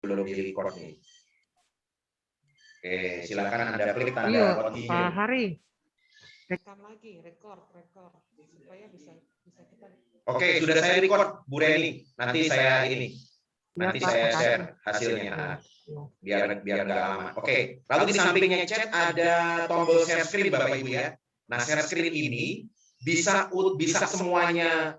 belum di-record nih. Oke, silakan Anda klik tanda Yuk, continue. Pak Hari. Rekam lagi, record supaya bisa kita. Oke, sudah saya record Bu Reni. Nanti saya ini. Nanti saya share hasilnya. Biar nggak lama. Oke, lalu di sampingnya chat ada tombol share screen Bapak Ibu ya. Nah, share screen ini bisa semuanya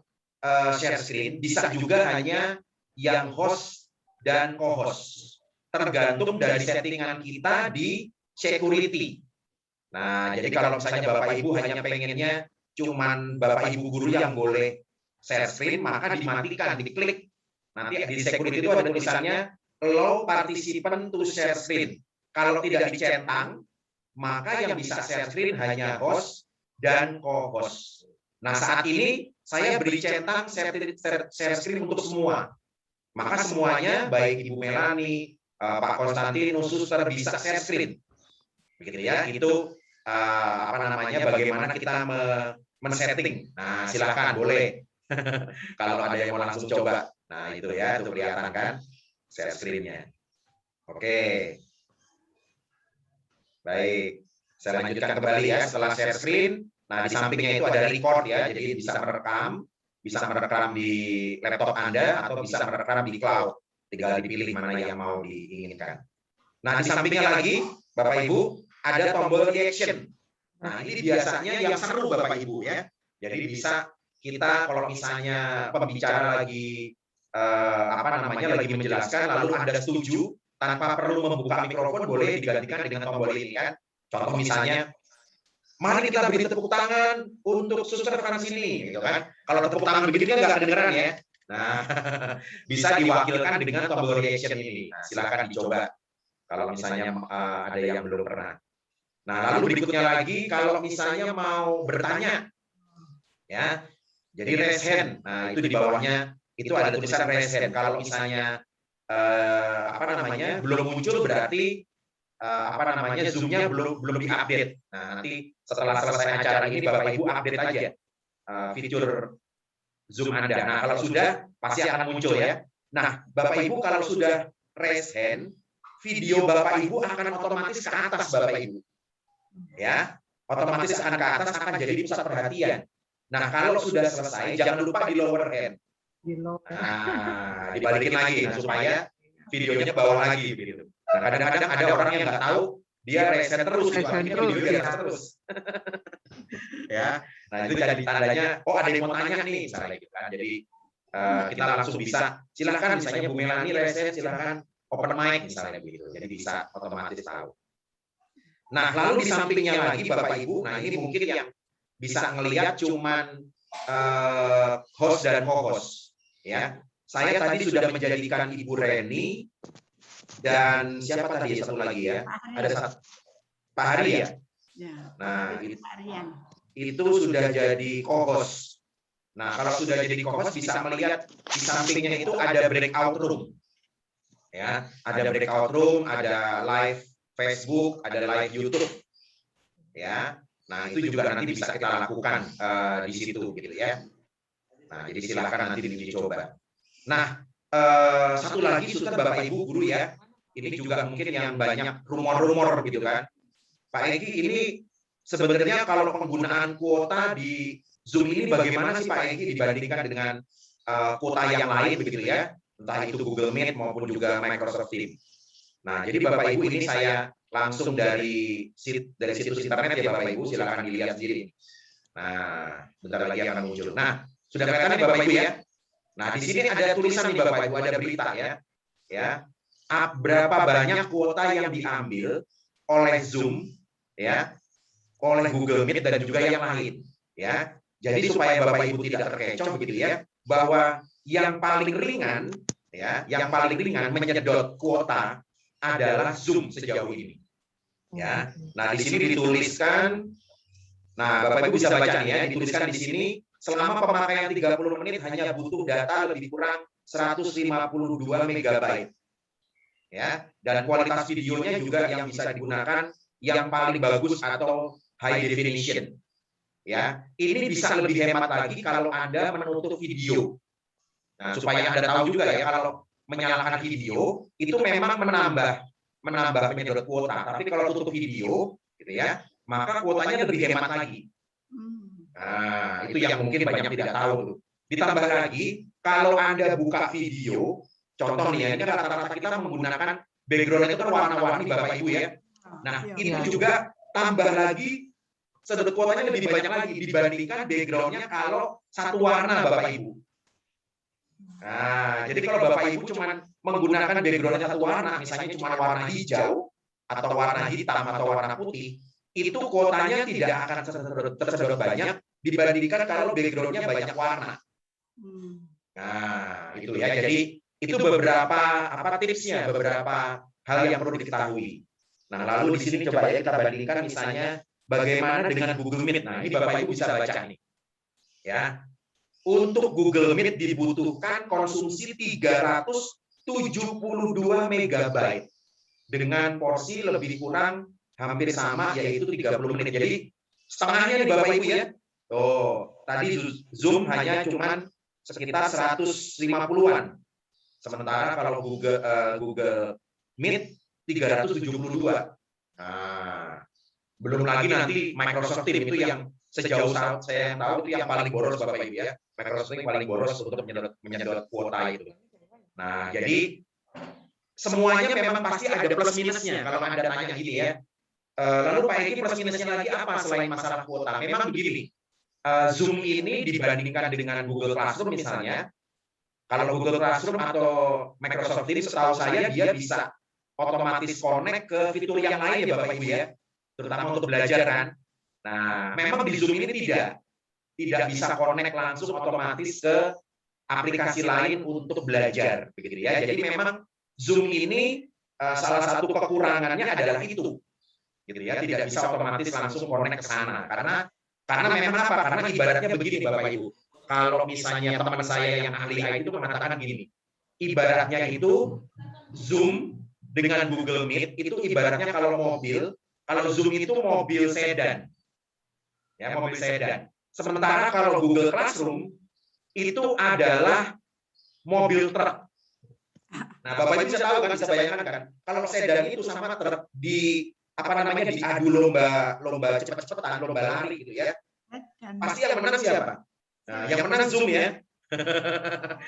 share screen, bisa juga hanya yang host dan co-host. Tergantung dari settingan kita di security. Nah, jadi kalau misalnya Bapak Ibu hanya pengennya cuman Bapak Ibu guru yang boleh share screen, maka dimatikan, diklik. Nanti di security itu ada tulisannya allow participant to share screen. Kalau tidak dicentang, maka yang bisa share screen hanya host dan co-host. Nah, saat ini saya beri centang share screen untuk semua. Maka semuanya, baik Ibu Melani, Pak Konstantinus, Suster, bisa share screen. Begitu ya, itu bagaimana kita men-setting. Nah, silakan, boleh. Kalau ada yang mau langsung coba. Nah, itu ya, itu kelihatan kan share screen-nya. Oke. Baik. Saya lanjutkan kembali ya setelah share screen. Nah, di sampingnya itu ada record ya, jadi bisa merekam di laptop Anda atau bisa merekam di cloud. Tinggal dipilih mana yang mau diinginkan. Nah, di sampingnya lagi, Bapak Ibu, ada tombol reaction. Nah, ini biasanya yang seru Bapak Ibu ya. Jadi bisa kita kalau misalnya pembicara lagi lagi menjelaskan lalu Anda setuju tanpa perlu membuka mikrofon, boleh digantikan dengan tombol ini kan. Contoh misalnya, mari kita beri tepuk tangan untuk Suster Fransini, gitu kan. Kalau tepuk tangan begini kan nggak kedengeran ya. Nah, bisa diwakilkan dengan tombol reaction ini. Nah, silakan dicoba kalau misalnya ada yang belum pernah. Nah, lalu berikutnya lagi kalau misalnya mau bertanya, ya, jadi raise hand. Nah, itu di bawahnya itu ada tulisan raise hand. Kalau misalnya belum muncul berarti Zoom-nya belum diupdate. Nah, nanti setelah selesai acara ini Bapak Ibu update aja fitur Zoom Anda. Nah, kalau sudah pasti akan muncul ya. Nah, Bapak Ibu kalau sudah raise hand, video Bapak Ibu akan otomatis ke atas Bapak Ibu. Ya, otomatis akan ke atas, akan jadi pusat perhatian. Nah, kalau sudah selesai jangan lupa di lower hand. Nah, dibalikin lagi supaya videonya ke bawah lagi gitu. Nah, kadang-kadang ada orang yang nggak tahu, dia raise hand terus, gitu. Artinya videonya di atas terus. Ya, nah itu jadi tandanya, oh ada yang mau tanya nih, misalnya gitu kan. Jadi kita langsung bisa, silakan misalnya Bu Melani raise hand, silakan open mic misalnya begitu. Jadi bisa otomatis tahu. Nah, lalu di sampingnya lagi Bapak Ibu, nah ini mungkin yang bisa ngelihat cuman host dan co-host. Ya, saya tadi sudah menjadikan Ibu Reni dan siapa tadi satu lagi ya? Ada satu Pak Hari ya. Nah, itu sudah jadi co-host. Nah, kalau sudah jadi co-host bisa melihat di sampingnya itu ada breakout room. Ya, ada breakout room, ada live Facebook, ada live YouTube. Ya. Nah, itu juga nanti bisa kita lakukan di situ gitu ya. Nah, jadi silakan nanti dicoba. Nah, satu lagi Suster Bapak Ibu guru ya. Ini juga mungkin yang banyak rumor-rumor gitu kan. Pak Egi, ini sebenarnya kalau penggunaan kuota di Zoom ini bagaimana sih Pak Egi dibandingkan dengan kuota yang lain begitu ya? Entah itu Google Meet maupun juga Microsoft Teams. Nah, jadi Bapak Ibu ini saya langsung dari situs internet ya Bapak Ibu, silakan dilihat sendiri. Nah, bentar lagi akan muncul. Nah, sudah kelihatan nih Bapak Ibu ya? Nah, di sini ada tulisan nih Bapak Ibu, ada berita ya. Ya. Berapa banyak kuota yang diambil oleh Zoom ya, oleh Google Meet dan juga yang lain ya. Jadi supaya Bapak Ibu tidak terkecoh begitu ya, bahwa yang paling ringan ya, yang paling ringan menyedot kuota adalah Zoom sejauh ini. Ya. Nah, di sini dituliskan, nah Bapak Ibu bisa baca nih ya, dituliskan di sini selama pemakaian 30 menit hanya butuh data lebih kurang 152 MB. Ya, dan kualitas videonya juga yang bisa digunakan yang paling bagus atau high definition. Ya, ini bisa lebih hemat lagi kalau Anda menutup video. Nah, supaya Anda tahu juga ya, kalau menyalakan video itu memang menambah penyedot kuota. Tapi kalau tutup video, gitu ya, maka kuotanya lebih hemat lagi. Nah, itu yang mungkin banyak tidak tahu. Ditambah lagi, kalau Anda buka video, contoh nih ya, ini rata-rata kita menggunakan background itu kan warna-warni Bapak Ibu ya. Nah, itu juga tambah lagi sedot kuotanya lebih banyak lagi dibandingkan backgroundnya kalau satu warna Bapak Ibu. Nah, jadi kalau Bapak Ibu cuma menggunakan background satu warna, misalnya cuma warna hijau atau warna hitam atau warna putih, itu kuotanya tidak akan tersedot banyak dibandingkan kalau backgroundnya banyak warna. Nah, itu ya. Jadi itu beberapa tipsnya, beberapa hal yang perlu diketahui. Nah, lalu di sini coba ya kita bandingkan misalnya bagaimana dengan Google Meet. Nah, ini Bapak Ibu bisa baca nih. Ya. Untuk Google Meet dibutuhkan konsumsi 372 MB dengan porsi lebih kurang hampir sama yaitu 30 menit. Jadi setengahnya nih Bapak Ibu ya. Oh, tadi Zoom hanya cuman sekitar 150-an. Sementara kalau Google Meet 372. Nah, belum lagi nanti Microsoft Teams itu yang sejauh saya yang tahu itu yang paling boros Bapak Ibu ya. Microsoft Teams paling boros untuk menyedot kuota itu. Nah, jadi semuanya memang pasti ada plus minusnya kalau Anda tanya gini ya. Lalu Pak Egi plus minusnya lagi apa selain masalah kuota? Memang begini. Zoom ini dibandingkan dengan Google Classroom misalnya, kalau Google Classroom atau Microsoft Teams setahu saya dia bisa otomatis connect ke fitur yang lain ya Bapak Ibu ya, terutama untuk belajar kan. Nah, memang di Zoom ini tidak bisa connect langsung otomatis ke aplikasi lain untuk belajar, begitu ya. Jadi memang Zoom ini salah satu kekurangannya adalah itu, gitu ya. Tidak bisa otomatis langsung connect ke sana karena memang apa? Karena ibaratnya begini Bapak Ibu. Kalau misalnya teman saya yang ahli IT itu mengatakan gini, ibaratnya itu Zoom dengan Google Meet itu ibaratnya kalau Zoom itu mobil sedan. Ya, mobil sedan. Sementara kalau Google Classroom itu adalah mobil truk. Nah, Bapak Ibu bisa tahu kan, bisa bayangkan kan, kalau sedan itu sama truk diadu lomba cepat-cepatan, lomba lari gitu ya. Pasti yang menang siapa? Nah, yang menang Zoom ya.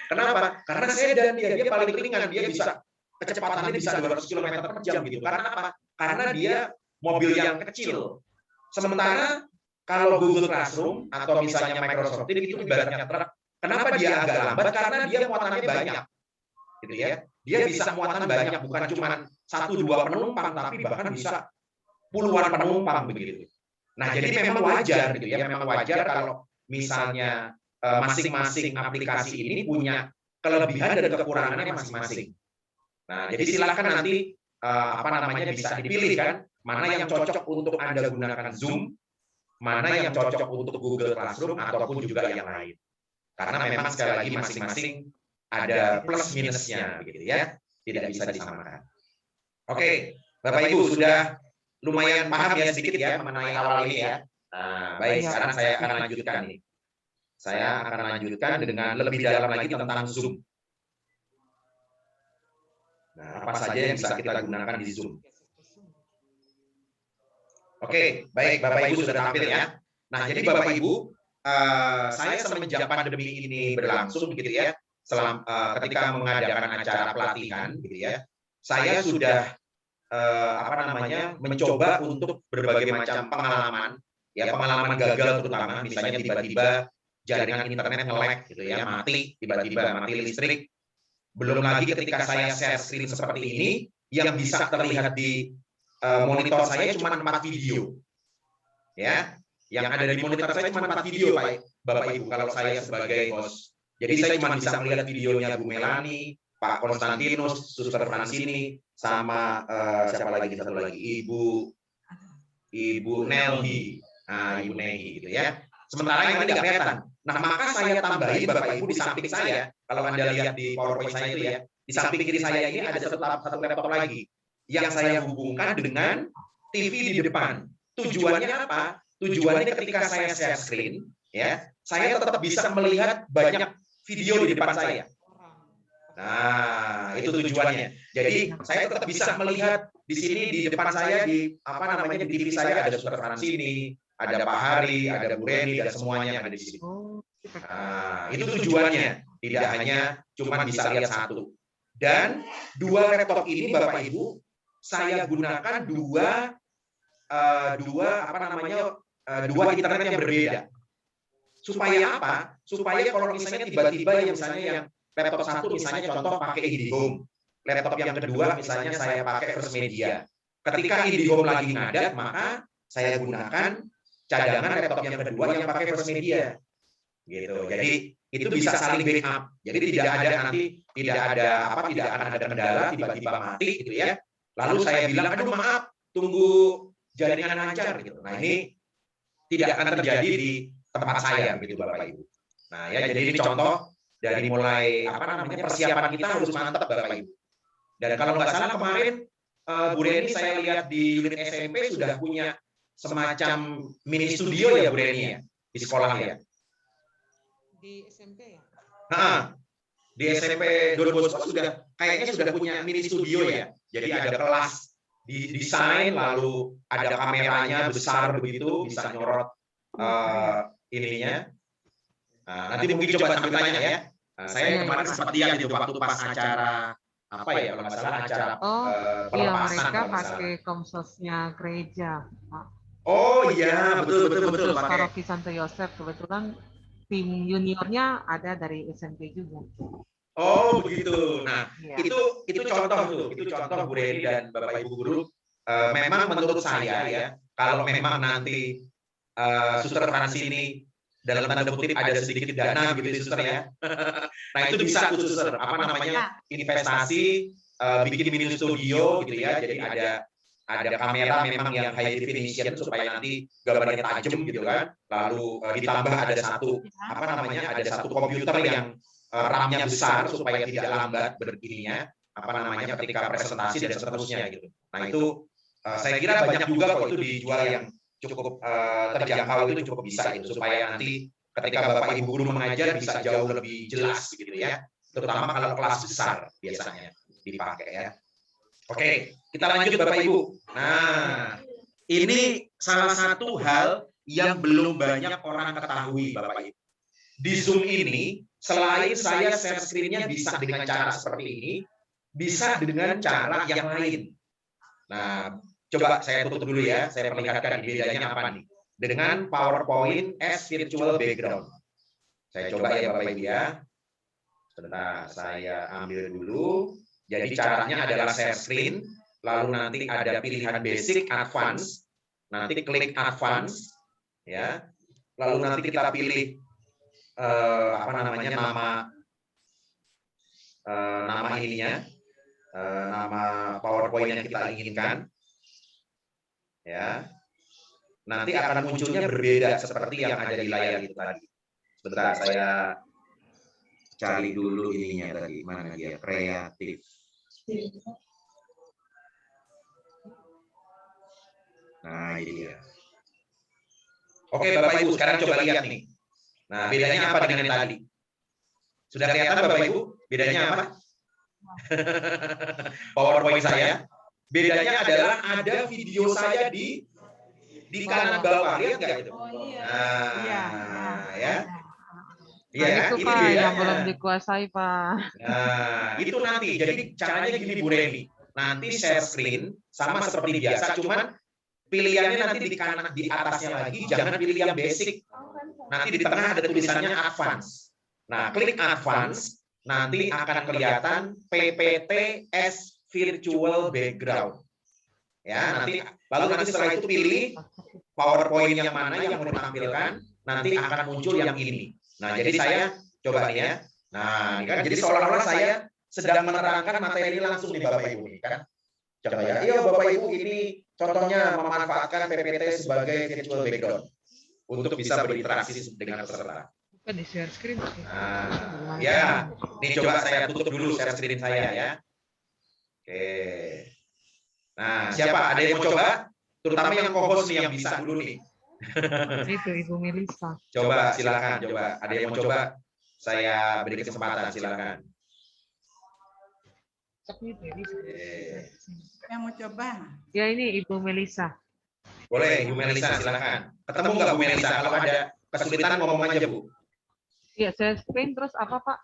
Kenapa? Karena sedan dia paling ringan, dia bisa kecepatannya bisa 200 km per jam gitu. Karena apa? Karena dia mobil yang kecil. Sementara kalau Google Classroom atau misalnya Microsoft Teams itu ibaratnya truk. Kenapa dia agak lambat? Karena dia muatannya banyak. Gitu ya. Dia bisa muatan banyak, bukan cuma 1-2 penumpang, tapi bahkan bisa puluhan penumpang begitu. Nah, jadi memang wajar gitu ya. Memang wajar kalau misalnya masing-masing aplikasi ini punya kelebihan dan kekurangannya masing-masing. Nah, jadi silakan nanti bisa dipilih kan mana yang cocok untuk Anda gunakan Zoom, mana yang cocok untuk Google Classroom ataupun juga yang lain. Karena memang sekali lagi masing-masing ada plus minusnya begitu ya, tidak bisa disamakan. Oke, Bapak Ibu sudah lumayan paham ya sedikit ya mengenai awal ini ya. Nah, baik, sekarang saya akan lanjutkan nih. Saya akan lanjutkan dengan lebih dalam lagi tentang Zoom. Nah, apa saja yang bisa kita gunakan di Zoom? Oke, baik Bapak Ibu sudah tampil ya. Nah, jadi Bapak Ibu, saya semenjak pandemi ini berlangsung gitu ya, ketika mengadakan acara pelatihan gitu ya, saya sudah mencoba untuk berbagai macam pengalaman, ya pengalaman gagal terutama, misalnya tiba-tiba jaringan internet nge-lag gitu ya, tiba-tiba mati listrik. Belum lagi ketika saya share screen seperti ini, yang bisa terlihat di monitor saya cuma 4 video. Ya, yang ada di monitor saya cuma 4 video, Bapak Ibu, kalau saya sebagai host. Jadi saya cuma bisa melihat videonya Bu Melani, Pak Konstantinus, Suster Fransini, sama siapa lagi satu lagi, Ibu Nelhi. Nah, Ibu Nelhi gitu ya. Sementara yang ini nggak kelihatan. Nah, maka saya tambahin Bapak Ibu di samping saya, kalau Anda lihat di PowerPoint saya itu ya, di samping kiri saya ini ada satu laptop lagi yang saya hubungkan dengan TV di depan. Tujuannya apa? Tujuannya ketika saya share screen, ya, saya tetap bisa melihat banyak video di depan saya. Nah, itu tujuannya. Jadi saya tetap bisa melihat di sini di depan saya di di TV saya ada Suster Fransini, ada Pak Hari, ada Bu Reni dan semuanya yang ada di sini. Nah, itu tujuannya. Tidak hanya cuma bisa lihat satu. Dan dua laptop ini Bapak Ibu saya gunakan dua internet yang berbeda. Supaya apa? Supaya kalau misalnya tiba-tiba yang misalnya yang laptop satu misalnya contoh pakai IndiHome, laptop yang kedua misalnya saya pakai First Media. Ketika IndiHome lagi ngadat, maka saya gunakan cadangan laptop yang kedua yang pakai First Media. Gitu. Jadi itu bisa saling backup. Jadi tidak akan ada kendala tiba-tiba mati gitu ya. Lalu saya bilang, aduh maaf, tunggu jaringan lancar gitu. Nah, ini tidak akan terjadi di tempat saya begitu Bapak Ibu. Nah, ya jadi ini contoh dari mulai persiapan kita harus mantap Bapak Ibu. Dan kalau nggak salah kemarin Bu Reni saya lihat di unit SMP sudah punya semacam mini studio ya Bu Reni ya di sekolah ya. Di SMP ya? Nah, di SMP Don Bosco kayaknya sudah punya mini studio ya. Jadi ada kelas di desain, lalu ada kameranya besar begitu, bisa nyorot ininya. Nah, nanti mungkin coba sambil tanya ya. Nah, saya kemarin sempat lihat itu waktu pas acara kalau nggak salah acara pelepasan. Iya, mereka pakai komsosnya gereja, Pak. Oh iya, betul. Paroki Santo Yosef, kebetulan tim juniornya ada dari SMP juga. Oh begitu. Nah itu contoh Bu Reni dan Bapak Ibu guru. Memang menurut saya ya, kalau memang nanti Suster Fransini dalam tanda kutip ada sedikit dana gitu Suster ya. Nah itu bisa tuh Suster investasi bikin mini studio gitu ya. Jadi ada kamera memang yang high definition supaya nanti gambarnya tajam gitu kan. Lalu ditambah ada satu komputer yang RAM-nya besar supaya tidak lambat berdirinya ketika presentasi dan seterusnya gitu. Nah itu saya kira banyak juga kok itu dijual yang cukup terjangkau itu cukup bisa itu supaya nanti ketika Bapak Ibu guru mengajar bisa jauh lebih jelas gitu ya. Terutama kalau kelas besar biasanya dipakai ya. Oke, kita lanjut Bapak Ibu. Nah, ini salah satu hal yang belum banyak orang ketahui Bapak Ibu. Di Zoom ini, selain saya share screen-nya bisa dengan cara seperti ini, bisa dengan cara yang lain. Nah, coba saya tutup dulu ya, saya perlihatkan bedanya apa nih. Dengan PowerPoint as virtual background. Saya coba ya Bapak Ibu ya. Sebentar, saya ambil dulu. Jadi caranya adalah share screen, lalu nanti ada pilihan basic, advance, nanti klik advance, ya. Lalu nanti kita pilih nama ininya, nama PowerPoint yang kita inginkan, ya. Nanti akan munculnya berbeda seperti yang ada di layar itu tadi. Sebentar, saya cari dulu ininya tadi, mana dia, kreatif. Nah, ini dia. Oke, Bapak Ibu, sekarang coba lihat nih. Nah, bedanya apa dengan yang tadi? Sudah kelihatan Bapak Ibu? Bedanya apa? PowerPoint saya. Bedanya adalah ada video saya di kanan bawah. Lihat nggak itu? Nah, ya. Iya, itu ini Pak bedanya. yang belum dikuasai Pak. Nah, itu nanti. Jadi caranya gini Bu Reni. Nanti share screen sama seperti biasa, cuman pilihannya nanti di kanan di atasnya lagi, jangan pilih yang basic. Nanti di tengah ada tulisannya advance. Nah, klik advance, nanti akan kelihatan PPT as virtual background. Ya, lalu setelah itu pilih PowerPoint yang mana yang mau ditampilkan, nanti akan muncul yang ini. Nah, jadi saya coba nih ya. Nah, ini kan jadi seolah-olah saya sedang menerangkan materi langsung nih Bapak Ibu nih kan. Coba ya. Iya Bapak Ibu, ini contohnya memanfaatkan PPT sebagai virtual background untuk bisa berinteraksi dengan peserta. Bukan di share screen. Nah, ya. Ini coba saya tutup dulu share screen saya ya. Oke. Nah, siapa? Ada yang mau coba? Terutama yang co-host nih yang bisa dulu nih. Itu Ibu Melisa. Coba silakan, coba. Ada yang mau coba? Saya beri kesempatan, silakan. Yang mau coba? Ya ini Ibu Melisa. Boleh, Bu Melisa, silakan. Ketemu nggak Bu Melisa? Kalau ada kesulitan ngomong aja, Bu. Iya, saya screen terus apa Pak?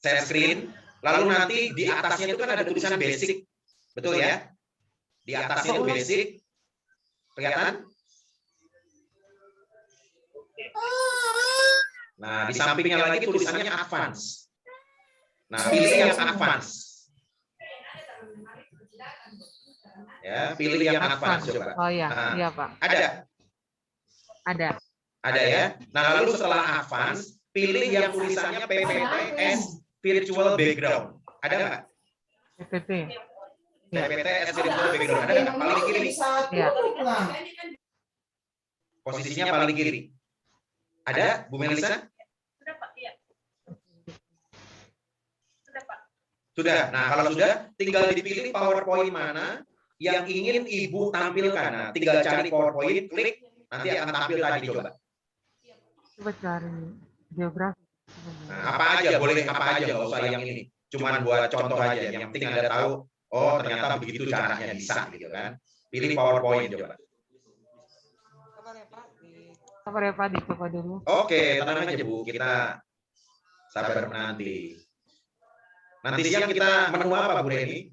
Saya screen, lalu nanti di atasnya itu kan ada tulisan basic. Betul ya? Di atasnya itu basic. Kelihatan? Nah, di sampingnya lagi tulisannya advance. Nah, pilih yang advance. Ya, pilih yang advance coba. Oh ya, Nah, iya Pak. ada? Ada. Ada ya. Nah, lalu setelah advance, pilih yang tulisannya PPTS Virtual Background. Ada nggak? PPT. PPTS Virtual Background. Ada nggak? Paling kiri. Ya. Posisinya paling kiri. Ada, Bu Melisa? Sudah. Nah, kalau sudah, tinggal dipilih PowerPoint mana yang ingin Ibu tampilkan. Nah, tinggal cari PowerPoint, klik, nanti akan tampil tadi, coba. Coba cari geografi. Nah, apa aja, boleh apa aja, nggak usah yang ini. Cuman buat contoh aja, yang penting Anda tahu, oh ternyata begitu caranya bisa, gitu kan. Pilih PowerPoint, coba. Sabar ya Pak, dicoba dulu. Oke, tenang aja Bu, kita sabar nanti. Nanti siang kita menu apa Bu Reni?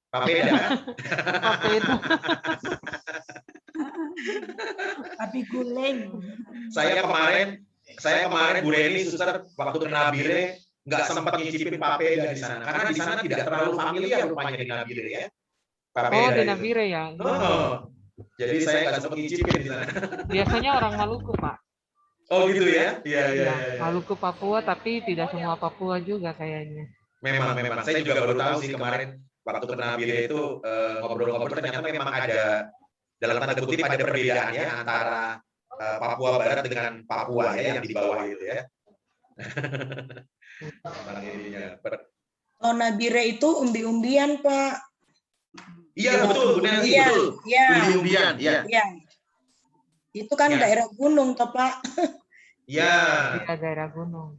Papeda. Papeda. Tapi guling. Saya kemarin Bu Reni suster waktu ke Nabire nggak sempat nyicipin papeda di sana karena di sana tidak terlalu familiar rupanya di Nabire ya. Papeda Oh, di itu. Nabire ya. Oh, jadi saya nggak sempat nyicipin di sana. Biasanya orang Maluku Pak. Oh gitu ya? Iya. Maluku Papua, tapi tidak semua Papua juga kayaknya. Memang. Saya juga baru tahu sih kemarin waktu ke Nabire itu ngobrol-ngobrol ternyata memang ada dalam tanda kutip ada perbedaan ya antara Papua Barat dengan Papua ya yang di bawah itu ya. Oh, Nabire itu umbi-umbian, Pak. Iya betul, Bu Nanti, Iya, betul. iya. Umbi-umbian, ya. Iya. Itu kan Ya. daerah gunung, toh, Pak. Iya. Di daerah gunung.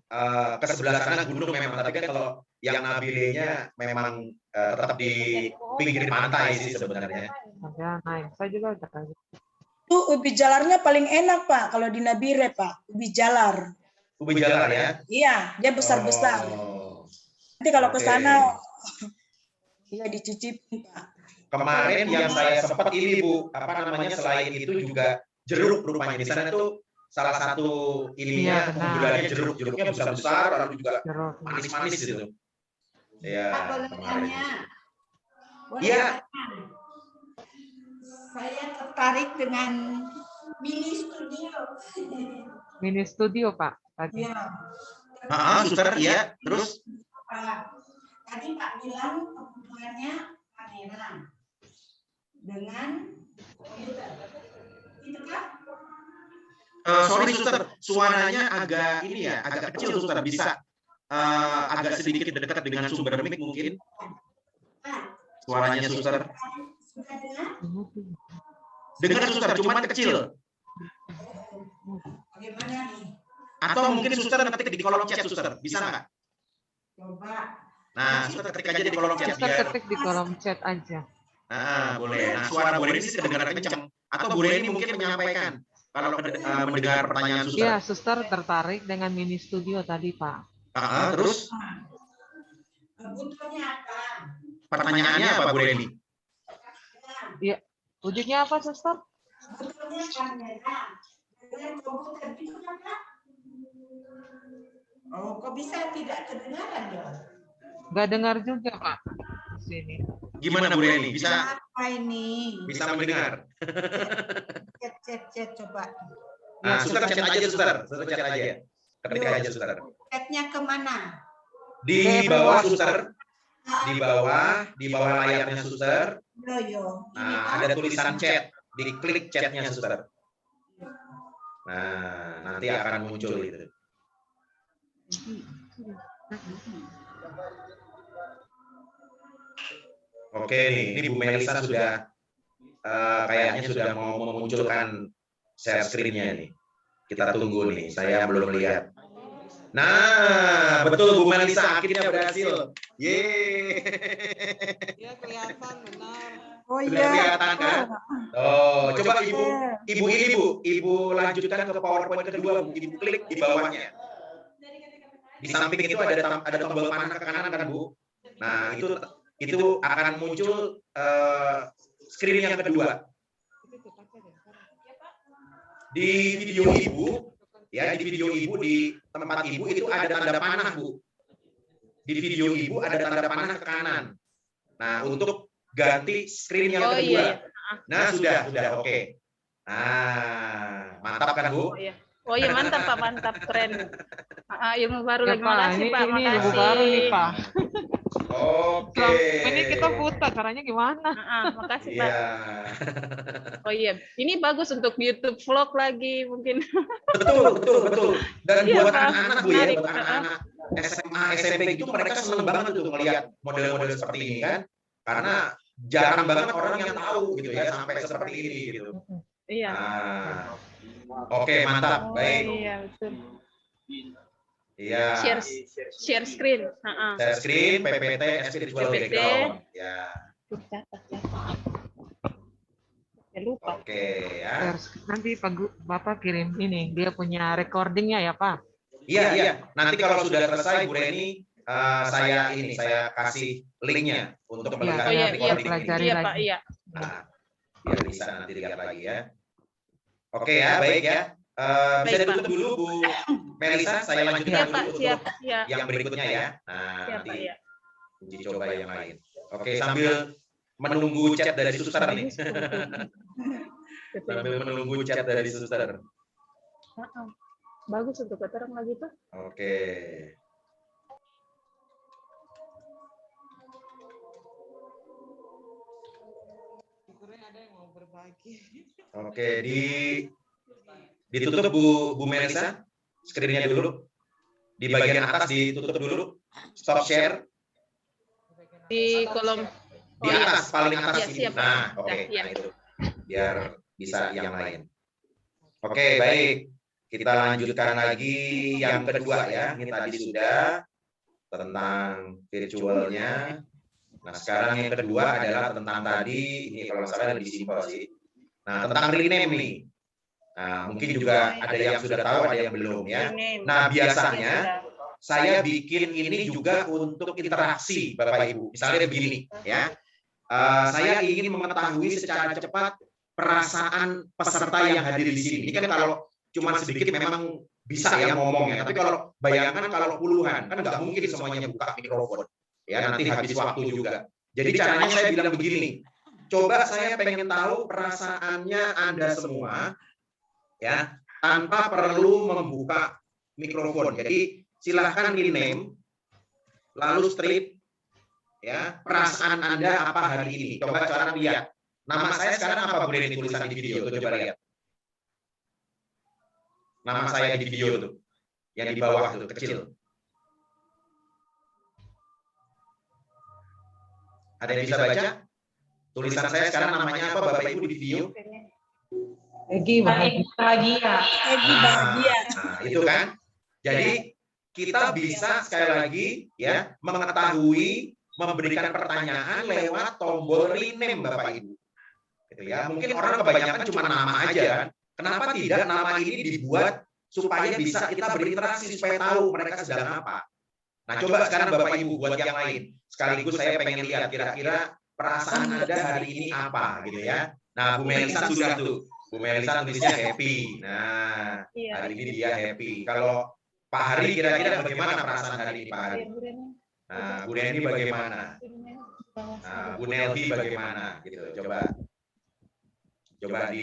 Ke sebelah sana gunung memang, tapi kan kalau yang Nabire-nya memang tetap di pinggir pantai sih sebenarnya. Ada naik. Saya juga ada kaget. Itu ubi jalarnya paling enak, Pak, kalau di Nabire, Pak. Ubi jalar. Ubi jalar ya? Iya, dia besar-besar. Oh. Nanti kalau ke Oke. sana, iya dicicipin, Pak. Kemarin yang saya sempat ini Bu, apa namanya selain itu juga jeruk rupanya di sana tuh salah satu ininya Iya, benar. keunggulannya jeruknya besar-besar lalu juga Jeruk. manis-manis gitu. Ya. Boleh bertanya? Boleh Iya. bertanya? Saya tertarik dengan mini studio. Mini studio Pak. Tadi. Ya. Suster, iya. Terus? Tadi Pak bilang kebutuhannya kamera dengan komputer. Itu kan? Sorry suster, suaranya agak ini ya, agak kecil suster, bisa agak sedikit dekat dengan sumber mic mungkin. Suaranya suster. Sudah dengar? Dengar suster, cuman kecil. Bagaimana nih? Atau mungkin suster ngetik di kolom chat suster, bisa nggak? Coba. Nah, suster ketik aja di kolom chat Kita biar. ketik di kolom chat aja. Boleh. Nah, suara Bu Reni sih kedengaran kencang. Atau Bu Reni mungkin menyampaikan kalau mendengar pertanyaan suster. Iya, suster tertarik dengan mini studio tadi Pak. Terus Kebutuhannya apa? pertanyaannya apa Bu Reni? Iya. Wujudnya apa suster? Kebutuhannya kamera dengan komputer itu kan Pak? Oh, kok bisa tidak kedengaran ya? Nggak dengar juga Pak. Sini. Gimana Bu Reni? Bisa Apa ini? mendengar? Chat coba. Suster chat aja suster. Suster chat aja. Ketik aja suster. Chatnya kemana? Di bawah suster. Di bawah layarnya suster. Yo. Nah, ada tulisan chat. Diklik chatnya suster. Nah, nanti akan muncul itu. Oke nih, ini Bu Melisa sudah kayaknya sudah mau memunculkan share screen-nya nih. Kita tunggu nih, saya belum lihat. Nah, betul Bu Melisa, akhirnya berhasil. Yeay. Ya kelihatan benar. Oh Sudah kelihatan kan? Oh, coba Ibu ini Bu, Ibu lanjutkan ke PowerPoint kedua, Bu. Ibu klik di bawahnya. Di samping itu ada tombol panah ke kanan kan, Bu? Nah, itu akan muncul screen yang kedua. Di video Ibu, ya di video Ibu di tempat Ibu itu ada tanda panah, Bu. Di video Ibu ada tanda panah ke kanan. Nah, untuk ganti screen yang kedua. Iya. Nah, sudah oke. Nah, mantap kan, Bu? Oh iya mantap Pak, mantap, keren. Ilmu baru Ya, lagi, Pak, makasih Pak, ini ilmu makasih. baru nih, Pak. Oke. Ini kita buta, caranya gimana? Makasih Pak. Iya. Oh iya, ini bagus untuk YouTube vlog lagi mungkin. Betul. Dan Iya, buat Pak. anak-anak Bu ya, Menarik. buat anak-anak SMA, SMP itu mereka seneng banget tuh melihat model-model seperti ini kan. Karena jarang banget orang yang tahu gitu ya sampai seperti ini gitu. Iya. Nah, oke, mantap. Baik. Iya, betul. Iya. Share screen. Share screen, PPT, spiritual PPT. background. Ya. Ya lupa. Oke ya. Nanti Bapak kirim ini, dia punya recordingnya ya, Pak? Iya. Nanti kalau sudah selesai Bu Reni, saya kasih linknya untuk melihat Oh iya, recording ini. pelajari Iya lagi. Pak, iya. Nah, biar bisa nanti lihat lagi ya. Oke ya, baik ya. Bisa Baik, Pak. ditutup dulu Bu Melisa, saya Iya lanjutkan Pak, dulu siap. untuk Iya. yang berikutnya ya. Nah, Siap Pak, nanti iya. uji coba yang lain. Oke, sambil menunggu chat dari suster nih. Betul. Sambil menunggu chat dari suster. Bagus untuk keterangan lagi Pak. Oke. Syukurnya ada yang mau berbagi. Oke, ditutup Bu Melisa, screen-nya dulu. Di bagian atas ditutup dulu. Stop share. Di kolom Di atas, paling atas Iya, ini. siap, Pak. Nah, oke. Iya. Nah, itu. Biar bisa yang lain. Oke, baik. Kita lanjutkan lagi yang kedua ya. Ini tadi sudah tentang virtualnya. Nah, sekarang yang kedua adalah tentang tadi, ini kalau salah lebih simpel sih. Nah, tentang rename nih. Nah, mungkin juga ada yang sudah tahu, ada yang belum ya. Nah, biasanya saya bikin ini juga untuk interaksi Bapak Ibu. Misalnya begini ya. Saya ingin mengetahui secara cepat perasaan peserta yang hadir di sini. Ini kan kalau cuma sedikit memang bisa ya ngomongnya. Tapi kalau bayangkan kalau puluhan, kan nggak mungkin semuanya buka mikrofon. Ya, nanti habis waktu juga. Jadi caranya saya bilang begini. Coba saya pengen tahu perasaannya Anda semua ya, tanpa perlu membuka mikrofon. Jadi silahkan rename, lalu strip, ya perasaan Anda apa hari ini. Coba cara lihat. Nama saya sekarang apa Bu Reni tulisan di video? Tuh, coba lihat. Nama saya di video tuh, yang di bawah tuh kecil. Ada yang bisa baca? Tulisan saya sekarang namanya apa Bapak Ibu di video? Egi bahagia. Egi bahagia. Nah, itu kan. Jadi kita bisa sekali lagi ya mengetahui, memberikan pertanyaan lewat tombol rename Bapak Ibu. Gitu ya. Mungkin orang kebanyakan cuma nama aja kan. Kenapa tidak nama ini dibuat supaya bisa kita berinteraksi supaya tahu mereka sedang apa. Nah, coba sekarang Bapak Ibu buat yang lain. Sekaligus saya pengen lihat kira-kira perasaan Anda hari ini apa gitu ya. Nah, Bu Melisa sudah tuh. Bu Melisa tulisnya happy. Nah, hari ini dia happy. Kalau Pak Hari kira-kira bagaimana perasaan hari ini Pak Hari? Nah, Bu Reni bagaimana? Nah, Bu Nelvi bagaimana? Gitu. Coba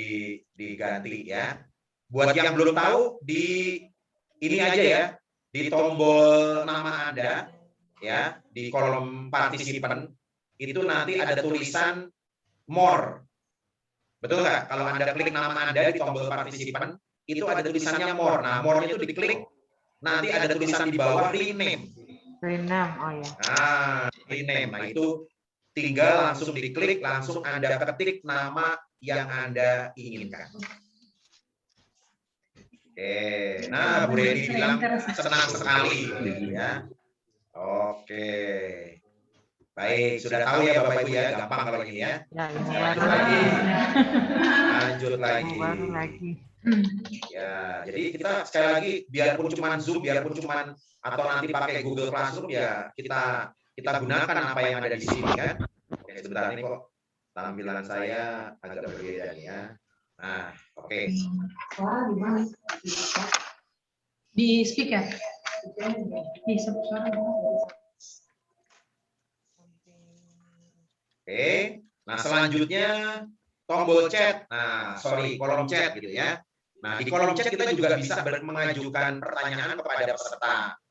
diganti ya. Buat yang belum tahu di ini aja ya, di tombol nama Anda ya, di kolom partisipan itu nanti ada tulisan more. Betul nggak? Kalau Anda klik nama Anda di tombol partisipan itu ada tulisannya more. Nah, more-nya itu diklik, nanti ada tulisan di bawah rename. Rename, oh ya. Nah, rename. Nah, itu tinggal langsung diklik, langsung Anda ketik nama yang Anda inginkan. Oke, nah Bu Reni bilang senang sekali, gitu ya. Oke, baik, sudah tahu ya Bapak Ibu ya, gampang kalau ini ya. Ya, ilmu Lanjut baru lagi, lagi. lanjut Ilmu lagi. baru lagi. Ya, jadi kita sekali lagi, biarpun cuma Zoom, biarpun cuma atau nanti pakai Google Classroom ya, kita gunakan apa yang ada di sini kan. Oke, sebentar ini kok tampilan saya agak berbeda nih ya. Nah, oke. Suara di mana? Di speaker. Di suara di mana? Oke, nah selanjutnya tombol chat. Nah, sorry, kolom chat gitu ya. Nah, di kolom chat kita juga bisa mengajukan pertanyaan kepada peserta.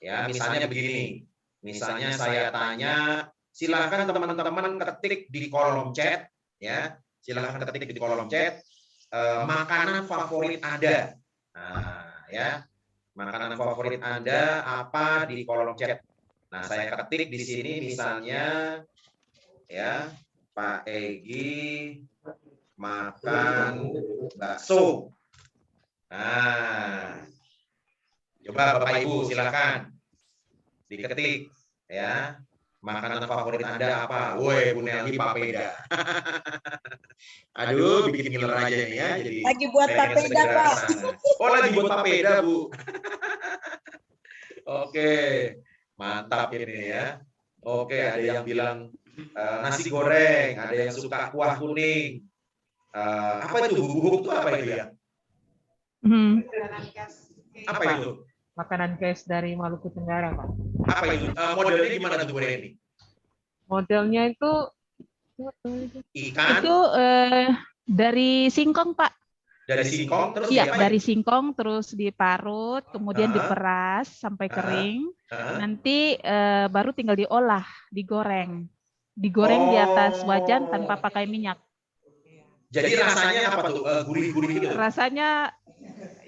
Ya, misalnya begini. Misalnya saya tanya, silahkan teman-teman ketik di kolom chat, ya. Silahkan ketik di kolom chat makanan favorit Anda. Nah, ya. Makanan favorit Anda apa di kolom chat. Nah, saya ketik di sini misalnya ya, Pak Egi makan bakso. Nah, coba Bapak Ibu silakan diketik ya. Makanan favorit Anda apa? Woi, Bu Nelly papeda. Aduh, bikin ngiler aja nih ya. Jadi Lagi buat pengen papeda, segera Pak. kesana. Oh, lagi buat papeda, Bu. Oke, mantap ini ya. Oke, ada yang bilang nasi goreng, ada yang suka kuah kuning. Apa itu bubuk itu apa itu ya? Apa itu? Makanan khas dari Maluku Tenggara, Pak. Apa itu? Modelnya gimana tuh Bu Reni? Modelnya itu Ikan dari singkong, Pak. dari singkong terus Iya, diapain? dari singkong terus diparut, kemudian diperas sampai kering. Nanti baru tinggal diolah, digoreng. Digoreng di atas wajan tanpa pakai minyak. Jadi rasanya apa tuh? Gurih-gurih gitu? Rasanya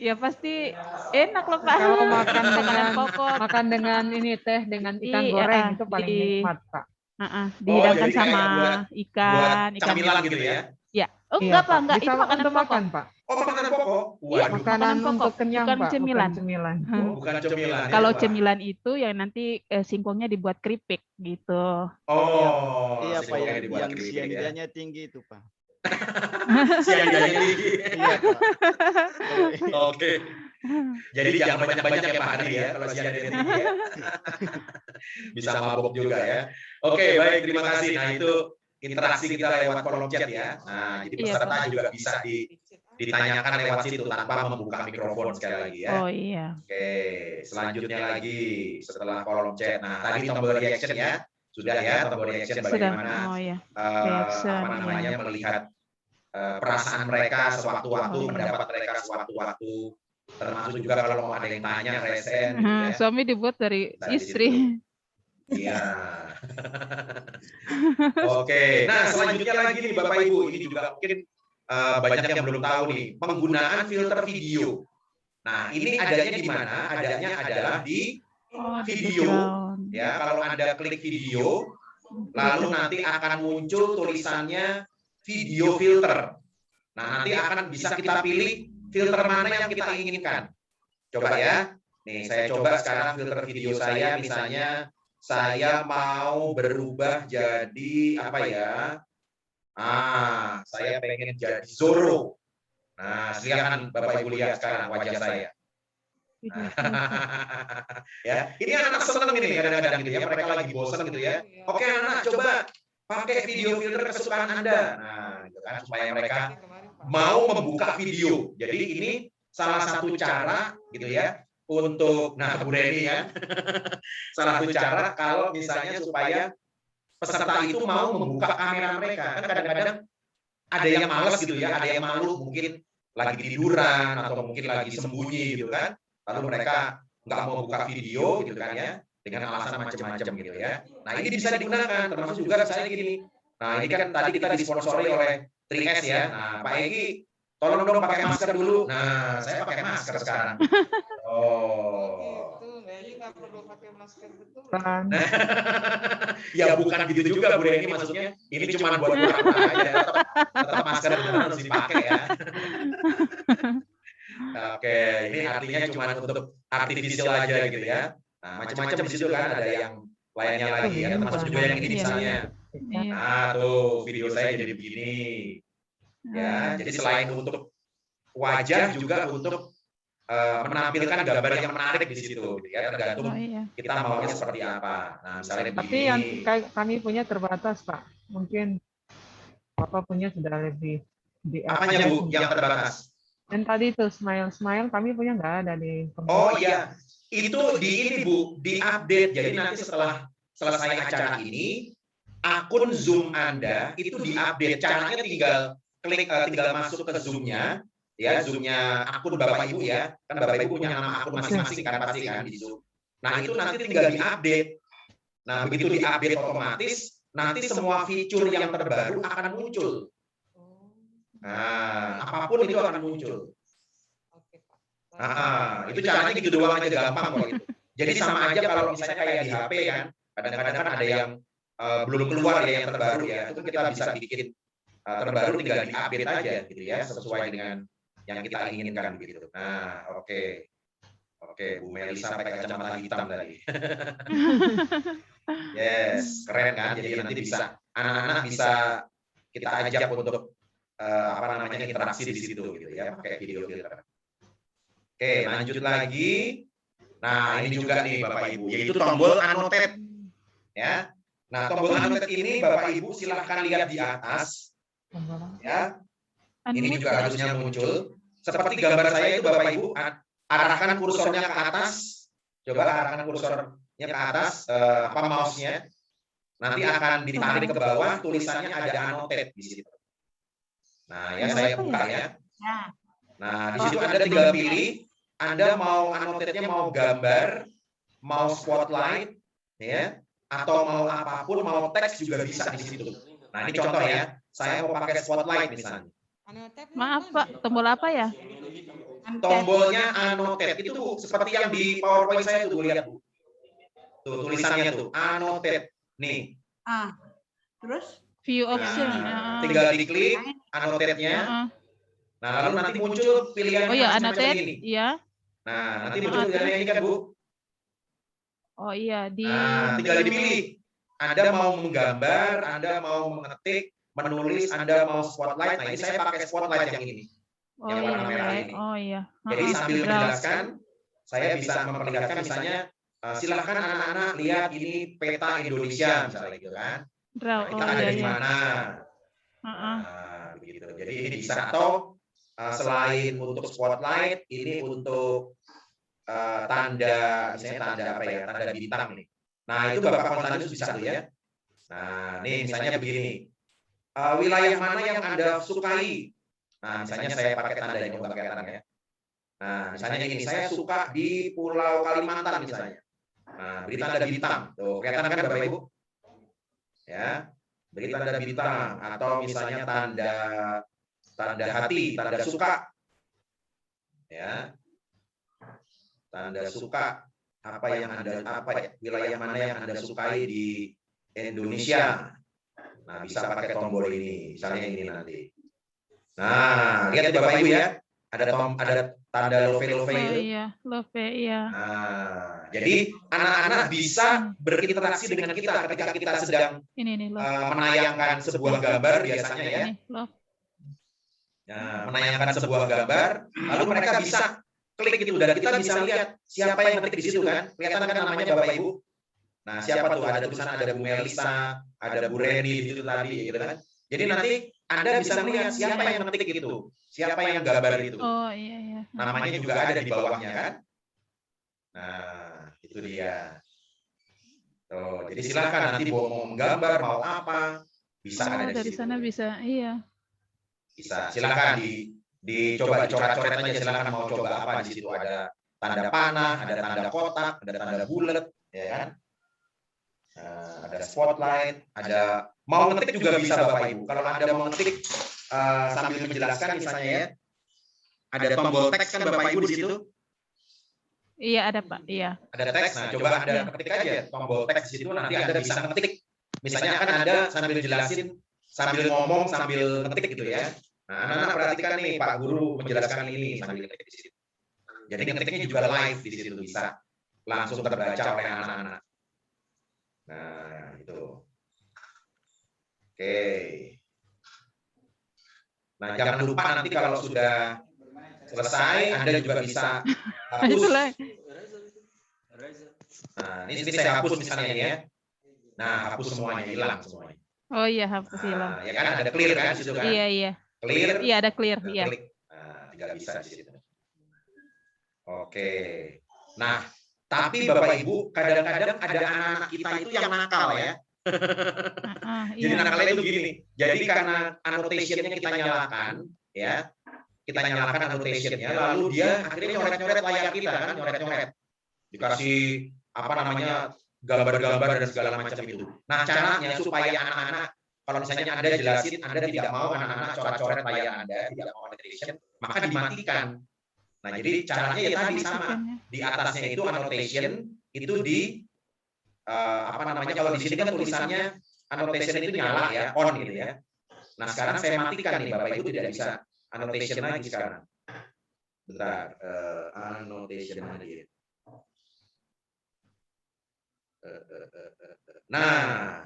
ya pasti enak loh, Pak. Kalau makan dengan pokok. makan dengan ini teh dengan ikan goreng itu paling nikmat, Pak. Dihidangkan jadi sama kayak ikan camilan gitu ya? Ya. Oh, Iya, enggak, Pak, Pak. enggak. Bisa Itu makanan untuk pokok. makan, Pak. Oh, makanan pokok? Iya, Waduh, Makanan pokok, untuk kenyang, bukan Pak. cemilan. Bukan cemilan. bukan cemilan. Kalau ya, Pak? cemilan itu yang nanti singkongnya dibuat keripik gitu. Oh, Iya Pak, singkongnya yang dibuat keripik ya. sianidanya tinggi itu Pak. Sianidanya tinggi. Iya Pak. Oke. Jadi jangan banyak-banyak ya Pak Hadi ya, kalau sianidanya tinggi ya. Bisa mabok juga ya. Oke, baik, terima kasih. Nah, itu interaksi kita lewat kolom chat ya. Nah, jadi peserta juga bisa ditanyakan lewat situ tanpa membuka mikrofon sekali lagi ya. Oh iya. Oke, selanjutnya lagi setelah kolom chat. Nah, tadi tombol reaction ya. Sudah ya, tombol reaction bagaimana Oh iya. apa namanya melihat perasaan mereka sewaktu-waktu, pendapat mereka sewaktu-waktu. Termasuk juga kalau mau ada yang tanya resen gitu ya. Suami dibuat dari Nah, istri. Iya. Oke, nah selanjutnya lagi nih Bapak Ibu, ini juga mungkin banyak yang belum tahu nih, penggunaan filter video. Nah, ini adanya di mana? Adanya adalah di video. Ya, kalau Anda klik video, lalu nanti akan muncul tulisannya video filter. Nah, nanti akan bisa kita pilih filter mana yang kita inginkan. Coba ya. Nih, saya coba sekarang filter video saya, misalnya saya mau berubah jadi apa ya? Saya pengen jadi Zoro. Nah, silakan Bapak Ibu lihat sekarang wajah saya. Ya, ini anak seneng ini kadang-kadang gitu ya, mereka lagi bosan gitu ya. Oke anak, coba pakai video filter kesukaan Anda. Nah, gitu kan supaya mereka mau membuka video. Jadi ini salah satu cara gitu ya untuk Bu Reni ya. Salah satu cara kalau misalnya supaya peserta itu mau membuka kamera mereka. Kan kadang-kadang ada yang malas gitu ya, ada yang malu mungkin lagi tiduran atau mungkin lagi sembunyi gitu kan. Lalu mereka nggak mau buka video gitu kan ya, dengan alasan macam-macam gitu ya. Nah, ini bisa digunakan, termasuk juga saya gini. Nah, ini kan tadi kita disponsori oleh 3S ya. Nah, Pak Egi, tolong dong pakai masker dulu. Nah, saya pakai masker sekarang. Oh. Itu, Meli nggak perlu pakai masker betul. Ya bukan gitu juga Bu Reni, maksudnya ini cuma buat pura-pura aja. Tetap masker benar harus dipakai ya. Oke, ini artinya cuma untuk artificial aja gitu ya. Nah, macam-macam di situ kan, ada yang lainnya lagi ya, termasuk juga yang ini Iya. misalnya. Iya. Nah, tuh video saya jadi begini. Ya, jadi selain untuk wajah juga untuk menampilkan gambar yang menarik di situ gitu ya, tergantung Oh iya. kita maunya seperti apa. Nah, misalnya Tapi yang begini. kami punya terbatas, Pak. Mungkin Bapak punya sudah lebih di Apanya Bu yang terbatas? Dan tadi itu smile kami punya nggak ada di Oh iya, itu di ini Bu, diupdate. Jadi nanti setelah selesai acara ini, akun Zoom Anda itu diupdate. Caranya tinggal klik, tinggal masuk ke Zoom-nya, ya Zoom-nya akun Bapak Ibu ya. Kan Bapak Ibu punya nama akun masing-masing kan pasti kan di Zoom. Nah itu nanti tinggal diupdate. Nah begitu diupdate otomatis, nanti semua fitur yang terbaru akan muncul. Nah, apapun itu akan muncul. Oke, Pak. Itu caranya gitu doang aja, gampang kok gitu. Jadi sama aja kalau misalnya kayak di HP kan, kadang-kadang kan ada yang belum keluar ya yang terbaru ya, itu kita bisa bikin terbaru tinggal di-update aja gitu ya, sesuai dengan yang kita inginkan gitu. Nah, oke. Oke, Bu Melisa pakai kacamata hitam tadi. Yes, keren kan? Jadi nanti bisa anak-anak bisa kita ajak untuk apa namanya interaksi di situ gitu ya, pakai video filter. Oke, lanjut lagi. Nah, ini juga nih Bapak Ibu, yaitu tombol annotate. Ya. Nah, tombol annotate ini Bapak Ibu silahkan lihat di atas. Ya. Ini juga harusnya muncul. Seperti gambar saya itu Bapak Ibu, arahkan kursornya ke atas. Coba arahkan kursornya ke atas, mouse-nya. Nanti akan ditarik ke bawah, tulisannya ada annotate di situ. Nah, ya saya buka ya. Nah, di situ Anda tinggal pilih, Anda mau annotate-nya mau gambar, mau spotlight, ya, atau mau apapun, mau teks juga bisa di situ. Nah, ini contoh ya. Saya mau pakai spotlight misalnya. Maaf Pak, tombol apa ya? Tombolnya annotate itu seperti yang di PowerPoint saya tuh, lihat Bu. Tuh tulisannya tuh, annotate. Nih. Terus? View option. Nah, tinggal diklik annotate-nya. Nah, lalu nanti muncul pilihan Oh ya, semacam annotate. ini. Iya. Nah, nanti muncul pilihannya ini kan, Bu. Oh iya, di Nah, tinggal dipilih. Anda mau menggambar, Anda mau mengetik, menulis, Anda mau spotlight. Nah, ini saya pakai spotlight yang ini. Oh yang warna merah iya. ini. Oh iya. Jadi sambil menjelaskan, saya bisa memperlihatkan misalnya, silahkan anak-anak lihat ini peta Indonesia misalnya gitu kan. Draw. Nah, Oh kita ada iya di iya. mana. Nah, begitu. Jadi ini bisa, atau selain untuk spotlight, ini untuk tanda, misalnya tanda apa ya, tanda bintang nih. Nah, itu Bapak Konstantinus bisa tuh ya. Nah, nih misalnya begini. Wilayah mana yang Anda sukai? Nah, misalnya saya pakai tanda ini, Mbak kelihatan ya. Nah, misalnya ini, saya suka di Pulau Kalimantan misalnya. Nah, beri tanda bintang. Tuh, kelihatan kan Bapak Ibu? Ya, beri tanda bintang, atau misalnya tanda hati, tanda suka. Ya. Tanda suka, apa yang Anda, wilayah mana yang Anda sukai di Indonesia. Nah, bisa pakai tombol ini, misalnya ini nanti. Nah, lihat ya Bapak Ibu ya, ada tanda love itu. Oh iya, love iya. Nah, jadi anak-anak bisa berinteraksi dengan kita ketika kita sedang Ini love. menayangkan sebuah gambar biasanya ya. Ini love. Nah, menayangkan sebuah gambar, lalu mereka bisa klik itu dan kita bisa lihat siapa yang ngetik di situ kan. Kelihatan kan namanya Bapak Ibu. Nah, siapa tuh? Ada tulisan, ada Bu Melisa, ada Bu Reni di situ tadi gitu kan. Jadi nanti Anda bisa lihat siapa yang ngetik itu, siapa yang gambar itu. Oh iya iya. Namanya juga ada di bawahnya kan. Nah, itu dia. Tuh, jadi silakan nanti mau menggambar, mau apa, bisa ada di dari situ. sana bisa, iya. Bisa, silakan dicoba dicoret-coret aja, silakan mau coba apa di situ, ada tanda panah, ada tanda kotak, ada tanda bulat, ya kan? Ada spotlight, ada mau ngetik juga bisa Bapak Ibu. Kalau Anda mau ngetik sambil menjelaskan misalnya ya, ada tombol teks kan Bapak Ibu di situ. Iya ada Pak, iya. Ada teks, nah coba Anda ketik aja tombol teks di situ, nanti Anda bisa ngetik. Misalnya kan Anda sambil jelasin, sambil ngomong, sambil ngetik gitu ya. Nah, anak-anak perhatikan nih Pak Guru menjelaskan ini sambil ngetik di situ. Jadi ngetiknya juga live di situ, bisa langsung terbaca oleh anak-anak. Nah, itu. Oke. Nah, jangan lupa nanti kalau sudah selesai, Anda juga bisa hapus. Itulah. Nah, ini saya hapus misalnya ini ya. Nah, hapus semuanya, hilang semuanya. Oh iya, hapus hilang. Nah, ya kan ada clear kan di situ kan? Iya, iya. Clear. Iya, ada clear, Nah, iya. klik. Nah, tinggal bisa di situ. Oke. Nah, tapi Bapak Ibu, kadang-kadang ada anak-anak kita itu yang nakal ya. Jadi Iya. nakalnya itu gini. Jadi karena annotation-nya kita nyalakan, ya, kita nyalakan annotation-nya, lalu dia akhirnya nyoret-nyoret layar kita kan, nyoret-nyoret. Dikasih apa namanya gambar-gambar dan segala macam itu. Nah, caranya supaya anak-anak, kalau misalnya Anda jelasin, Anda tidak mau anak-anak coret-coret layar Anda, tidak mau annotation, maka dimatikan. Nah, jadi caranya ya tadi sama. Di atasnya itu annotation, itu di apa namanya, kalau di sini kan tulisannya annotation itu nyala ya, on gitu ya. Nah, sekarang saya matikan nih, Bapak Ibu tidak bisa annotation lagi sekarang. Bentar, annotation lagi. Nah,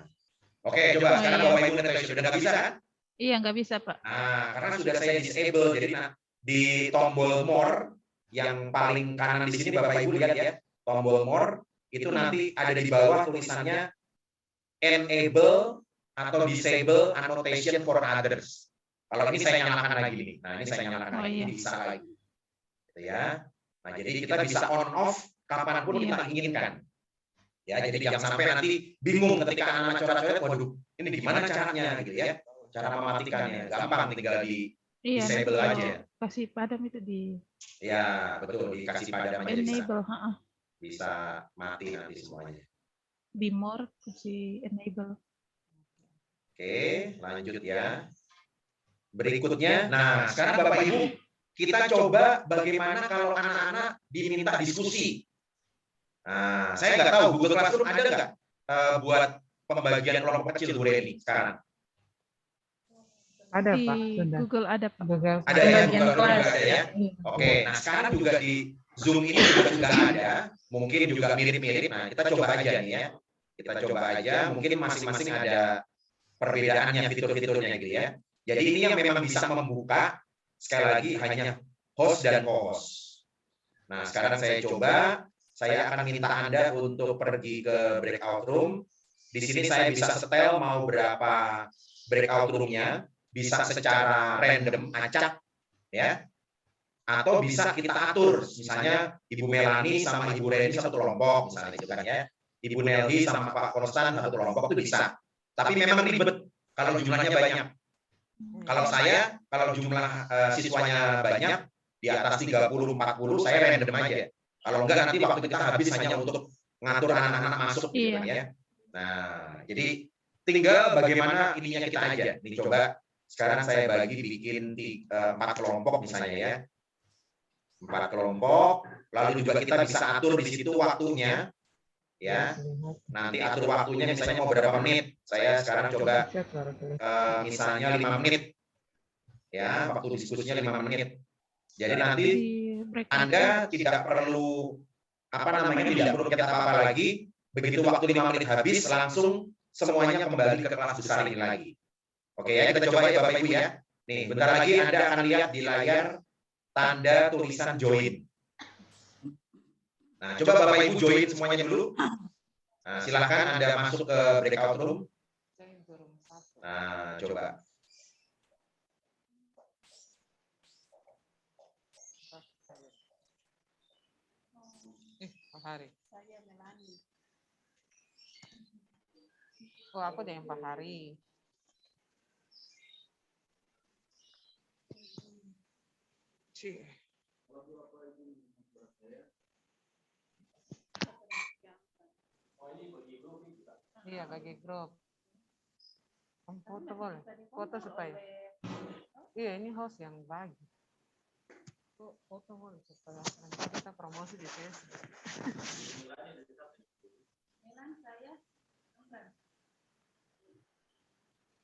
oke, coba sekarang Bapak Ibu annotation sudah nggak bisa kan? Iya, nggak bisa, Pak. Nah, karena sudah saya disable, jadi di tombol more yang paling kanan di sini Bapak Ibu lihat ya, tombol more itu nanti ada di bawah tulisannya enable atau disable annotation for others. Kalau ini saya nyalakan lagi nih. Nah, ini saya nyalakan lagi, ini bisa lagi. Gitu ya. Nah, jadi kita bisa on off kapanpun kita inginkan. Ya, jadi jangan sampai nanti bingung ketika anak coret-coret, waduh, ini gimana caranya gitu ya. Cara mematikannya gampang, tinggal di disable aja. Kasih padam itu di. Ya, betul, dikasih padam aja Enable, bisa mati nanti semuanya. Di more kasih enable. Oke, lanjut ya. Berikutnya, nah sekarang Bapak Ibu, kita coba bagaimana kalau anak-anak diminta diskusi. Nah, saya nggak tahu Google Classroom ada nggak buat pembagian kelompok kecil Bu Reni sekarang? Ada, Di Pak. Sudah. Google ada, Pak. Google Ada ya, Pembagian Google Classroom kelas. juga ada ya. Oke, nah sekarang juga di Zoom ini juga sudah ada, mungkin juga mirip-mirip. Nah, kita coba aja nih ya. Kita coba aja, mungkin masing-masing ada perbedaannya, fitur-fiturnya gitu ya. Jadi ini yang memang bisa membuka, sekali lagi hanya host dan co-host. Nah, sekarang saya coba, saya akan minta Anda untuk pergi ke breakout room. Di sini saya bisa setel mau berapa breakout room-nya, bisa secara random, acak, ya. Atau bisa kita atur, misalnya Ibu Melani sama Ibu Reni satu kelompok, misalnya itu kan ya. Ibu Nelhi sama Pak Konstan satu kelompok itu bisa. Tapi memang ribet kalau jumlahnya banyak. Kalau saya, kalau jumlah siswanya banyak, di atas 30-40, saya random aja. Kalau enggak nanti waktu kita habis hanya untuk ngatur anak-anak masuk gitu kan ya. Nah, jadi tinggal bagaimana ininya kita aja. Nih coba sekarang saya bagi bikin 4 kelompok misalnya ya. 4 kelompok, lalu juga kita bisa atur di situ waktunya. Ya, nanti atur waktunya misalnya mau berapa menit. Saya sekarang coba misalnya 5 menit. Ya, waktu diskusinya 5 menit. Jadi nanti Anda tidak perlu tidak perlu pencet apa-apa lagi. Begitu waktu 5 menit habis, langsung semuanya kembali ke kelas besar ini lagi. Oke ya, kita coba ya Bapak Ibu ya. Nih, bentar lagi Anda akan lihat di layar tanda tulisan join. Nah, coba Bapak Ibu join semuanya dulu. Nah, silahkan Anda masuk ke breakout room. Nah, coba. Pak Hari. Oh, aku dengan Pak Hari. Iya, bagi grup. Foto boleh? Foto supaya. Iya, ini host yang bagi. Foto boleh supaya nanti kita promosi di Facebook.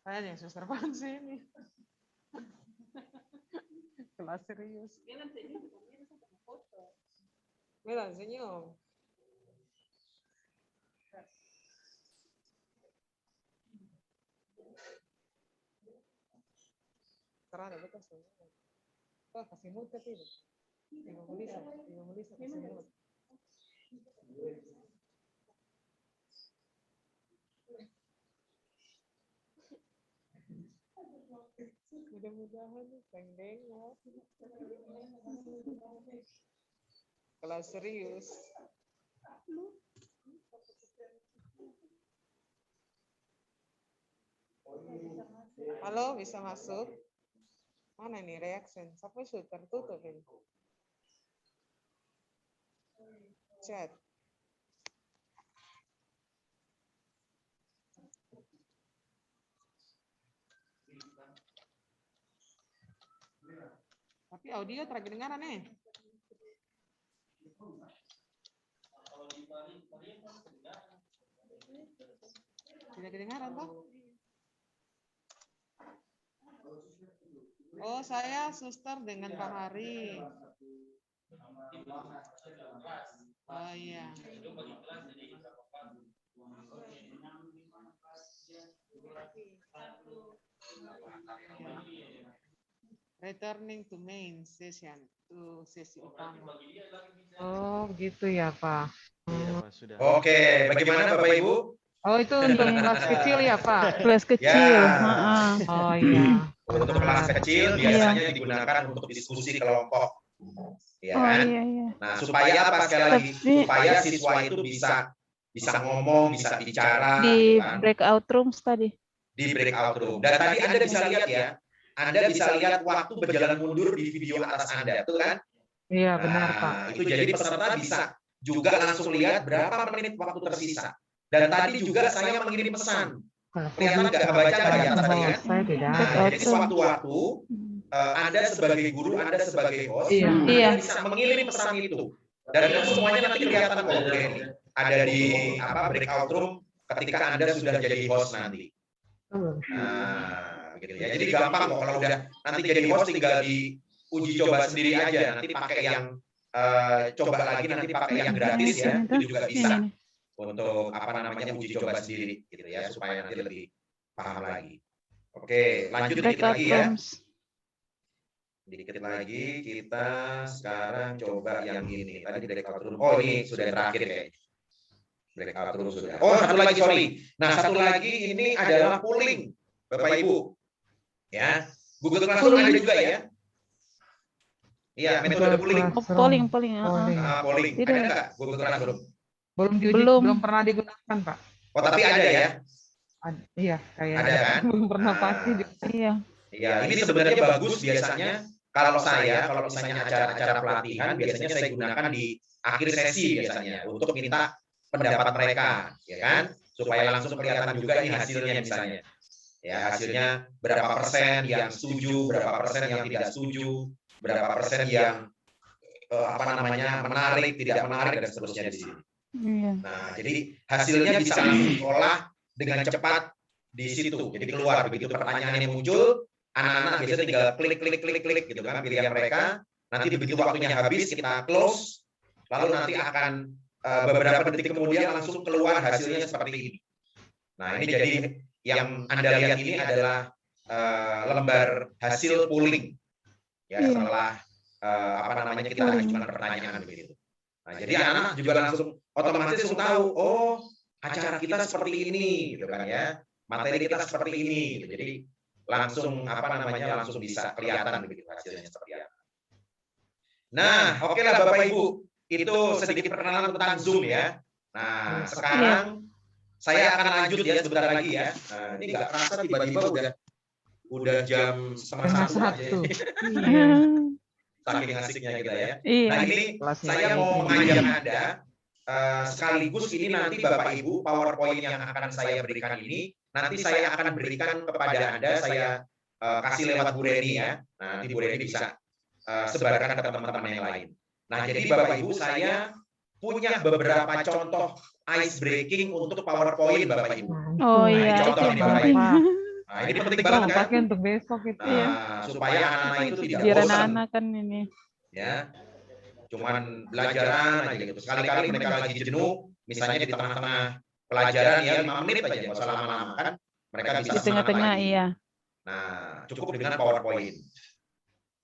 Saya yang suster Pansi ini. Kelas serius. Mira, senyum. Sekarang ada bekas senyum. Oh, kasih mood tapi. Ibu Melisa kasih mood. Mudah-mudahan pendek ya. Kelas serius. Halo, bisa masuk? Mana ini reaction? Sampai sudah tertutup ini. Chat. Tapi audio terdengar nih. Tidak kedengaran toh? Oh, saya suster dengan Pak Hari. Oh iya. Returning to main session, to sesi utama. Oh, begitu ya, Pak. Iya, Pak, sudah. Oke, bagaimana Bapak Ibu? Oh, itu untuk kelas kecil ya, Pak? Kelas kecil. Ya. Heeh. Oh iya. Untuk kelas kecil biasanya digunakan untuk diskusi kelompok. Ya Oh kan? iya iya. Nah, supaya apa sekali lagi? Tapi- Supaya siswa itu bisa ngomong, bisa bicara Di gitu kan? breakout rooms tadi. Di breakout room. Dan tadi Anda bisa lihat ya, Anda bisa lihat waktu berjalan mundur di video atas Anda, betul kan? Iya, benar, Pak. Nah, itu jadi peserta bisa juga langsung lihat berapa menit waktu tersisa. Dan tadi juga saya mengirim pesan. Kelihatan nggak kebaca nggak di atas tadi kan? Saya tidak. Nah, jadi sewaktu-waktu Anda sebagai guru, Anda sebagai host, Iya. Anda Iya. bisa mengirim pesan itu. Dan itu semuanya nanti kelihatan kok, Bu Reni. Ada di breakout room ketika Anda sudah jadi host nanti. Nah, gitu ya. Jadi gampang kok kalau udah nanti jadi host tinggal diuji coba sendiri aja. Nanti pakai yang coba lagi nanti pakai yang gratis ya. Itu juga bisa Ini. untuk uji coba sendiri gitu ya supaya nanti lebih paham lagi. Oke, lanjut dikit Breakout lagi ya. rooms. Dikit lagi kita sekarang coba yang ini. Tadi breakout room. Oh, ini sudah terakhir kayaknya. Breakout room sudah. Oh, satu lagi sorry. Nah, satu lagi ini adalah polling, Bapak Ibu. Ya, Google Classroom ada juga ya. Iya, metode polling. Oh, polling. Heeh. Polling. Tidak. Ada nggak Google Classroom? Belum diuji, Belum. belum pernah digunakan, Pak. Oh, tapi ada ya. Iya, kayaknya. Ada kan? Belum pernah pasti. Iya. Iya, ini sebenarnya bagus biasanya kalau misalnya acara-acara pelatihan biasanya saya gunakan di akhir sesi biasanya untuk minta pendapat mereka, ya kan? Supaya langsung kelihatan juga ini hasilnya misalnya. Ya, hasilnya berapa persen yang setuju, berapa persen yang tidak setuju, berapa persen yang menarik, tidak menarik dan seterusnya di sini. Iya. Nah, jadi hasilnya bisa langsung diolah dengan cepat di situ. Jadi keluar begitu pertanyaan yang muncul, anak-anak biasanya tinggal klik gitu kan pilihan mereka. Nanti begitu waktunya habis kita close, lalu nanti akan beberapa detik kemudian langsung keluar hasilnya seperti ini. Nah, ini jadi yang Anda lihat ini adalah lembar hasil polling. Ya, setelah kita ajukan pertanyaan begitu. Nah, jadi anak-anak juga langsung otomatis tahu, oh, acara kita seperti ini gitu kan ya. Materi kita seperti ini gitu. Jadi langsung langsung bisa kelihatan begitu hasilnya seperti apa. Nah, oke lah Bapak Ibu, itu sedikit perkenalan tentang Zoom ya. Nah, sekarang saya akan lanjut ya sebentar lagi ya. Nah, ini nggak kerasa tiba-tiba udah jam 1:30 aja. Iya. Saking asiknya kita ya. Iya. Nah, ini saya mau mengajak Anda sekaligus ini nanti Bapak Ibu PowerPoint yang akan saya berikan ini nanti saya akan berikan kepada Anda, saya kasih lewat Bu Reni ya. Nah, nanti Bu Reni bisa sebarkan ke teman-teman yang lain. Nah, jadi Bapak Ibu saya punya beberapa contoh ice breaking untuk PowerPoint Bapak Ibu. Oh Nah, iya, ini contoh itu nih Bapak penting. Ibu. Nah, ini penting banget kan? Pakai untuk besok itu. Nah, supaya anak-anak itu tidak Biar bosan. anak-anak kan ini. Ya. cuman belajaran aja gitu. Sekali-kali mereka lagi jenuh, misalnya di tengah-tengah pelajaran ya 5 menit aja, nggak usah lama-lama kan. Mereka bisa Di tengah-tengah, semangat lagi. iya. Nah, cukup dengan PowerPoint.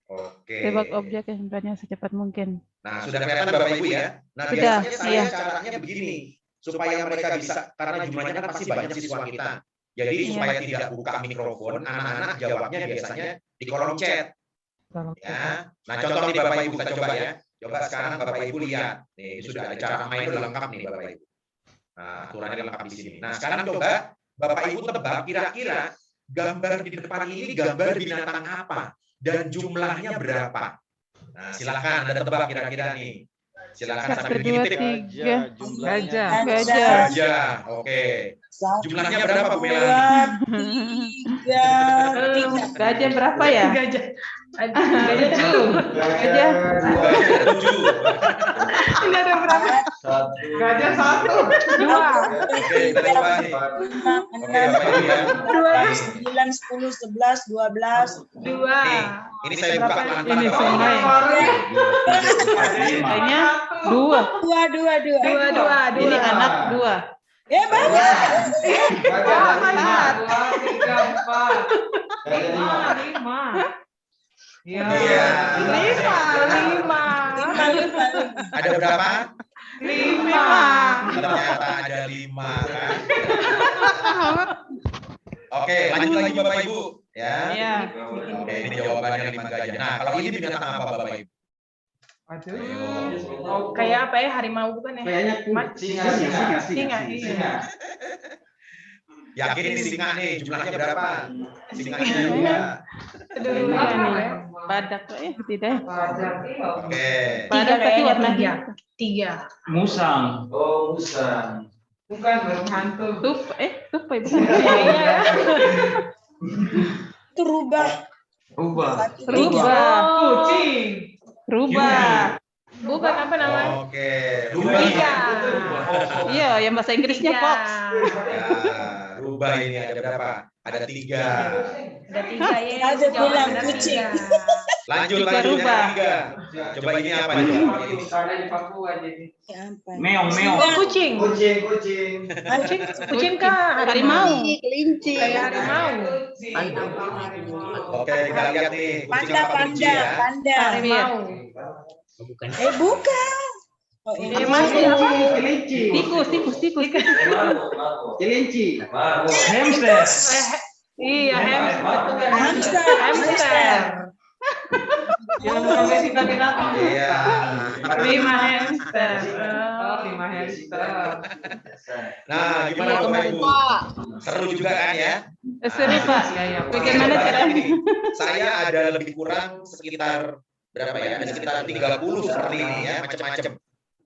Oke. Tebak objek yang sebenarnya secepat mungkin. Nah, sudah kelihatan Bapak Ibu ya? Nah, Sudah, biasanya saya iya. caranya begini, supaya mereka bisa, karena jumlahnya kan pasti banyak siswa kita. Jadi Iya. supaya tidak buka mikrofon, anak-anak jawabnya biasanya di kolom chat. Ya. Nah, contoh nih Bapak Ibu, kita coba ya. Coba sekarang Bapak Ibu lihat. Nih, sudah ada cara main udah lengkap nih Bapak Ibu. Nah, aturannya lengkap di sini. Nah, sekarang coba Bapak Ibu tebak kira-kira gambar di depan ini gambar binatang apa dan jumlahnya berapa. Nah, silakan Anda tebak kira-kira nih. Silakan 1, sambil 2, digigit ya. 3. Gajah. Gajah. Gajah. Oke. Jumlahnya berapa Bu Mela? 2, 3. Gajah berapa ya? Gajah 7. Gajah. Gajah 7. Ini ada berapa? Gajah 1. 2. Oke, kita coba nih. 5, Oke, Bapak Ibu ya. 9, 10, 11, 12. 2. Nih, ini saya buka pelan-pelan Ini Bapak semua Ibu. kayaknya 2. 2. Ini anak 2. Ya banyak. 5. Ya. Iya. 5. Ada berapa? 5. Ternyata ada 5 kan. Oke, lanjut lagi Bapak Ibu ya. Iya. Oke, ini jawabannya 5 gajah. Nah, kalau ini binatang apa Bapak Ibu? Aduh. Kayak apa ya, harimau bukan ya? Kayaknya Singa, iya. Yakin ini singa nih, jumlahnya berapa? Singanya 2. Aduh, Ini iya nih. nih. Badak tidak. Oke. Badak tapi kayaknya, warna 3. 3. Musang. Oh, musang. Bukan burung hantu. Tupai bukan. Iya. Itu rubah. Rubah. Rubah. Kucing. Rubah. Bukan apa namanya? Oke. Rubah. Tiga. Iya, yang bahasa Inggrisnya Tiga. fox. Ya, rubah ini ada berapa? Ada 3. Ada 3 ya. Ada Jawaban bilang benar kucing. 3. Lanjut Tiga lanjut rubah. yang 3. Coba ini apa nih? Ya, apa? Meong, meong. Oh, kucing. Kucing kah? Harimau. Kelinci. Kayak harimau. Oke, kita lihat nih. Kucing Panda, apa kelinci panda, ya? panda. Harimau. Bukan. Oh, ini Masih apa? Tikus. Kelinci. Hamster. Iya, hamster. hamster. Yang bukan sih binatang. Iya. 5 hamster. Oh, 5 hamster. Nah, gimana Iya, Bapak Ibu? Seru juga kan ya? Seru Pak. Iya, iya. Bagaimana caranya? Ini, saya ada lebih kurang sekitar berapa ya? Ada sekitar 30 seperti ini ya, macam-macam.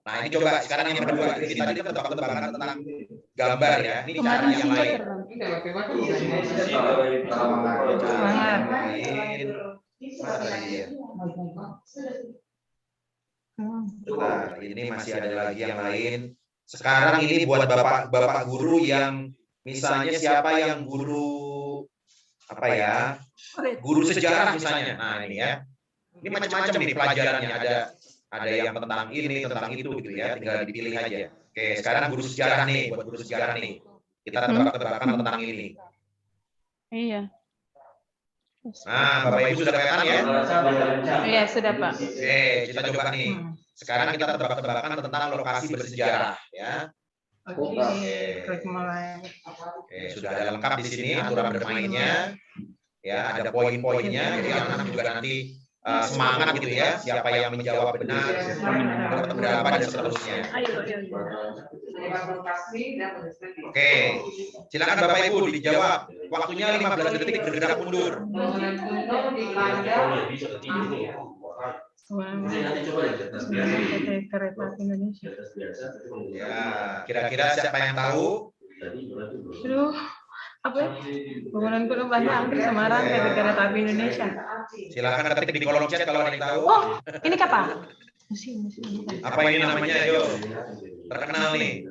Nah, ini coba sekarang yang kedua. Ini tadi kita tebak-tebakan tentang gambar ya. Ini cara yang lain. Ini tebak-tebak bukan. Lain. Mana tadi ya? Bentar, ini masih ada lagi yang lain. Sekarang ini buat bapak guru yang misalnya siapa yang guru apa ya? Guru sejarah misalnya. Nah, ini ya. Ini macam-macam nih pelajarannya. Ada yang tentang ini, tentang itu gitu ya. Tinggal dipilih aja. Oke, sekarang guru sejarah nih, buat guru sejarah nih. Kita tebak-tebakan tentang ini. Iya. Nah, Bapak Ibu sudah kelihatan ya? Iya, sudah Pak. Oke, kita coba nih. Sekarang kita tebak-tebakan tentang lokasi bersejarah ya. Oke. Klik mulai. Oke, sudah ada lengkap di sini aturan bermainnya. Ya, ada poin-poinnya. Jadi anak-anak juga nanti semangat gitu ya. Siapa yang menjawab benar, berapa dan seterusnya. Oke, silakan Bapak Ibu dijawab. Waktunya 15 detik bergerak mundur. Kereta api Indonesia. Ya, kira-kira siapa yang tahu? Aduh, apa ya? Bangunan Kuno Bandang di Semarang kereta api Indonesia. Silakan ketik di kolom chat kalau ada yang tahu. Oh, ini kapal. Museum. Apa ini namanya, Yo? Terkenal nih.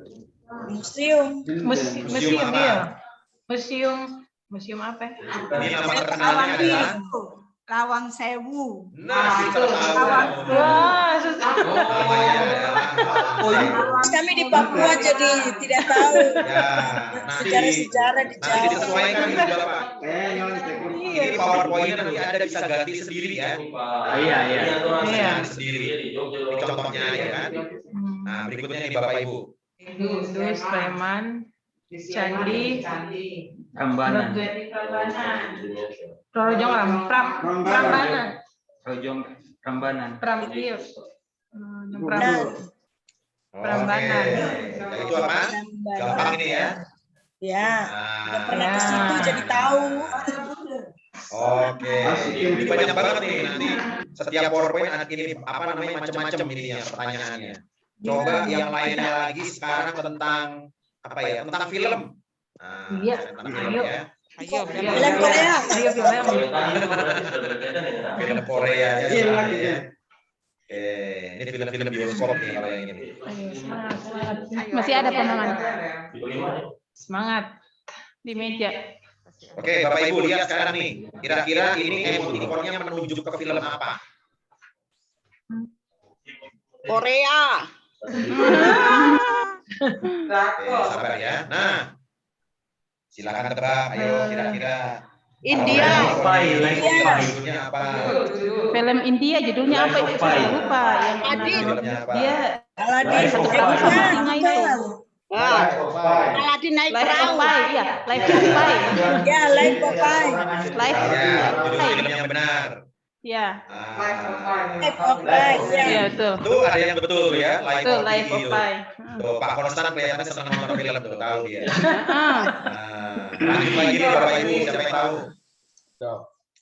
Museum. Museum apa? iya. Museum apa? Ini nama terkenalnya adalah Lawang Sewu. Nah, kita tahu. Wah, susah. Namanya adalah Kami di Papua jadi tidak tahu ya, nanti sejarah-sejarah di Jawa. disesuaikan juga Pak. Ini PowerPoint nanti Anda bisa ganti sendiri ya. Iya, iya. Iya. Sendiri. Ini contohnya ya kan. Nah, berikutnya nih Bapak Ibu. Hindu, Sleman, Candi, Rambanan. Rojong Prambanan, Rojong Rambanan. Pramtiyo, Prambanan. Oke. Itu apa? Gampang ini ya. Ya, Nah, pernah ke situ jadi tahu. oke. Ini banyak banget nih nanti setiap PowerPoint ini apa namanya macam-macam ini ya pertanyaannya. Coba yang lainnya lagi sekarang tentang apa ya? Tentang film. Nah, Iya. tentang film Ayo. ya. Ayo, Film Korea. Ayo film. Film Korea ya. Iya. soalnya ya. Oke, ini film-film bioskop nih kalau yang ini. Ayo, semangat, semangat. Masih ada pemangan Semangat. di meja. Oke, Bapak Ibu lihat sekarang nih. Kira-kira ini emotikonnya menunjuk ke film apa? Korea. Oke, sabar ya. Nah, silakan tebak. Ayo kira-kira. India. Judulnya apa? Film India judulnya apa itu? Saya lupa. Yang Adit. Judulnya apa? dia Aladin. singa itu. Ah, Aladin naik Life of perahu. Pi, ya. Life of Pi. Ya, lain Popeye. Life of Ya, judul Pi. film yang benar. Ya, Ah, Life of Pi. Ya. iya betul. Tuh ada yang betul tuh ya. Betul, Life of Pi. Tuh, Pak Konstan kelihatannya senang nonton film tuh, tahu dia. Ah, Nah, lanjut lagi nih Bapak Ibu, siapa yang tahu?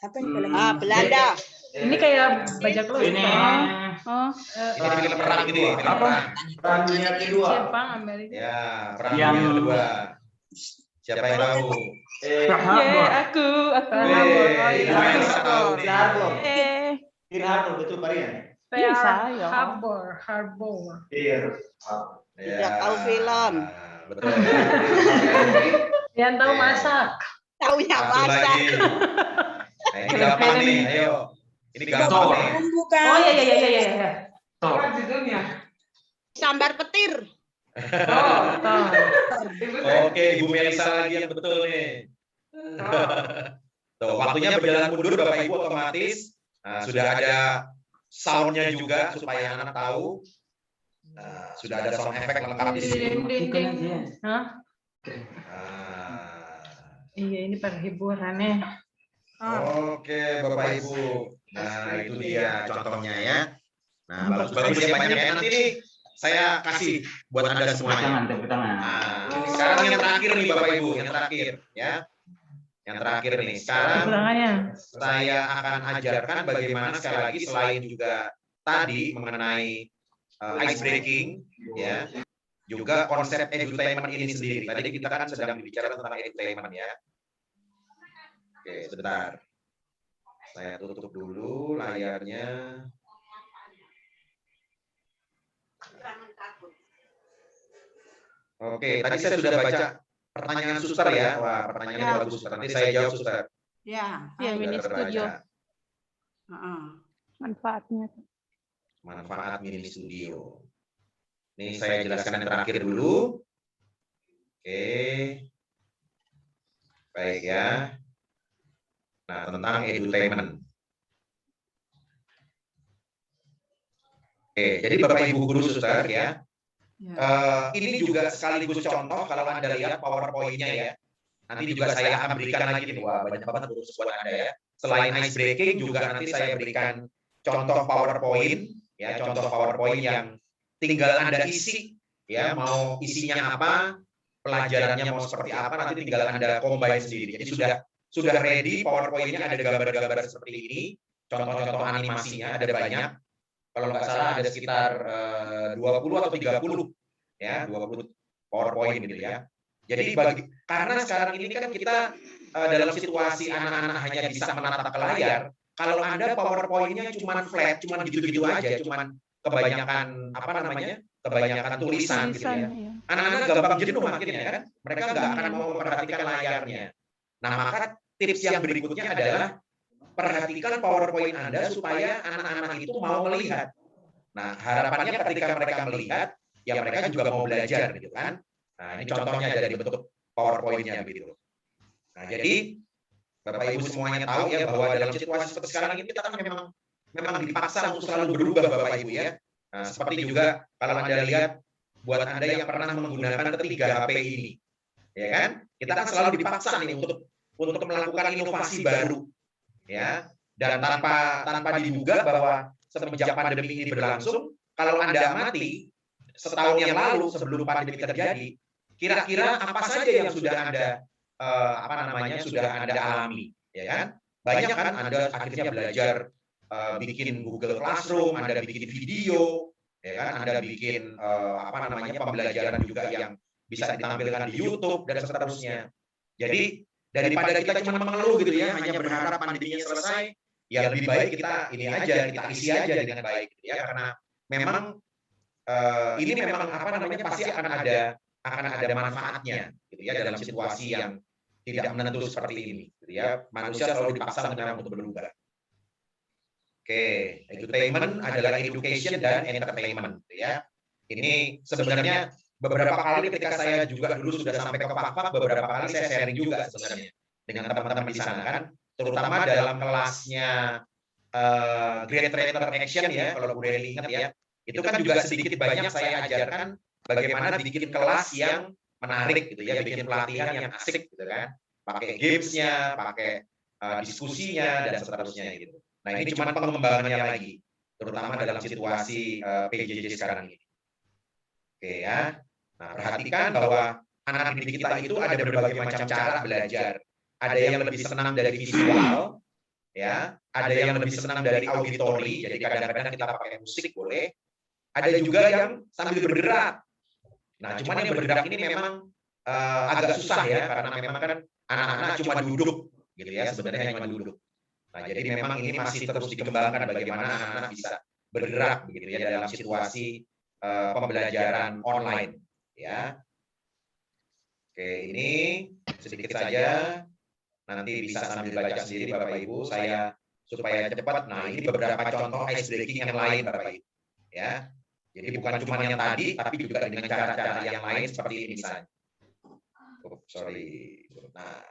Apa yang film? Ah, Belanda. Ini kayak bajak laut. Ini oh, Ini film perang ini, film perang. Perang Dunia Kedua. Jepang, Amerika. Ya, perang Yang- dunia kedua. Siapa yang tahu? ye, aku. Ibu Elisa tahu nih. Betul Marian. Ini saya. Harbor. Iya. Ya, Tidak tahu film. Betul. Yang tahu masak. Tahu yang Satu masak. lagi. Nah, ini gampang nih, ayo. Ini gampang nih. Bumbu kan? Oh iya iya iya iya. Top. Sambar petir. Oh, tahu. Oke, Ibu Melisa lagi yang betul nih. Tuh, waktunya berjalan mundur Bapak Ibu otomatis. Nah, sudah ada sound-nya juga supaya anak tahu. Nah, sudah ada sound effect lengkap di sini. Hah? Nah, Iya ini pada hiburannya. oke, Bapak Ibu. Nah, itu dia contohnya ya. Nah, bagus-bagus ya banyak ya. Nanti nih saya kasih buat Anda semuanya. Tepuk tangan. Nah, ini sekarang yang terakhir nih Bapak Ibu, yang terakhir ya. Yang terakhir nih. Sekarang Hiburannya. saya akan ajarkan bagaimana sekali lagi selain juga tadi mengenai ice breaking ya. Juga konsep edutainment ini sendiri. Tadi kita kan sedang berbicara tentang edutainment ya. Oke, sebentar. Saya tutup dulu layarnya. Oke, tadi saya sudah baca pertanyaan suster ya. Wah, pertanyaannya bagus suster. Nanti saya jawab suster. Ya. ya mini Sudah studio terbaca. Heeh. manfaatnya. Manfaat mini studio. Ini saya jelaskan yang terakhir dulu. Oke. Baik ya. Nah, tentang edutainment. Oke, jadi Bapak Ibu guru suster ya. Ini juga sekaligus contoh kalau Anda lihat PowerPoint-nya ya. Nanti juga saya akan berikan lagi nih. Wah, banyak banget guru buat Anda ya. Selain ice breaking juga nanti saya berikan contoh PowerPoint ya, contoh PowerPoint yang tinggal Anda isi ya, mau isinya apa, pelajarannya mau seperti apa, nanti tinggal Anda combine sendiri. Jadi sudah ready PowerPoint-nya, ada gambar-gambar seperti ini, contoh-contoh animasinya ada banyak. Kalau nggak salah ada sekitar 20 atau 30 ya, 20 PowerPoint gitu ya. Jadi karena sekarang ini kan kita dalam situasi anak-anak hanya bisa menatap ke layar, kalau Anda PowerPoint-nya cuma flat, cuma gitu-gitu aja, cuma kebanyakan apa namanya? Kebanyakan tulisan gitu ya. Anak-anak gampang jenuh akhirnya kan. Mereka nggak akan mau memperhatikan layarnya. Nah, maka tips yang berikutnya adalah perhatikan PowerPoint Anda supaya anak-anak itu mau melihat. Nah, harapannya ketika mereka melihat, ya mereka juga mau belajar gitu kan. Nah, ini contohnya dari bentuk PowerPoint-nya begitu. Nah, jadi Bapak Ibu semuanya tahu ya bahwa dalam situasi seperti sekarang ini kita kan memang dipaksa untuk selalu berubah Bapak Ibu ya. Nah, seperti juga kalau Anda lihat buat Anda yang pernah menggunakan ketiga HP ini, ya kan? Kita kan selalu dipaksa nih untuk melakukan inovasi baru, ya. Dan tanpa diduga bahwa semenjak pandemi ini berlangsung, kalau Anda amati setahun yang lalu sebelum pandemi terjadi, kira-kira apa saja yang sudah Anda sudah Anda alami, ya kan? Banyak kan Anda akhirnya belajar bikin Google Classroom, Anda bikin video, ya kan? Anda bikin pembelajaran juga yang bisa ditampilkan di YouTube dan seterusnya. Jadi daripada kita cuma mengeluh gitu ya, hanya berharap pandeminya selesai, ya lebih baik kita ini aja, kita isi aja dengan baik gitu ya, karena memang ini memang pasti akan ada manfaatnya gitu ya dalam situasi yang tidak menentu seperti ini gitu ya. Manusia selalu dipaksa memang untuk berubah. Oke, edutainment adalah education dan entertainment gitu ya. Ini sebenarnya beberapa kali ketika saya juga dulu sudah sampai ke Pak, beberapa kali saya sharing juga sebenarnya dengan teman-teman di sana kan, terutama dalam kelasnya Great Trainer Action ya, kalau Bu Reli ingat ya, itu kan juga sedikit banyak saya ajarkan bagaimana bikin kelas yang menarik gitu ya, bikin pelatihan yang asik gitu kan, pakai gamesnya, pakai diskusinya dan seterusnya gitu. Nah ini cuma pengembangannya lagi, terutama dalam situasi PJJ sekarang ini. Oke ya. Nah perhatikan bahwa anak didik kita itu ada berbagai macam cara belajar. Ada yang lebih senang dari visual, ya. Ada yang lebih senang dari auditori. Jadi kadang-kadang kita pakai musik boleh. Ada juga yang sambil bergerak. Nah cuman yang bergerak ini memang agak susah ya, karena memang kan anak-anak cuma duduk, gitu ya. Sebenarnya cuma duduk. Nah, jadi memang ini masih terus dikembangkan bagaimana anak-anak bisa bergerak begitu ya dalam situasi pembelajaran online ya. Oke, ini sedikit saja. Nanti bisa sambil baca sendiri Bapak Ibu, saya supaya cepat. Nah, ini beberapa contoh ice breaking yang lain Bapak Ibu. Ya. Jadi bukan cuma yang tadi tapi juga dengan cara-cara yang lain seperti ini misalnya. Nah,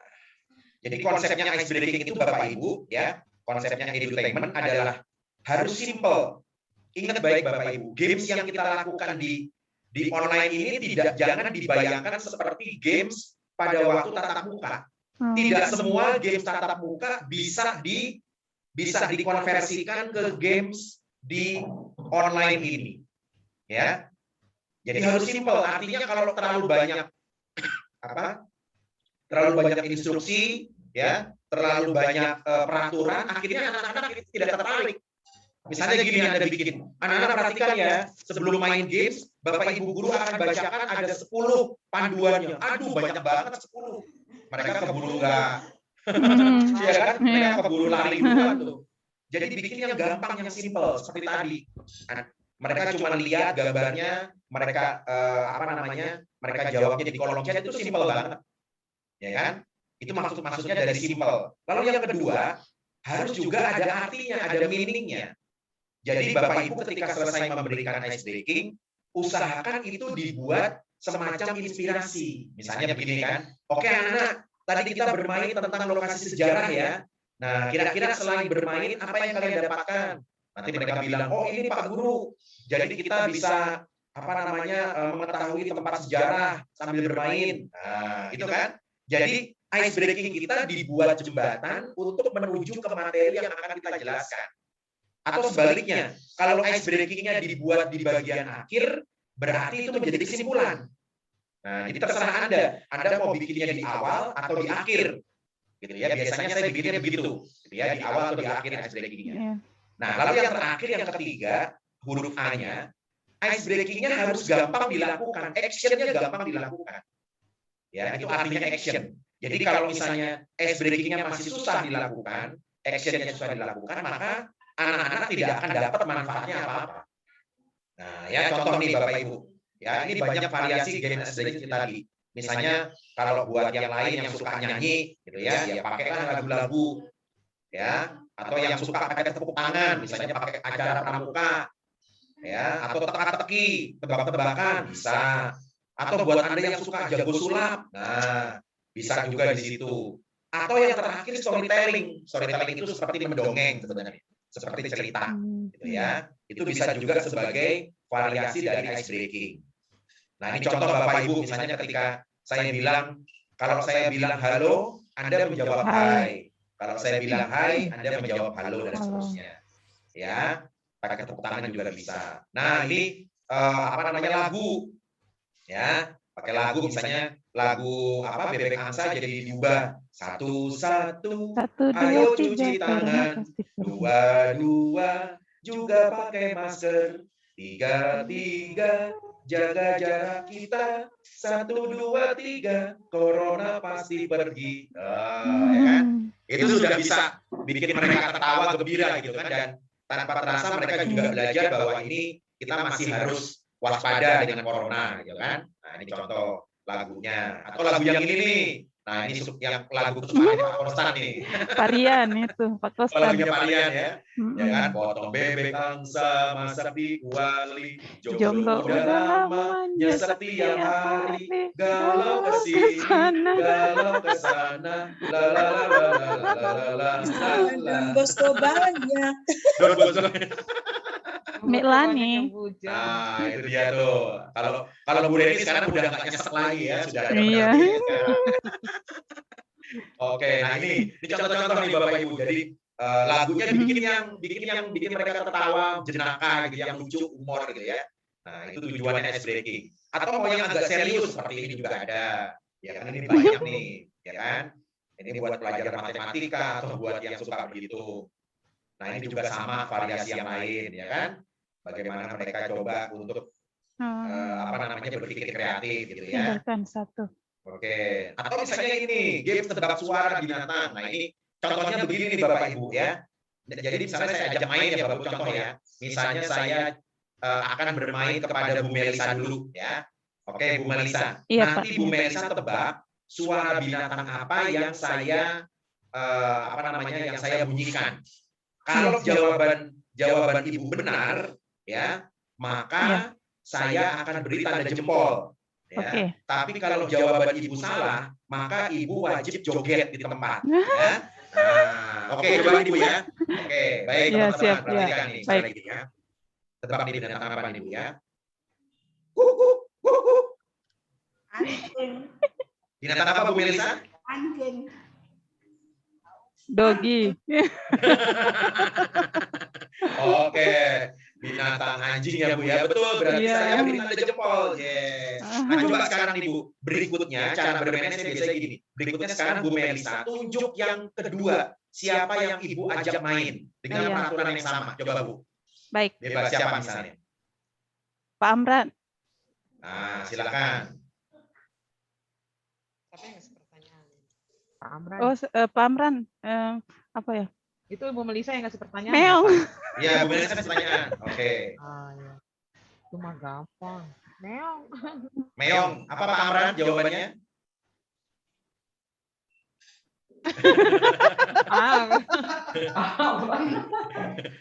jadi konsepnya ice breaking itu Bapak Ibu ya, konsepnya edutainment adalah harus simple. Ingat baik Bapak Ibu, games yang kita lakukan di online ini jangan dibayangkan seperti games pada waktu tatap muka. Tidak semua games tatap muka bisa dikonversikan ke games di online ini. Ya. Jadi harus simple, artinya kalau terlalu banyak instruksi, ya, terlalu banyak peraturan, akhirnya anak-anak tidak tertarik. Misalnya gini Anda bikin, anak-anak perhatikan ya, sebelum main games, Bapak Ibu guru akan bacakan ada 10 panduannya. Aduh, banyak banget 10. Mereka keburu nggak, ya kan? Mereka keburu lari duluan tuh. Jadi bikin yang gampang, yang simple, seperti tadi. Mereka cuma lihat gambarnya, mereka mereka jawabnya di kolom chat, itu simple banget. Ya kan? Itu maksudnya dari simple. Lalu yang kedua, harus juga ada artinya, ada meaningnya. Jadi Bapak Ibu ketika selesai memberikan ice breaking, usahakan itu dibuat semacam inspirasi. Misalnya begini kan, oke anak, tadi kita bermain tentang lokasi sejarah ya. Nah, kira-kira selain bermain, apa yang kalian dapatkan? Nanti mereka bilang, oh ini Pak Guru, jadi kita bisa mengetahui tempat sejarah sambil bermain. Nah, gitu kan? Jadi ice breaking kita dibuat jembatan untuk menuju ke materi yang akan kita jelaskan. Atau sebaliknya, kalau ice breaking-nya dibuat di bagian akhir, berarti itu menjadi kesimpulan. Nah, jadi terserah Anda. Anda mau bikinnya di awal atau di akhir. Gitu ya, biasanya saya bikinnya begitu. Gitu ya, di awal atau di akhir ice breaking-nya. Nah, lalu yang terakhir, yang ketiga, huruf A-nya, ice breaking-nya harus gampang dilakukan, action-nya gampang dilakukan. Ya, itu artinya action. Jadi kalau misalnya ice breaking-nya masih susah dilakukan, action-nya susah dilakukan, maka anak-anak tidak akan dapat manfaatnya apa-apa. Nah, ya contoh nih Bapak Ibu. Ya, ini banyak variasi game ice breaking tadi. Misalnya kalau buat yang lain yang suka nyanyi gitu ya, ya pakailah lagu-lagu ya, atau yang suka pakai tepuk tangan, misalnya pakai acara pramuka, ya, atau teka-teki, tebak-tebakan bisa. Atau buat Anda yang suka jago sulap, nah bisa juga di situ. Atau yang terakhir storytelling. Storytelling itu seperti mendongeng sebenarnya, seperti cerita, gitu ya. Itu bisa juga sebagai variasi dari ice breaking. Nah, ini contoh Bapak Ibu, misalnya ketika saya bilang, kalau saya bilang halo, Anda menjawab hai. Kalau saya bilang hai, Anda menjawab halo dan seterusnya. Ya, pakai tepuk tangan juga bisa. Nah, ini lagu. Ya, pakai lagu misalnya lagu Bebek Angsa jadi diubah. Satu, ayo cuci tangan. Dua, juga pakai masker. Tiga, jaga jarak kita. 1, 2, 3, corona pasti pergi. Ya kan? Itu sudah bisa bikin mereka tertawa gembira gitu kan, dan tanpa terasa mereka juga belajar bahwa ini kita masih harus waspada dengan corona gitu kan. Nah, ini contoh lagunya. Atau lagu yang ini nih. Nah, ini yang lagu kesukaan Pak Kostan nih. Varian itu, Pak Kostan. Lagunya varian ya. Ya kan, potong bebek angsa, masak di kuali, jomblo udah lama, nyesek tiap hari, galau kesini, galau kesana, la la la la la la la la la. Bosco banyak. Don Bosco. Milani. Nah, itu dia tuh. Kalau Bu Reni sekarang udah nggak nyesek lagi ya, sudah ada Iya. Oke, nah ini contoh-contoh nih Bapak Ibu. Jadi lagunya bikin mereka tertawa, jenaka gitu, yang lucu, humor gitu ya. Nah, itu tujuannya ice breaking. Atau mau yang agak serius seperti ini juga ada. Ya kan, ini banyak nih, ya kan? Ini buat pelajar matematika atau buat yang suka begitu. Nah, ini juga sama variasi yang lain, ya kan? Bagaimana mereka coba untuk berpikir kreatif gitu ya. Satu. Oke. Atau misalnya ini game tebak suara binatang. Nah, ini contohnya begini nih Bapak Ibu ya. Jadi misalnya saya ajak main ya Bapak Ibu, contoh ya. Misalnya saya akan bermain kepada Bu Melisa dulu ya. Oke, Bu Melisa. Iya, Nanti Pak. Bu Melisa tebak suara binatang apa yang saya yang saya bunyikan. Kalau jawaban Ibu benar ya, maka saya akan beri tanda jempol. Ya. Tapi kalau jawaban Ibu salah, maka Ibu wajib joget di tempat. Ya. Nah, oke, coba Ibu ya. Oke, baik teman-teman, perhatikan nih. Baik. Lagi, ya. Tebak nih binatang apa nih Bu ya? Kuku. Anjing. Binatang apa Bu Melisa? Anjing. Dogi. Oke, binatang anjing ya Bu ya. Betul, berarti saya beri tanda jempol. Yes. Nah, coba sekarang nih Bu, berikutnya cara bermainnya saya biasanya gini. Berikutnya sekarang Bu Melisa tunjuk yang kedua. Siapa yang Ibu ajak main dengan peraturan yang sama. Coba Bu. Baik. Bebas siapa misalnya? Pak Amran. Nah, silakan. Siapa yang ngasih pertanyaan? Pak Amran. Oh, Pak Amran. Apa ya? Itu Bu Melisa yang ngasih pertanyaan. Meong. Iya, Bu Melisa pertanyaan. Oke. Ya. Itu mah gampang. Meong. Meong. Apa Pak Amran jawabannya?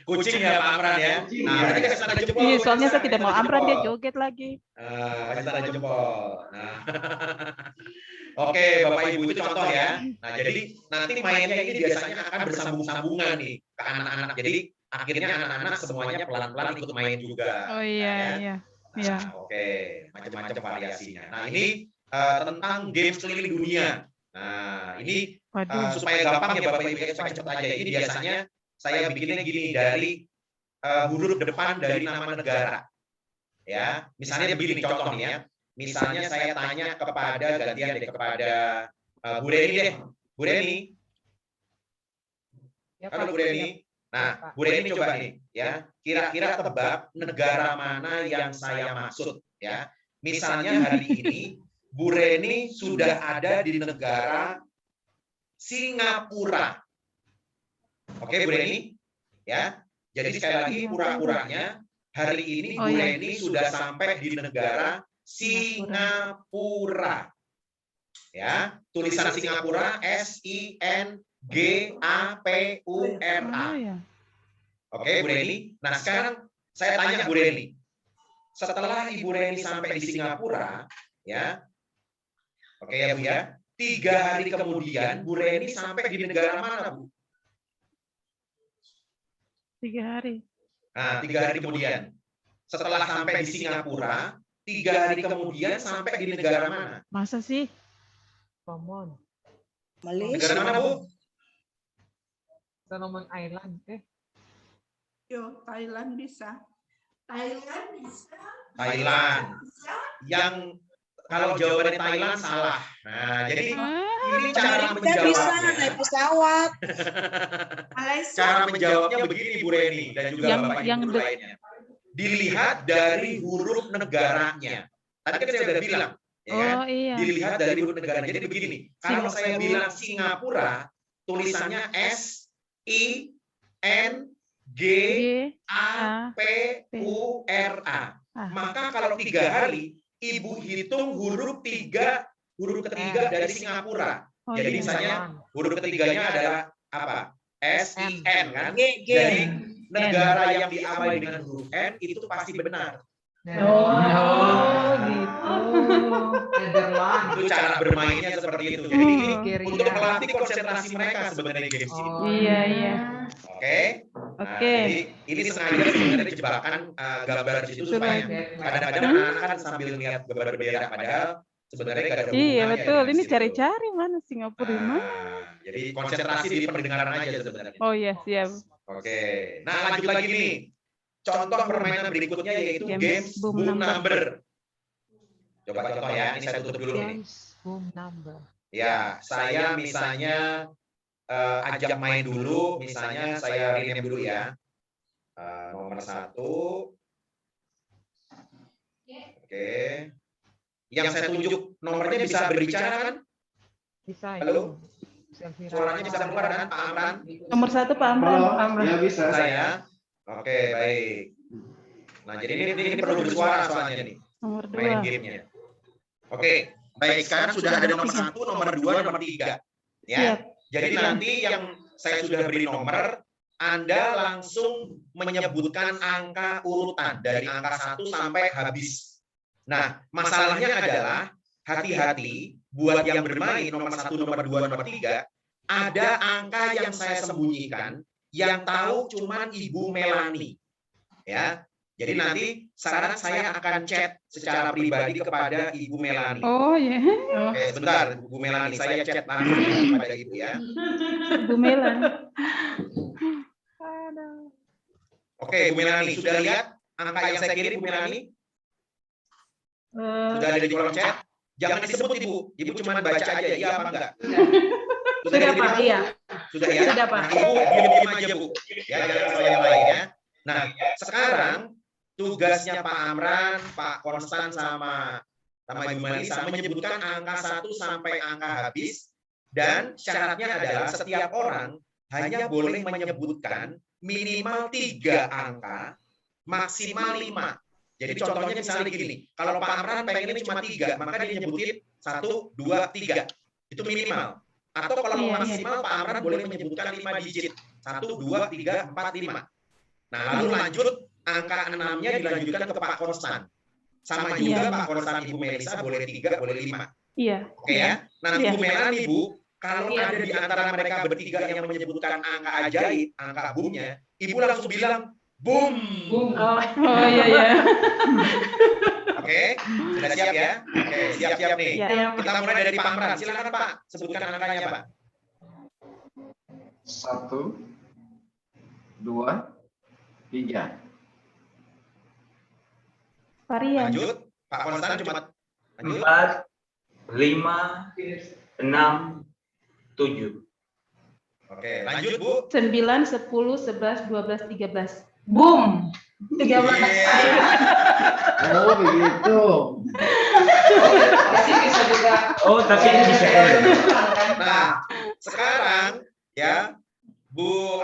Kucing ya Pak Amran ya. Nah, berarti kasih tanda jempol. Iya, soalnya saya tidak mau Amran, dia joget lagi. Kasih tanda jempol. Nah. Oke, Bapak Ibu, itu contoh ya. Nah, jadi nanti mainnya ini biasanya akan bersambung-sambungan nih ke anak-anak. Jadi akhirnya anak-anak semuanya pelan-pelan ikut main juga. Oh iya. Nah, oke, macam-macam variasinya. Nah, ini tentang games keliling dunia. Nah, ini supaya gampang ya Bapak Ibu, supaya cepat aja. Ini biasanya saya bikinnya gini, dari huruf depan dari nama negara. Ya, misalnya begini contoh nih ya. Misalnya saya tanya kepada Bu Reni deh. Bu Reni. Halo Bu Reni. Nah, Bu Reni coba nih ya. Kira-kira tebak negara mana yang saya maksud ya. Misalnya hari ini Bu Reni sudah ada di negara Singapura. Oke, Bu Reni? Ya. Jadi sekali lagi pura-puranya hari ini Bu Reni sudah sampai di negara Singapura. Ya, tulisan Singapura SINGAPURA. G-A-P-U-R-A. Oh, ya. Oke, Bu Reni. Nah, sekarang saya tanya Bu Reni. Setelah Ibu Reni sampai di Singapura, ya, oke ya Bu ya, 3 hari kemudian Bu Reni sampai di negara mana Bu? 3 hari. Nah, 3 hari kemudian. Setelah sampai di Singapura, 3 hari kemudian sampai di negara mana? Masa sih? Solomon. Negara mana Bu? Solomon Island. Yo, Thailand bisa. Thailand bisa. Thailand. Yang kalau jawabannya Thailand salah. Nah, jadi ini cara Amerika bisa naik menjawabnya. pesawat. Malaysia. Cara menjawabnya begini Bu Reni dan juga Bapak Yang Ibu lainnya. Dilihat dari huruf negaranya. Tadi kan saya sudah bilang, ya kan? Oh iya. Dilihat dari huruf negaranya. Jadi begini, kalau saya bilang Singapura, tulisannya S I N G A P U R A. Maka kalau 3 hari, Ibu hitung huruf ketiga dari Singapura. Oh, Jadi iya. misalnya huruf ketiganya adalah apa? S I N kan? G. Jadi negara yang diawali dengan huruf N itu pasti benar. Oh, gitu. Netherlands. Itu cara bermainnya seperti itu. Jadi ini Nigeria. untuk melatih konsentrasi mereka sebenarnya games ini. Oh, Iya, iya. Oke. Nah, Oke. jadi ini sengaja sebenarnya jebakan gambar di situ supaya kadang-kadang anak-anak kan sambil lihat gambar berbeda padahal sebenarnya nggak ada hubungannya. Iya, betul. dengan Ini situ. cari-cari mana Singapura di mana. Jadi konsentrasi di pendengaran aja sebenarnya. Oh iya, siap. Oke. Nah, lanjut lagi nih. Contoh permainan berikutnya yaitu games boom number. Coba contoh ya. Ini saya tutup dulu nih. Games boom number. Ya, saya misalnya ajak main dulu, misalnya saya rename dulu ya. Nomor 1. Oke. Yang saya tunjuk nomornya bisa berbicara kan? Bisa. Halo? Selfie Suaranya bisa keluar kan, Pak Amran? Nomor 1 Pak Amran. Ya bisa. Saya. Oke, baik. Nah, jadi ini perlu bersuara soalnya nih, Nomor main 2. gamenya. Oke, baik. Sekarang sudah ada nomor 1, nomor 2, nomor 3. Ya. Siap. Jadi nanti yang saya sudah beri nomor, Anda langsung menyebutkan angka urutan dari angka 1 sampai habis. Nah, masalahnya adalah hati-hati buat yang bermain nomor 1, nomor 2, nomor 3, ada angka yang saya sembunyikan yang tahu cuman Ibu Melani. Ya. Jadi nanti sekarang saya akan chat secara pribadi kepada Ibu Melani. Oh ya. Oke, sebentar, Bu Melani, saya chat langsung kepada Ibu ya. Bu Melan. Oke, Bu Melani, sudah lihat angka yang saya kirim, Bu Melani? Sudah ada di kolom chat? Jangan disebut, Ibu. Ibu cuma baca aja, iya apa enggak? Sudah Pak, iya. Sudah ya? Sudah, Pak. Nah, Ibu diam-diam aja, Bu. Ya, jangan soal yang lain ya. Nah, sekarang tugasnya Pak Amran, Pak Konstan sama Ibu Melisa menyebutkan angka 1 sampai angka habis, dan syaratnya adalah setiap orang hanya boleh menyebutkan minimal 3 angka, maksimal 5. Jadi contohnya misalnya gini, kalau Pak Amran pengennya cuma 3, maka dia nyebutin 1, 2, 3. Itu minimal. Atau kalau mau maksimal, Pak Amran boleh menyebutkan 5 digit. 1, 2, 3, 4, 5. Nah, lalu lanjut, angka 6-nya dilanjutkan ke Pak Konstan. Sama juga Pak Konstan, Ibu Melisa boleh 3, boleh 5. Iya. Oke ya? Nah, nanti Iya. Bu Melani, Bu, kalau ada di antara mereka bertiga yang menyebutkan angka ajaib, angka boomnya, Ibu langsung bilang, boom. Oh iya iya. Oke, sudah siap ya? Oke, siap-siap nih. Ya. Kita mulai dari Pak Amran. Silakan Pak, sebutkan angkanya Pak. 1, 2, 3. Varian. Lanjut, Pak Konstan cuma lanjut. 4, 5, 6, 7. Oke, lanjut Bu. 9, 10, 11, 12, 13. Boom. 13. Oh begitu. Bisa juga. Oh tapi bisa. Nah, sekarang ya Bu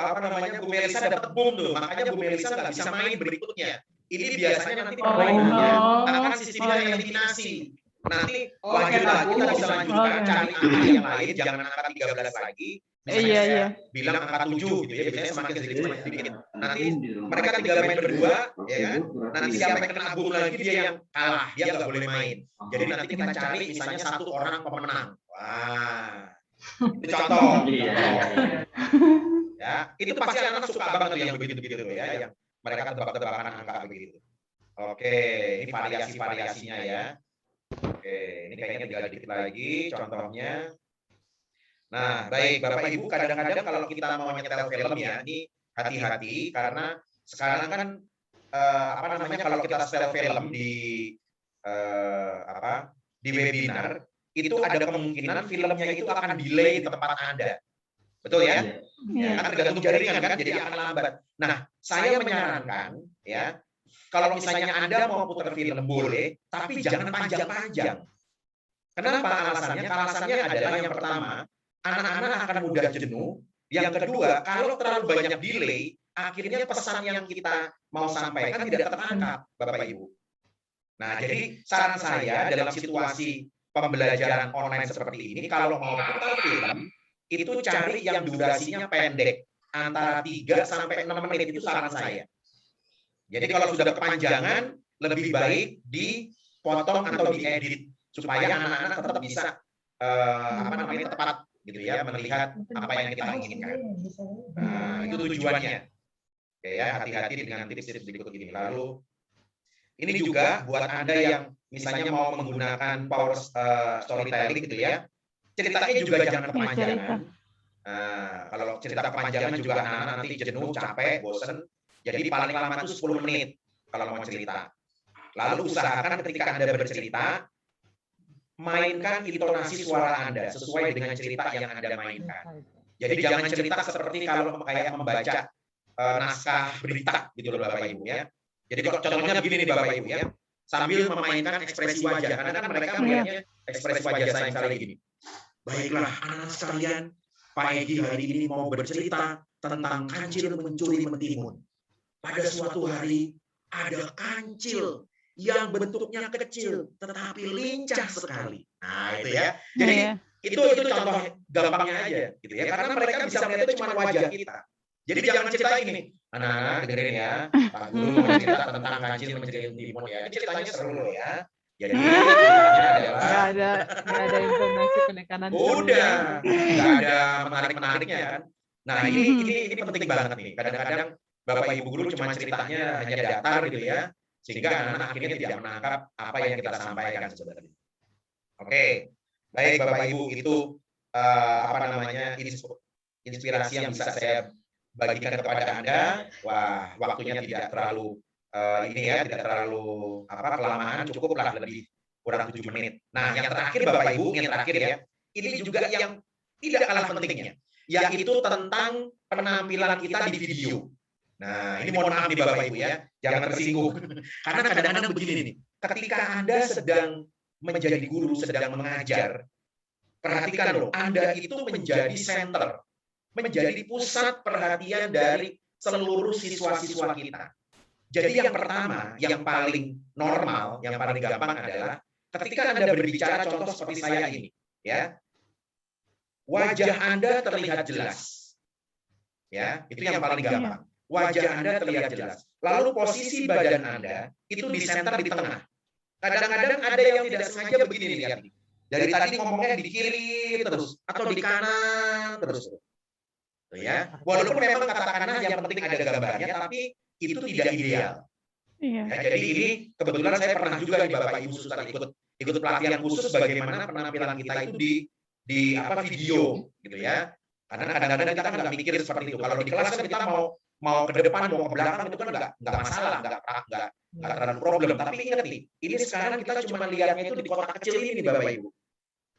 Bu Melisa dapat boom tuh. Makanya Bu Melisa nggak bisa main berikutnya. Ini biasanya nanti permainannya akan sistemnya eliminasi. Nanti lanjutlah kita bisa lanjutkan cari angka yang lain, jangan angka 13 lagi. Misalnya Iya, saya iya. bilang angka 7 gitu ya, biasanya semakin sedikit. Nanti mereka tinggal main berdua, ya kan? Nanti siapa yang kena bom lagi dia yang kalah, dia nggak boleh main. Jadi nanti kita cari misalnya satu orang pemenang. Wah, itu contoh. Ya, itu pasti anak suka banget tuh yang begitu-begitu ya, yang mereka tebak-tebakan angka begitu. Oke, ini variasi-variasinya ya. Oke, ini kayaknya tinggal dikit lagi contohnya. Nah, baik Bapak Ibu, kadang-kadang kalau kita mau nyetel film ya, ini hati-hati karena sekarang kan kalau kita setel film di di webinar itu ada kemungkinan filmnya itu akan delay di tempat Anda. Betul ya? Ya, kan tergantung jaringan kan, jadi akan lambat. Nah, saya menyarankan ya, kalau misalnya Anda mau putar film boleh, tapi jangan panjang-panjang. Kenapa alasannya? Alasannya adalah yang pertama, anak-anak akan mudah jenuh. Yang kedua, kalau terlalu banyak delay, akhirnya pesan yang kita mau sampaikan tidak tertangkap, Bapak Ibu. Nah, jadi saran saya dalam situasi pembelajaran online seperti ini, kalau mau putar film, itu cari yang durasinya pendek, antara 3 sampai 6 menit, itu saran saya. Jadi kalau sudah kepanjangan, lebih baik dipotong atau diedit, supaya anak-anak tetap bisa tepat gitu ya, melihat apa yang kita inginkan. Nah, itu tujuannya. Oke ya, hati-hati dengan tips-tips berikut ini. Lalu ini juga buat Anda yang misalnya mau menggunakan power storytelling gitu ya, ceritanya juga jangan kepanjangan. Kalau cerita kepanjangan juga anak-anak nanti jenuh, capek, bosen. Jadi paling lama itu 10 menit kalau mau cerita. Lalu usahakan ketika Anda bercerita, mainkan intonasi suara Anda sesuai dengan cerita yang Anda mainkan. Jadi jangan cerita seperti kalau kayak membaca naskah berita gitu loh Bapak Ibu ya. Jadi kalau contohnya begini nih Bapak Ibu ya, sambil memainkan ekspresi wajah, karena kan mereka melihatnya ekspresi wajah saya misalnya gini. Baiklah anak-anak sekalian, Pak Egi hari ini mau bercerita tentang kancil mencuri mentimun. Pada suatu hari ada kancil yang bentuknya kecil tetapi lincah sekali. Nah, itu ya. Jadi itu contoh gampangnya aja gitu ya. Karena mereka bisa melihat itu cuma wajah kita. Jadi jangan cerita ini. Anak-anak dengerin ya. Pak Guru mau cerita tentang kancil mencuri mentimun ya. Ini ceritanya seru loh ya. Jadi ceritanya adalah nggak ada informasi penekanan. udah nggak ada menarik-menariknya kan. Nah, ini penting banget nih. Kadang-kadang Bapak Ibu guru cuma ceritanya hanya datar gitu ya, sehingga anak-anak akhirnya tidak menangkap apa yang kita sampaikan sebenarnya. Oke, baik Bapak Ibu, itu inspirasi yang bisa saya bagikan kepada Anda. Wah, waktunya tidak terlalu tidak terlalu kelamaan, cukuplah lebih kurang 7 menit. Nah, yang terakhir Bapak Ibu, yang terakhir ya, ini juga yang tidak kalah pentingnya, yaitu tentang penampilan kita di video. Nah, ini mohon maaf nih Bapak Ibu ya, jangan tersinggung. Karena kadang-kadang begini nih, ketika Anda sedang menjadi guru, sedang mengajar, perhatikan loh, Anda itu menjadi center, menjadi pusat perhatian dari seluruh siswa-siswa kita. Jadi yang pertama, yang paling normal, yang paling gampang adalah ketika Anda berbicara, contoh seperti saya ini, ya, wajah Anda terlihat jelas, ya, itu yang paling gampang. Wajah Anda terlihat jelas. Lalu posisi badan Anda itu di center di tengah. Kadang-kadang ada yang tidak sengaja begini lihat. Dari tadi ngomongnya di kiri terus atau di kanan terus. Ya, walaupun memang katakanlah yang penting ada gambarnya, tapi itu tidak ideal. Ya, jadi ini kebetulan saya pernah juga di Bapak Ibu Suster ikut pelatihan khusus bagaimana penampilan kita itu di video gitu ya. Karena kadang-kadang kita kan nggak mikir seperti itu. Kalau di kelas kan kita mau ke depan mau ke belakang itu kan nggak masalah, nggak terlalu problem. Tapi ingat nih, ini sekarang kita cuma lihatnya itu di kotak kecil ini Bapak Ibu.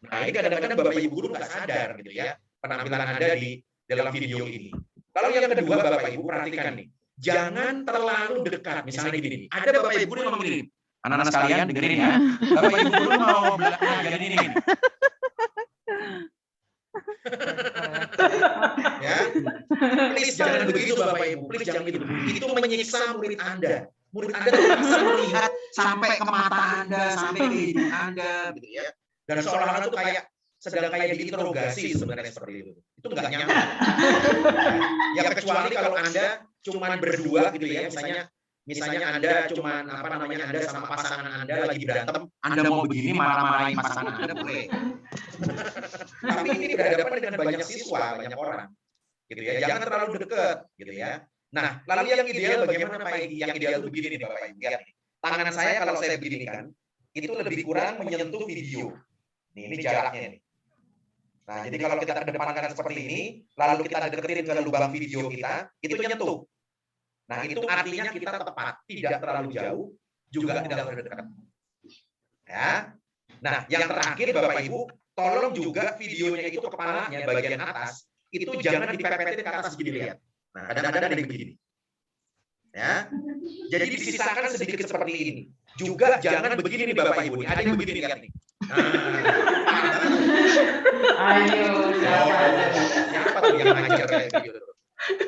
Nah, ini kadang-kadang Bapak Ibu guru nggak sadar gitu ya penampilan Anda di dalam video ini. Lalu yang kedua Bapak Ibu perhatikan nih, jangan terlalu dekat. Misalnya gini, ada Bapak Ibu guru ngomong gini, anak-anak sekalian dengerin ya, Bapak Ibu guru mau belajar ini. Ya, please jangan begitu Bapak Ibu, please jangan begitu. Itu menyiksa murid Anda. Murid Anda bisa melihat sampai ke mata Anda, sampai ke hidung Anda, gitu ya. Dan seolah-olah itu sedang kayak diinterogasi sebenarnya seperti itu. itu nggak nyaman. Ya kecuali kalau Anda cuman berdua gitu ya, misalnya Anda cuman Anda sama pasangan Anda lagi berantem, Anda mau begini marah-marahin pasangan Anda boleh. Tapi ini berhadapan dengan banyak siswa, banyak orang, gitu ya. Jangan terlalu dekat, gitu ya. Nah, lalu yang ideal bagaimana Pak Egy? Yang ideal itu begini nih Bapak Ibu. Lihat nih. Tangan saya kalau saya begini kan, itu lebih kurang menyentuh video. Ini jaraknya nih. Nah, jadi kalau kita kedepankan seperti ini, lalu kita deketin ke lubang video kita, itu nyentuh. Nah, itu artinya kita tepat, tidak terlalu jauh, juga tidak terlalu dekat. Ya. Nah, yang terakhir Bapak Ibu, tolong juga videonya itu kepalanya bagian atas, itu jangan dipepetin ke atas begini lihat. Nah, kadang-kadang ada yang begini. Ya. Jadi disisakan sedikit seperti ini. Juga jangan begini nih Bapak Ibu, ada yang begini lihat nih. Ayo, Siapa tuh yang ngajar kayak gitu?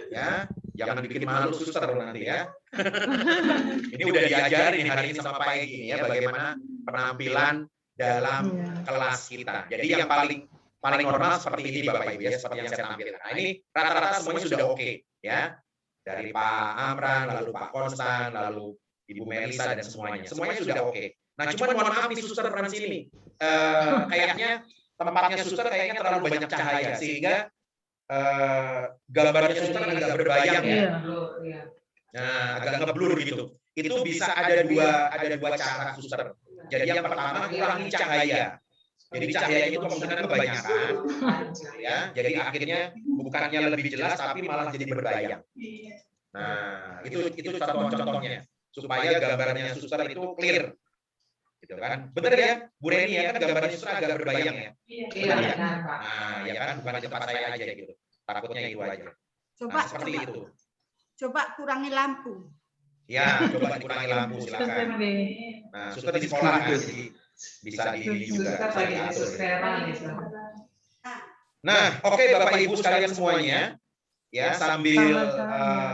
Ya, jangan bikin malu suster nanti ya. Ini udah diajarin hari ini sama Pak Egy ya, bagaimana penampilan dalam kelas kita. Jadi yang paling normal seperti ini Bapak Ibu ya, seperti yang saya tampilkan. Nah, ini rata-rata semuanya sudah oke ya. Dari Pak Amran, lalu Pak Konstan, lalu Ibu Melisa dan semuanya. Semuanya sudah oke. Nah, cuman mohon maaf nih Suster Francini. Kayaknya tempatnya Suster kayaknya terlalu banyak cahaya sehingga gambarnya Suster agak berbayang ya. Nah, agak ngeblur gitu. Itu bisa ada dua cara Suster. Jadi yang pertama kurangi cahaya. Jadi cahaya itu kemungkinan kebanyakan, ya. Jadi akhirnya bukannya lebih jelas tapi malah jadi berbayang. Nah, itu contoh-contohnya supaya gambarnya Suster itu clear, gitu kan? Bener ya, Bu Reni ya kan gambarnya Suster agak berbayang ya. Iya. Nah, ya kan bukan tempat saya aja gitu. Takutnya itu aja. Nah, seperti itu. Coba kurangi lampu. Ya, coba dikurangi lampu silakan. Nah, Suster di sekolah kan jadi bisa di ini juga. Nah, oke Bapak Ibu sekalian semuanya, ya sambil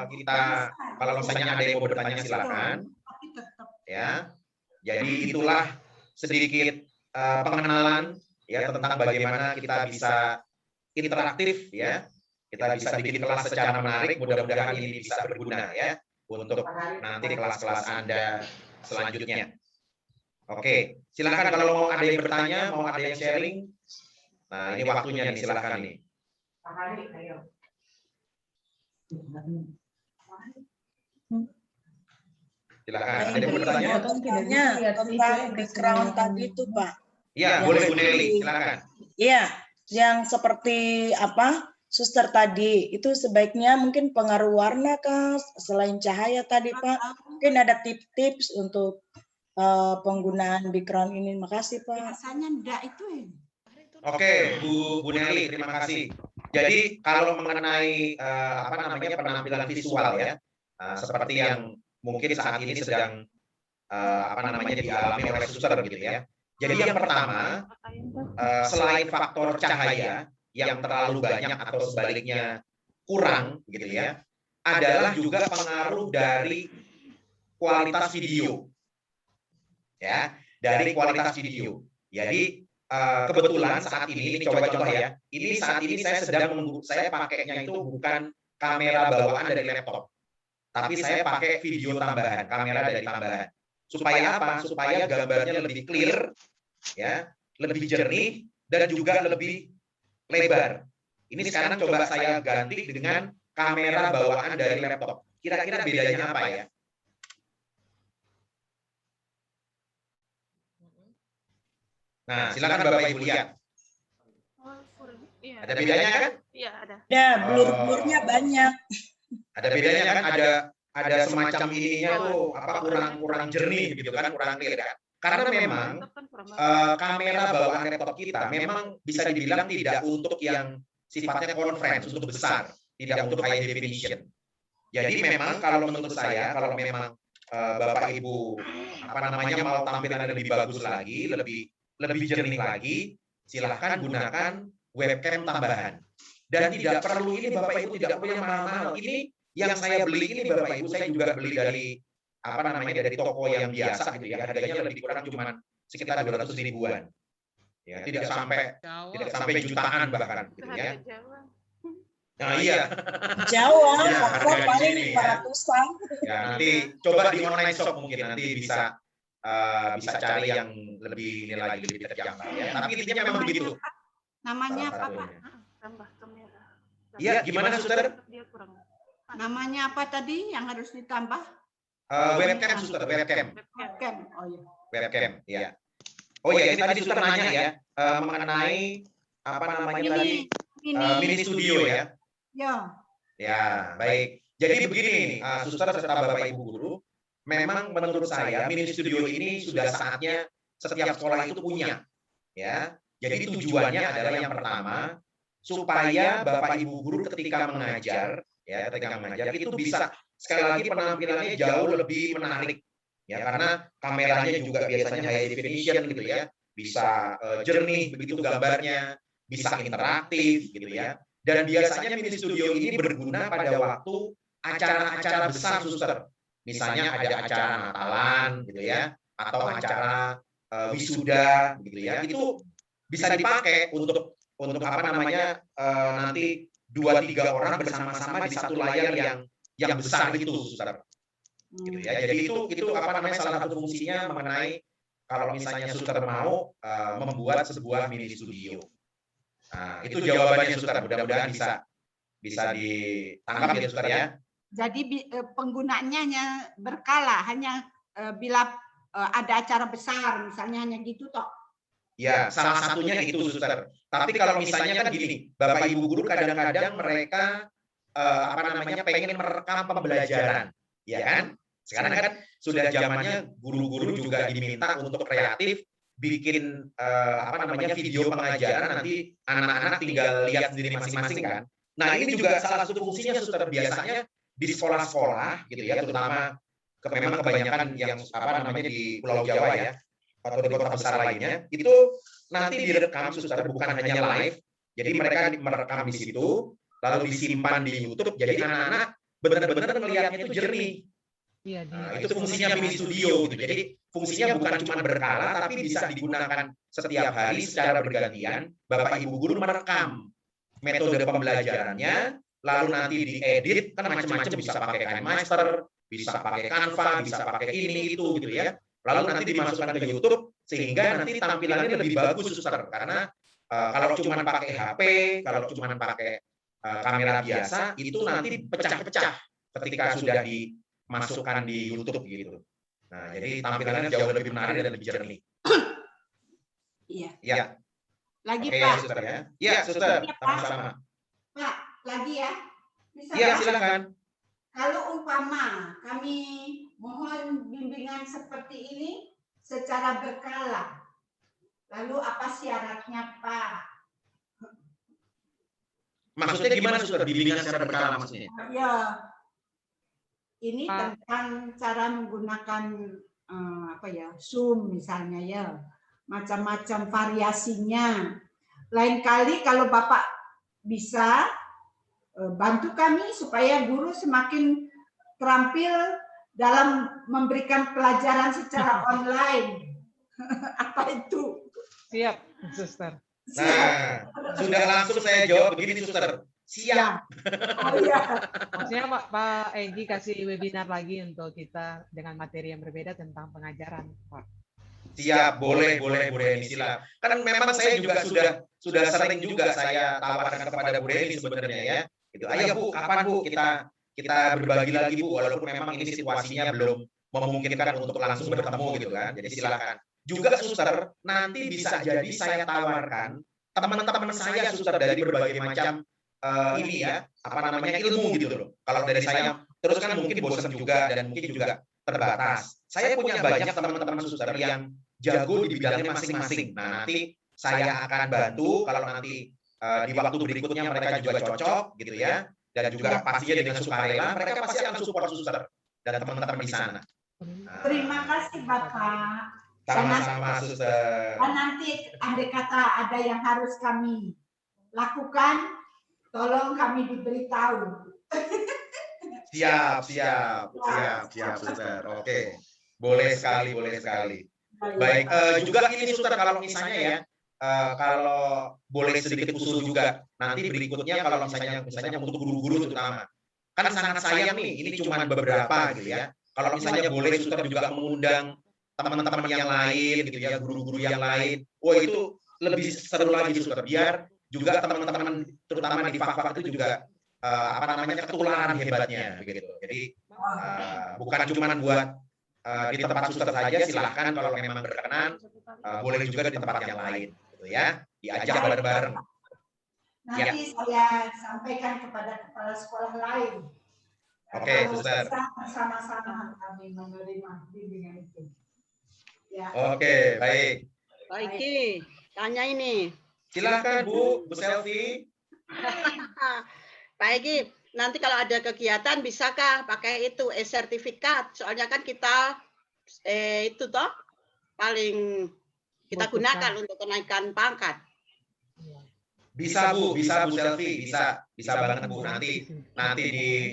kita kalau misalnya ada yang mau bertanya silakan, ya. Jadi itulah sedikit pengenalan ya tentang bagaimana kita bisa interaktif ya, kita bisa bikin kelas secara menarik. Mudah-mudahan ini bisa berguna ya untuk nanti kelas-kelas Anda selanjutnya. Oke, silakan kalau mau ada yang bertanya, mau ada yang sharing. Nah, ini waktunya nih, silakan nih. Silakan, ada yang bertanya? Tentang background tadi itu, Pak. Iya, boleh Bu Nelly, silakan. Iya, yang seperti apa? Suster tadi, itu sebaiknya mungkin pengaruh warna kah selain cahaya tadi, Pak? Mungkin ada tips-tips untuk penggunaan background ini. Makasih, Pak. Biasanya enggak itu ya. Oke, Bu Nelly, terima kasih. Jadi kalau mengenai penampilan visual ya, seperti yang mungkin saat ini sedang dialami oleh Suster gitu ya. Jadi yang pertama, selain faktor cahaya yang terlalu banyak atau sebaliknya kurang gitu ya, adalah juga pengaruh dari kualitas video. Ya, dari kualitas video. Jadi kebetulan saat ini coba contoh ya. Ini saat ini saya pakainya itu bukan kamera bawaan dari laptop. Tapi saya pakai video tambahan, kamera dari tambahan. Supaya apa? Supaya gambarnya lebih clear ya, lebih jernih dan juga lebih lebar. Ini sekarang coba saya ganti dengan kamera bawaan dari laptop. Kira-kira bedanya apa ya? Nah, silakan Bapak Ibu lihat. Ada bedanya kan? Iya, ada. Ya, blur-blurnya banyak. Ada bedanya kan? Ada semacam ininya tuh kurang jernih gitu kan, kurang clear kan? Karena memang kamera bawaan laptop kita memang bisa dibilang tidak untuk yang sifatnya conference, untuk besar, tidak untuk high definition. Jadi memang kalau menurut saya, kalau memang Bapak Ibu mau tampilan lebih bagus lagi, lebih jernih lagi, silahkan gunakan webcam tambahan. Dan tidak perlu ini Bapak Ibu tidak perlu yang mahal-mahal. Ini yang saya beli ini Bapak Ibu saya juga beli dari dari toko yang biasa gitu ya. Harganya lebih kurang cuma sekitar 200 ribuan. Ya, tidak sampai jutaan bahkan gitu ya. Nah, iya. Jauh, Iya, Koko harga di paling sini ya. 500-an. Ya, nanti coba di online shop mungkin nanti bisa bisa cari yang lebih ini lagi lebih terjangkau ya. Tapi intinya memang begitu. Namanya Salah apa, Pak? satunya. Tambah kamera. Iya, gimana Suster? Dia kurang. Namanya apa tadi yang harus ditambah? Webcam Suster, webcam. Webcam. Oh iya. Webcam, ya. Oh ya, ini tadi Suster nanya ya mengenai apa namanya tadi mini studio ya. Ya. Ya, baik. Jadi begini, Suster serta Bapak Ibu guru, memang menurut saya mini studio ini sudah saatnya setiap sekolah itu punya. Ya. Jadi tujuannya adalah yang pertama supaya Bapak Ibu guru ketika mengajar, ya, ketika mengajar itu bisa sekali lagi penampilannya jauh lebih menarik. Ya, karena kameranya juga biasanya high definition gitu ya, bisa jernih begitu gambarnya, bisa interaktif gitu ya. Dan biasanya mini studio ini berguna pada waktu acara-acara besar Suster. Misalnya ada acara Natalan gitu ya, atau acara wisuda gitu ya. Itu bisa dipakai untuk apa namanya nanti 2-3 orang bersama-sama di satu layar yang besar itu Suster. Gitu ya. Jadi itu apa namanya salah satu fungsinya mengenai kalau misalnya Suster mau membuat sebuah mini studio. Nah, itu jawabannya Suster. Mudah-mudahan bisa ditangkap ya Suster ya. Jadi penggunaannya hanya berkala, hanya bila ada acara besar misalnya hanya gitu toh. Ya, salah satunya itu Suster. Tapi kalau misalnya kan gini, Bapak Ibu guru kadang-kadang mereka apa namanya pengen merekam pembelajaran, ya kan? Sekarang kan sudah zamannya guru-guru juga diminta untuk kreatif bikin apa namanya video pengajaran, nanti anak-anak tinggal lihat sendiri masing-masing kan. Nah, ini juga salah satu fungsinya Suster, biasanya di sekolah-sekolah gitu ya, terutama memang kebanyakan yang apa namanya di Pulau Jawa ya atau di kota besar lainnya, itu nanti direkam Suster, bukan hanya live. Jadi mereka merekam di situ lalu disimpan di YouTube, jadi anak-anak benar-benar melihatnya itu jernih. Iya, Nah, itu fungsinya mini studio gitu. Jadi fungsinya bukan cuma berkala, tapi bisa digunakan setiap hari secara bergantian. Bapak Ibu guru merekam metode pembelajarannya, lalu nanti diedit, kan macam-macam, bisa pakai KineMaster, bisa pakai Canva, bisa pakai ini itu gitu ya. Lalu nanti dimasukkan ke YouTube sehingga nanti tampilannya lebih bagus Suster. Karena kalau cuma pakai HP, kalau cuma pakai kamera biasa, itu nanti pecah-pecah ketika sudah dimasukkan di YouTube gitu. Nah, jadi tampilannya jauh lebih menarik dan lebih jernih. Iya. Ya. Lagi Oke, Pak. Suster ya. Iya, Suster, sama-sama. Pak, lagi ya. Bisa Iya, Pak? silakan. Kalau umpama kami mohon bimbingan seperti ini secara berkala, lalu apa syaratnya Pak? Maksudnya gimana Suster? Bimbingan secara berkala maksudnya? Ya, ini tentang cara menggunakan apa ya, Zoom misalnya ya, macam-macam variasinya. Lain kali kalau Bapak bisa bantu kami supaya guru semakin terampil dalam memberikan pelajaran secara online. Apa itu? Siap, Suster. Nah, sudah langsung saya jawab begini Suster. Siap. Oh iya. Maksudnya Pak Egi kasih webinar lagi untuk kita dengan materi yang berbeda tentang pengajaran, Pak. Siap, boleh ini silakan. Kan memang saya juga sudah sering juga saya tawarkan kepada Bu Reni sebenarnya ya. Gitu. Ayo Bu, kapan Bu kita berbagi lagi Bu, walaupun memang ini situasinya belum memungkinkan untuk langsung bertemu gitu kan. Jadi silakan. Juga Suster, nanti bisa jadi saya tawarkan teman-teman saya Suster dari berbagai macam ini ya, apa namanya ilmu gitu loh. Kalau dari saya terus kan mungkin bosan juga dan mungkin juga terbatas. Saya punya banyak teman-teman Suster yang jago di bidangnya masing-masing. Nah, nanti saya akan bantu kalau nanti di waktu berikutnya mereka juga cocok gitu ya. Dan juga pastinya dengan sukarela, mereka pasti akan support Suster dan teman-teman di sana. Terima kasih Bapak. Sama-sama Suster. Dan nanti andai kata ada yang harus kami lakukan, tolong kami diberitahu. Siap Suster. Oke. Boleh sekali. Baik, juga ini Suster kalau misalnya ya kalau boleh sedikit usul juga nanti berikutnya kalau misalnya untuk guru-guru terutama kan sangat sayang nih ini cuma beberapa gitu ya. Kalau misalnya boleh suster juga mengundang teman-teman yang lain gitu ya, guru-guru yang lain. Oh itu lebih seru lagi suster biar juga teman-teman terutama di FAK itu juga ketularan hebatnya begitu. Jadi bukan cuma buat di tempat suster saja, silahkan kalau memang berkenan boleh juga di tempat yang lain gitu ya, diajak bareng-bareng. Nanti saya sampaikan kepada kepala sekolah lain. Oke, suster. Bersama-sama kami menerima bimbingan itu. Ya. Oke, baik. Pak Eki, tanya ini. Silakan Bu Selvi. Pak Eki, nanti kalau ada kegiatan bisakah pakai itu sertifikat? Soalnya kan kita itu toh paling kita gunakan untuk kenaikan pangkat. Bisa Bu Selvi, bisa banget Bu. Nanti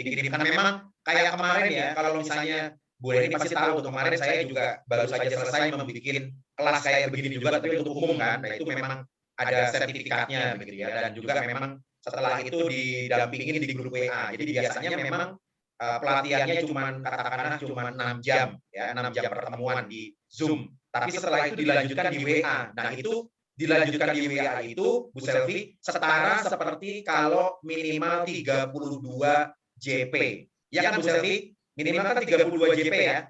dikirimkan memang kayak kemarin ya. Kalau misalnya Bu Reni pasti tahu kemarin saya juga baru saja selesai membuat kelas kayak begini juga tapi untuk umum kan. Nah itu memang ada sertifikatnya begitu ya. Dan juga memang setelah itu didampingin di grup WA. Jadi biasanya memang pelatihannya katakanlah cuma 6 jam ya, 6 jam pertemuan di Zoom. Tapi setelah itu dilanjutkan di WA. Nah itu dilanjutkan di WA itu, Bu Selvi, setara seperti kalau minimal 32 JP. Ya kan Bu Selvi? Minimal kan 32 JP ya?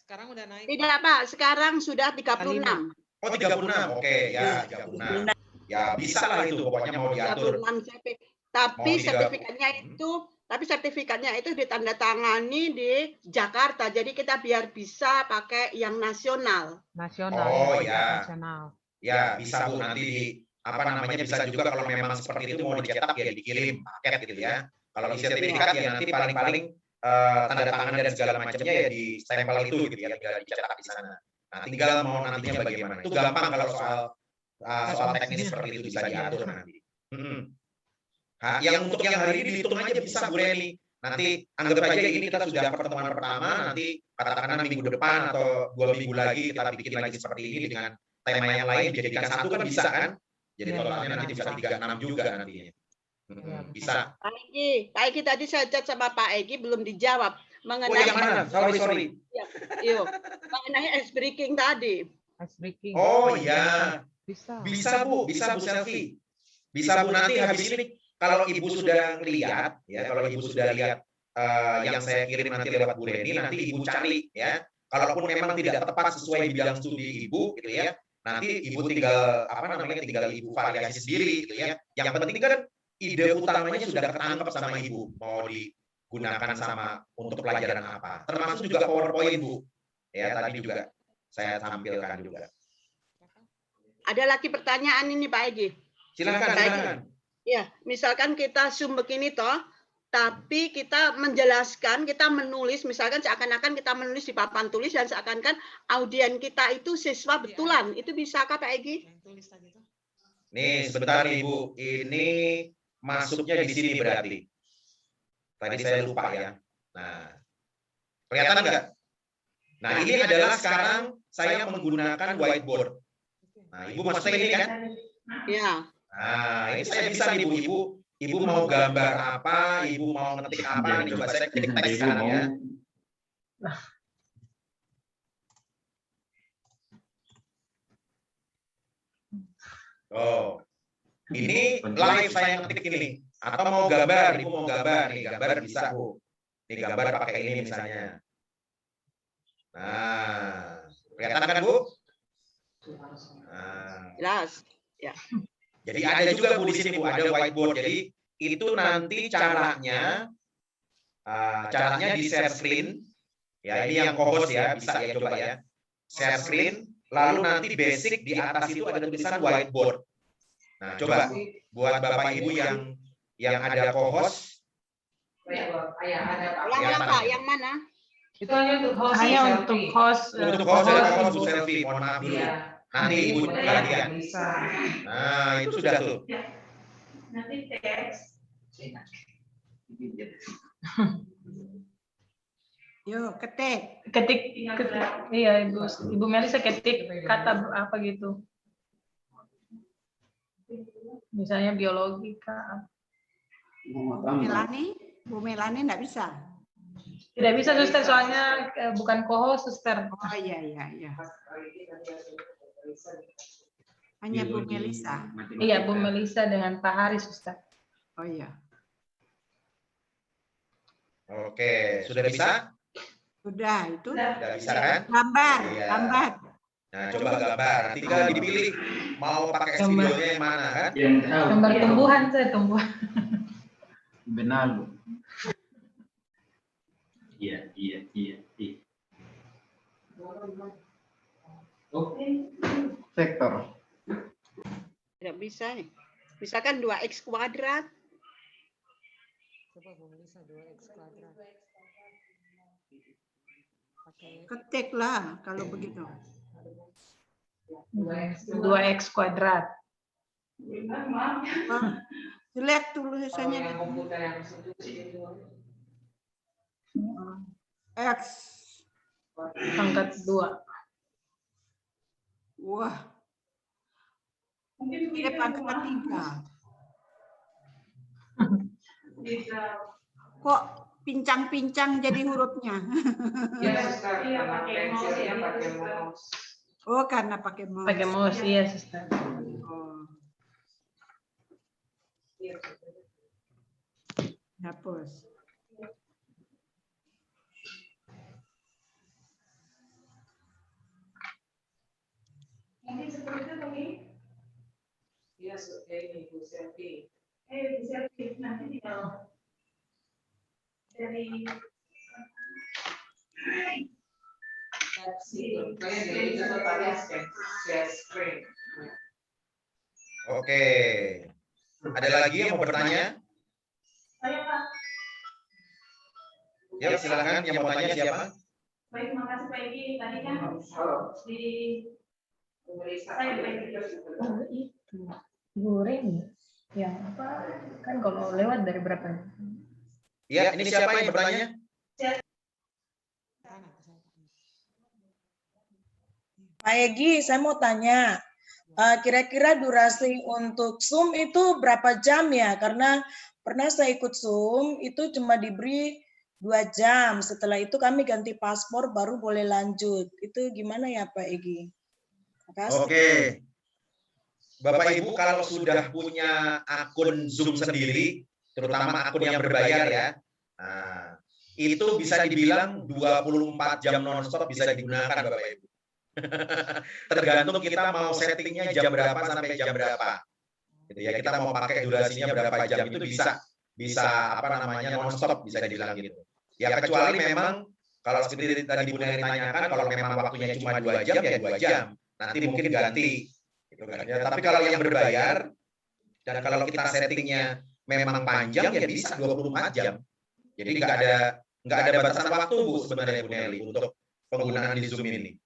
Sekarang udah naik. Tidak Pak, sekarang sudah 36. Oh 36, oke ya 36. Ya bisa lah itu, pokoknya mau diatur. 36 JP. Tapi sertifikatnya itu ditandatangani di Jakarta. Jadi kita biar bisa pakai yang nasional. Oh ya. Nasional. Ya bisa Bu nanti bisa juga kalau memang seperti itu mau dicetak ya dikirim paket gitu ya. Kalau isi sertifikat ya nanti paling tanda tangan dan segala macamnya ya di stempel itu gitu ya, tinggal dicetak di sana. Nah tinggal mau nantinya bagaimana. Itu gampang kalau soal teknis seperti itu bisa diatur nanti. Nah, untuk yang hari ini dihitung aja bisa Bu Reni. Nanti anggap aja ini kita sudah pertemuan pertama, nanti katakanlah minggu depan atau 2 minggu lagi kita bikin lagi seperti ini dengan tema yang lain dijadikan satu kan bisa kan? Jadi totalnya nanti bisa 36 juga nantinya. Bisa. Pak Eki tadi saya chat sama Pak Eki belum dijawab mengenai. Oh yang mana? Sorry. Iya. Mengenai ice breaking tadi. Ice breaking. Oh iya. Bisa Bu Selvi. Bisa Bu nanti habis ini kalau Ibu sudah lihat ya, kalau Ibu sudah lihat yang saya kirim nanti lewat Bu Reni, nanti Ibu cari ya. Kalaupun memang tidak tepat sesuai bidang studi Ibu gitu ya. Nanti Ibu tinggal tinggal Ibu variasi sendiri gitu ya. Yang penting kan ide utamanya sudah ketangkep sama Ibu mau digunakan untuk pelajaran apa. Termasuk juga PowerPoint Bu. Ya tadi juga saya tampilkan juga. Ada lagi pertanyaan ini Pak Egi. Silakan. Ya, misalkan kita Zoom begini toh, tapi kita menjelaskan, kita menulis, misalkan seakan-akan kita menulis di papan tulis dan seakan-akan audien kita itu siswa betulan. Itu bisakah Pak Egi? Nih, sebentar Ibu. Ini masuknya di sini berarti. Tadi saya lupa ya. Nah, kelihatan nggak? Nah, ini adalah sekarang saya menggunakan whiteboard. Nah, Ibu masuknya ini kan? Ya. Nah, ini saya bisa nih Bu. Ibu mau gambar apa, Ibu mau ngetik apa, ini coba saya ketik teks sekarang ya. Oh, ini live saya ngetik ini. Atau mau gambar, Ibu mau gambar, nih gambar bisa Bu. Ini gambar pakai ini misalnya. Nah, kelihatan kan Bu? Nah. Jelas. Ya. Jadi ada juga Bu di sini Bu, ada whiteboard. Jadi itu nanti caranya di share screen. Ya, ini yang co-host ya, bisa ya coba ya. Share screen, lalu nanti basic di atas itu ada tulisan whiteboard. Nah, coba buat Bapak Ibu yang ada co-host. Yang mana? Itu hanya untuk host. Untuk host Bu Selvi, mohon maaf dulu. Nanti Ibu gantian. Nah, itu sudah tuh. Nanti teks. Yuk, ketik. Ketik. Iya, Ibu Melisa ketik kata apa gitu. Misalnya biologi, Kak. Bu Melani enggak bisa. Tidak bisa, Suster, soalnya bukan co-host, Suster. Oh iya. Hanya Bu Melisa. Iya, Bu Melisa dengan Pak Haris, Suster. Oh iya. Oke, sudah bisa? Sudah, itu. Sudah bisa kan? Gambar. Nah, coba gambar. Nanti tinggal dipilih mau pakai studionya yang mana kan? Gambar tumbuhan, saya tumbuhan. Benalu. Iya. Sektor. Tidak bisa nih. Misalkan 2x kuadrat. Coba Bu Melisa 2x kuadrat. Ketiklah kalau begitu. 2x kuadrat. Jelek tulisannya. X. Pangkat 2. Wah. Ini pangkat 3. Kok pincang-pincang jadi hurufnya? Oh, karena pakai mouse. Pakai mouse, iya, Suster. Oh. Hapus. Ini seperti itu nih. Iya, ini Bu Selvi. Bu Selvi, nanti tinggal dari Oke. Ada lagi yang mau bertanya? Saya, Pak. Ya, silakan. Yang mau tanya siapa? Baik, makasih Pak Egi. Tadi kan di saya itu goreng yang apa kan kalau lewat dari berapa? Ya, ini siapa yang bertanya? Pak Egi, saya mau tanya, kira-kira durasi untuk Zoom itu berapa jam ya? Karena pernah saya ikut Zoom, itu cuma diberi 2 jam. Setelah itu kami ganti paspor, baru boleh lanjut. Itu gimana ya Pak Egi? Makasih. Oke. Bapak Ibu kalau sudah punya akun Zoom sendiri, terutama akun yang berbayar ya, nah, itu bisa dibilang 24 jam non-stop bisa digunakan Bapak Ibu. Tergantung kita mau settingnya jam berapa sampai jam berapa. Gitu ya, kita mau pakai durasinya berapa jam itu bisa apa namanya non-stop bisa dibilang gitu. Ya kecuali memang kalau seperti tadi Bu Neri tanyakan, kalau memang waktunya cuma 2 jam ya 2 jam. Nanti mungkin ganti. Gitu kan. Ya, tapi kalau yang berbayar dan kalau kita settingnya memang panjang ya bisa 24 jam. Jadi nggak ada batasan waktu Bu sebenarnya Bu Nelly untuk penggunaan di Zoom ini.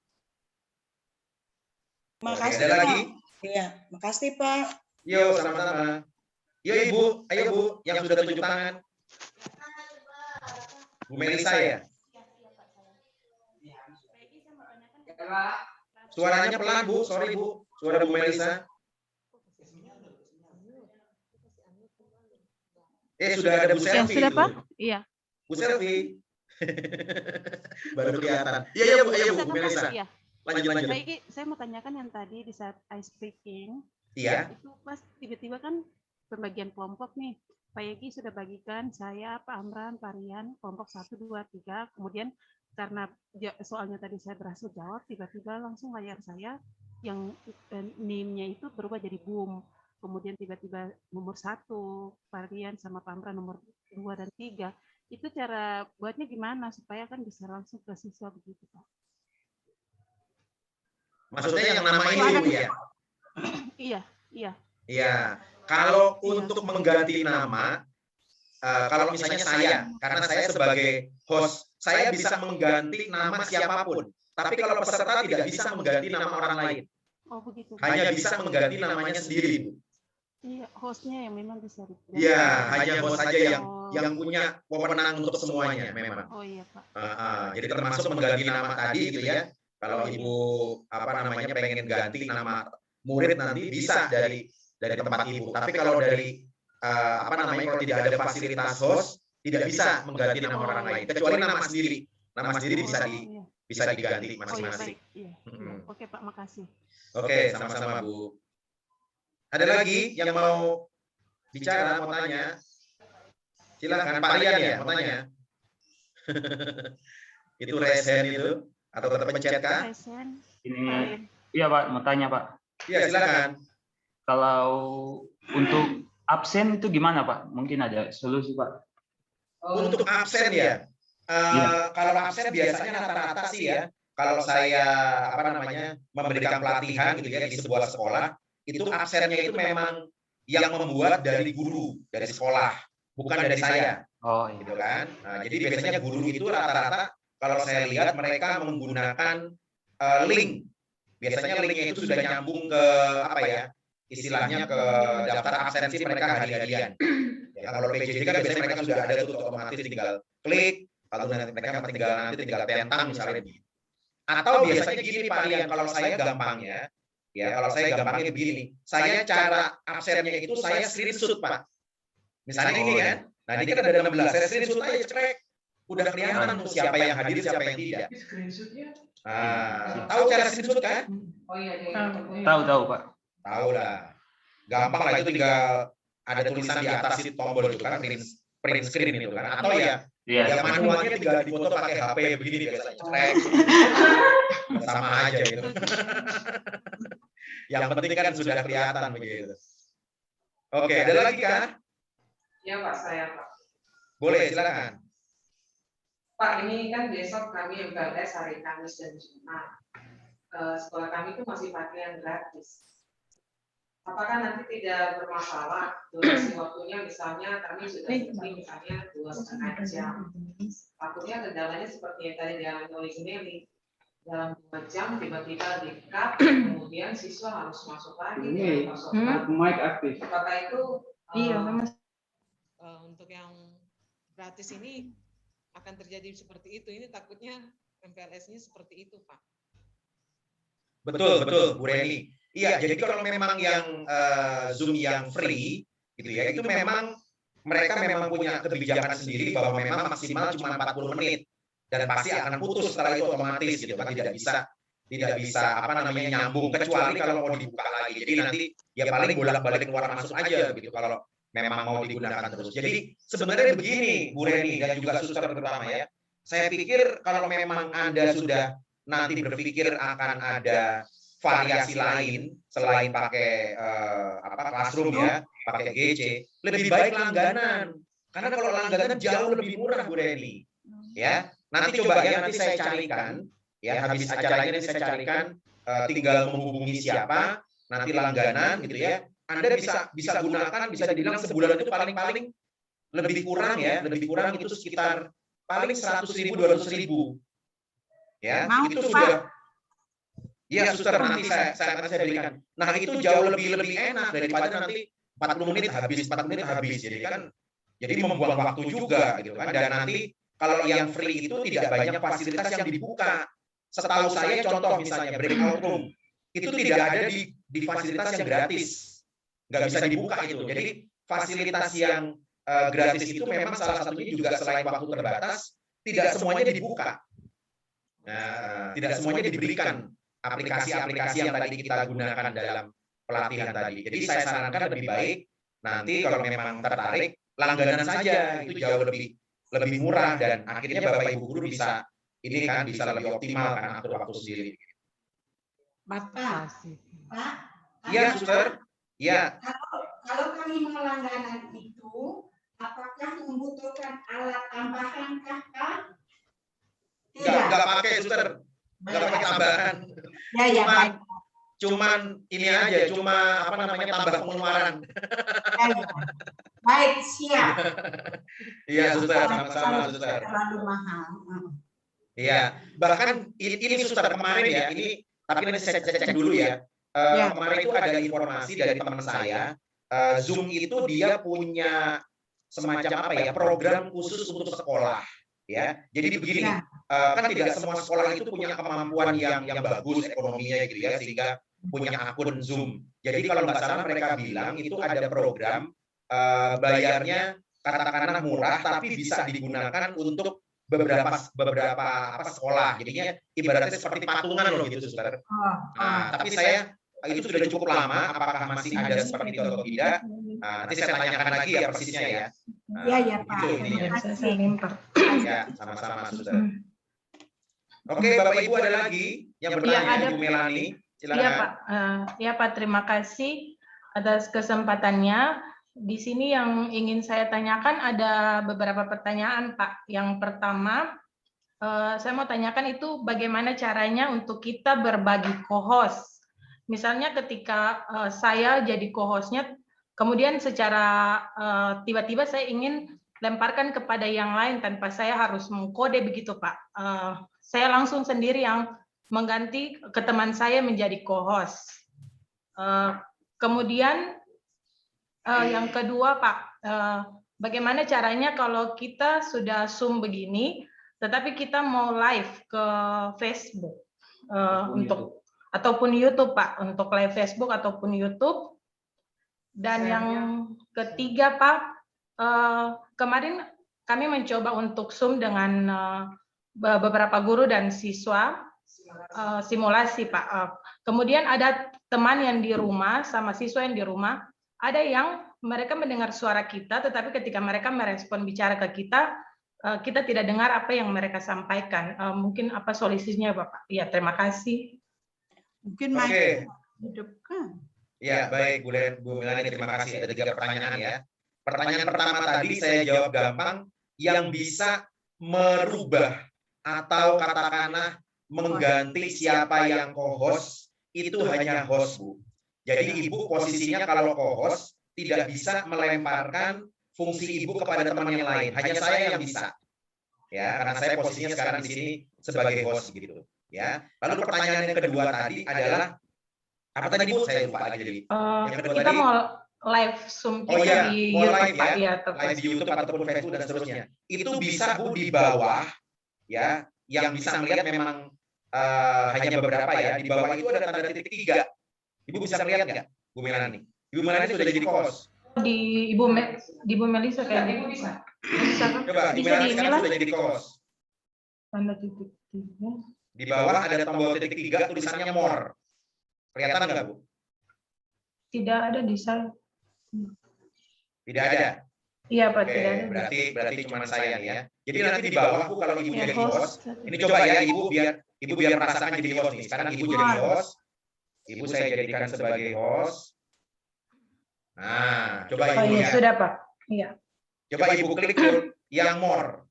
Makasih, ada Pak. lagi? Iya, makasih Pak. Yo, sama-sama. Yo Ibu, ayo Bu yang sudah tunjuk tangan. Bu Melisa ya? Suaranya pelan Bu, sorry Bu. Suara Bu Melisa. Sudah ada Bu Selvi. Sudah itu. Pak? Iya. Bu Selvi. Baru kelihatan. Iya Bu Melisa. Iya. Lanjut. Pak Egi, saya mau tanyakan yang tadi di saat ice breaking. Iya. Itu pas tiba-tiba kan pembagian kelompok nih. Pak Egi sudah bagikan saya, Pak Amran, Pak Rian, kelompok 1, 2, 3. Kemudian karena soalnya tadi saya berhasil jawab, tiba-tiba langsung layar saya yang name-nya itu berubah jadi boom. Kemudian tiba-tiba nomor 1, Pak Rian sama Pak Amran nomor 2 dan 3. Itu cara buatnya gimana supaya kan bisa langsung ke siswa begitu, Pak? Maksudnya yang nama ini Bu ya? Iya. Iya. Kalau untuk mengganti nama, kalau misalnya saya, karena saya sebagai host, saya bisa mengganti nama siapapun. Tapi kalau peserta tidak bisa mengganti nama orang lain. Oh begitu. Hanya bisa mengganti namanya sendiri, Bu. Iya, hostnya yang memang bisa diganti. Iya, hanya host saja yang punya wewenang untuk semuanya memang. Oh iya Pak. Jadi termasuk mengganti nama tadi gitu ya. Kalau Ibu apa namanya pengen ganti nama murid nanti bisa dari dari tempat ibu. Tapi kalau dari kalau tidak ada fasilitas host, tidak bisa mengganti nama orang lain kecuali nama sendiri. Nama sendiri bisa diganti masing-masing. Oke Pak, makasih. Oke, sama-sama Bu. Ada lagi yang mau bicara, mau tanya? Silakan Pak Rian ya, mau tanya. Itu raise hand itu atau tetap pencet kah? Ini iya Pak, mau tanya Pak. Iya, silakan. Kalau untuk absen itu gimana Pak? Mungkin ada solusi Pak. Untuk absen ya. Kalau absen biasanya rata-rata sih ya. Kalau saya memberikan pelatihan gitu ya di sebuah sekolah, itu absennya itu memang yang membuat dari guru dari sekolah, bukan dari saya. Oh, iya. Gitu kan. Nah, jadi biasanya guru itu rata-rata kalau saya lihat mereka menggunakan link. Biasanya linknya itu sudah nyambung ke istilahnya ke daftar absensi mereka hari-harian. Ya, kalau PJJ kan biasanya mereka sudah ada tuh otomatis tinggal klik, lalu mereka tinggal tentang misalnya begitu. Atau biasanya gini Pak Rian, kalau saya gampangnya begini, saya cara absennya itu saya screenshot Pak. Misalnya ini kan, nah ini kan ada 16, saya screenshot aja cekrek, udah kelihatan tuh siapa yang hadir, siapa yang tidak. Tahu cara screenshot kan? Oh iya, Tahu Pak. Tahu lah, gampang lah, itu tinggal ada tulisan di atas itu tombol itu kan, print screen itu kan, atau ya manualnya tinggal dipoto pakai HP begini biasanya, cekrek. Sama aja gitu. Yang penting kan sudah kelihatan begitu. Oke, ada lagi kah? Iya Pak, saya Pak. Boleh, silakan. Pak, ini kan besok kami MPLS hari Kamis dan Jumat. Sekolah kami itu masih pakaian gratis. Apakah nanti tidak bermasalah durasi waktunya, misalnya kami sudah seperti misalnya 2,5 jam. Takutnya kendalanya seperti yang tadi dialami oleh Guneli. Dalam 2 jam tiba-tiba di-cut, kemudian siswa harus masuk lagi. Mic aktif. Apakah itu untuk yang gratis ini akan terjadi seperti itu? Ini takutnya MPLS-nya seperti itu, Pak. Betul, Bu Reni. Iya, jadi kalau memang yang Zoom yang free, gitu ya, itu memang mereka memang punya kebijakan sendiri bahwa memang maksimal cuma 40 menit dan pasti akan putus setelah itu otomatis, gitu kan, tidak bisa nyambung kecuali kalau mau dibuka lagi. Jadi nanti ya paling bolak-balik keluar masuk aja, gitu kalau memang mau digunakan terus. Jadi sebenarnya begini, Bu Reni dan juga suster terutama ya, saya pikir kalau memang Anda sudah nanti berpikir akan ada variasi lain selain pakai classroom ya, pakai GC, lebih baik langganan. Karena kalau langganan jauh lebih murah Bu Reni. Ya, nanti coba ya, nanti saya carikan ya, habis acara ini saya carikan, tinggal menghubungi siapa, nanti langganan gitu ya. Anda bisa gunakan, bisa dibilang sebulan itu paling-paling lebih kurang itu sekitar paling 100.000 200.000. Ya, itu sudah. Iya, suster, nanti saya berikan. Nah, itu jauh lebih enak daripada nanti 40 menit habis. Jadi membuang waktu juga gitu kan. Dan nanti kalau yang free itu tidak banyak fasilitas yang dibuka. Setahu saya contoh misalnya breakout room itu tidak ada di fasilitas yang gratis. Nggak bisa dibuka itu. Jadi fasilitas yang gratis itu memang salah satunya juga selain waktu terbatas, tidak semuanya dibuka. Nah, tidak semuanya diberikan aplikasi-aplikasi yang tadi kita gunakan dalam pelatihan tadi. Jadi saya sarankan lebih baik nanti kalau memang tertarik langganan saja, itu jauh lebih murah dan akhirnya Bapak Ibu guru bisa lebih optimal kan atur waktu sendiri. Bapak, Pak. Iya, suster. Iya. Kalau kami mau langganan itu, apakah membutuhkan alat tambahan kah? Enggak pakai, suster. Enggak pakai tambahan. Cuman ini aja, tambah pengeluaran. Baik, siap. Iya, suster, sama-sama, suster. Terlalu mahal. Iya, bahkan ini suster kemarin ya, tapi nanti saya cek dulu ya. Kemarin itu ada informasi dari teman saya, Zoom itu dia punya semacam program khusus untuk sekolah. Ya, jadi begini, kan tidak semua sekolah itu punya kemampuan yang bagus ekonominya gitu ya, sehingga punya akun Zoom. Jadi kalau nggak salah mereka bilang itu ada program bayarnya katakanlah murah, tapi bisa digunakan untuk beberapa sekolah. Jadinya ibaratnya seperti patungan loh gitu, Suster. Nah, tapi saya itu sudah cukup lama. Apakah masih ada seperti itu atau tidak? Nah, nanti saya tanyakan lagi ya persisnya ya. Nah, Iya, Pak. Itu intinya. Saya lempar. Ya, sama-sama, Suster. Oke, Bapak Ibu ada lagi yang bertanya, Ibu Melani? Silakan. Iya Pak, ya Pak, terima kasih atas kesempatannya. Di sini yang ingin saya tanyakan ada beberapa pertanyaan Pak. Yang pertama, saya mau tanyakan itu bagaimana caranya untuk kita berbagi co-host. Misalnya ketika saya jadi co-hostnya, kemudian secara tiba-tiba saya ingin lemparkan kepada yang lain tanpa saya harus mengkode begitu Pak. Saya langsung sendiri yang mengganti ke teman saya menjadi co-host. Kemudian yang kedua Pak, bagaimana caranya kalau kita sudah Zoom begini, tetapi kita mau live ke Facebook ataupun YouTube Pak, untuk live Facebook ataupun YouTube. Dan yang ketiga Pak, kemarin kami mencoba untuk Zoom dengan beberapa guru dan siswa, simulasi Pak. Kemudian ada teman yang di rumah sama siswa yang di rumah, ada yang mereka mendengar suara kita, tetapi ketika mereka merespon bicara ke kita, kita tidak dengar apa yang mereka sampaikan. Mungkin apa solusinya Bapak? Ya, terima kasih. Mungkin Oke. hidupkan. Ya, baik Bu Melani, terima kasih. Ada 3 pertanyaan ya. Pertanyaan pertama tadi saya jawab gampang, yang bisa merubah atau katakanlah mengganti siapa yang co-host itu hanya host, Bu. Jadi Ibu posisinya kalau co-host tidak bisa melemparkan fungsi Ibu kepada teman yang lain, hanya saya yang bisa. Ya, karena saya posisinya sekarang di sini sebagai host gitu, ya. Lalu pertanyaan yang kedua tadi adalah apa tadi Bu? Saya lupa lagi jadi. Yang kedua Kita tadi, mau live Zoom kita di mau YouTube live Pak, ya, ya, live di YouTube ataupun Facebook dan seterusnya. Itu bisa Bu di bawah, ya, yang bisa melihat memang hanya beberapa ya. Di bawah itu ada tanda titik 3. Ibu bisa melihat nggak, Bu Melani? Ibu Melani sudah jadi host. Di Ibu Melisa kayaknya bisa. Coba, Ibu Bisa Melani di sekarang email sudah jadi host. tanda titik 3. Di bawah ada tombol titik 3 tulisannya more. Kelihatan nggak, Bu? Tidak ada di saya. Tidak ada. Iya Pak, Oke, tidak ada. berarti cuma saya nih ya. Jadi nanti di bawah Bu kalau Ibu Ya, jadi host, ini coba ya Ibu biar merasakan jadi host nih. Sekarang Ibu jadi host. Ibu saya jadikan sebagai host. Nah, coba Oh Ibu iya, lihat. sudah Pak. Iya. Coba Ibu klik yang more.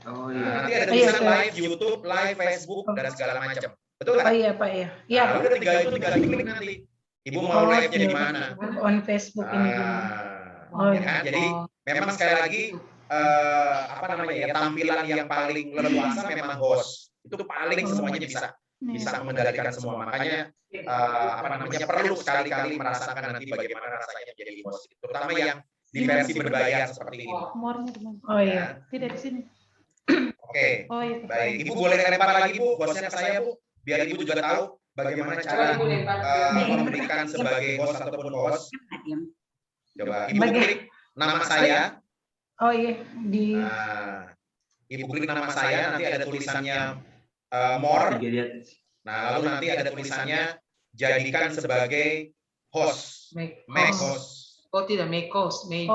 Oh Nah, iya. nanti ada Oh, iya, tulisan saya- live YouTube, live Facebook dan segala macam. Betul nggak? Oh iya Pak, iya. Iya Nah, Pak. udah tinggal diklik nanti. Ibu mau live-nya di mana? On Facebook ini gimana? Oh, Ya kan? Jadi memang sekali lagi apa namanya ya, tampilan yang paling leluasa memang host. Itu paling semuanya bisa mengendalikan semua. Makanya apa namanya perlu sekali-kali merasakan nanti bagaimana rasanya menjadi host. Terutama yang di versi berbayar seperti ini. More-nya di mana? Oh iya. Tidak di sini. Oke. Oh iya. Baik, Ibu boleh lempar lagi Bu, hostnya ke saya Bu, biar Ibu juga tahu bagaimana cara memberikan sebagai host ataupun host. Coba Ibu klik nama saya. Oh iya, di Nah, Ibu klik nama saya, nanti ada tulisannya more. Nah, lalu nanti ada tulisannya jadikan sebagai host, make host. Oh tidak, make host, make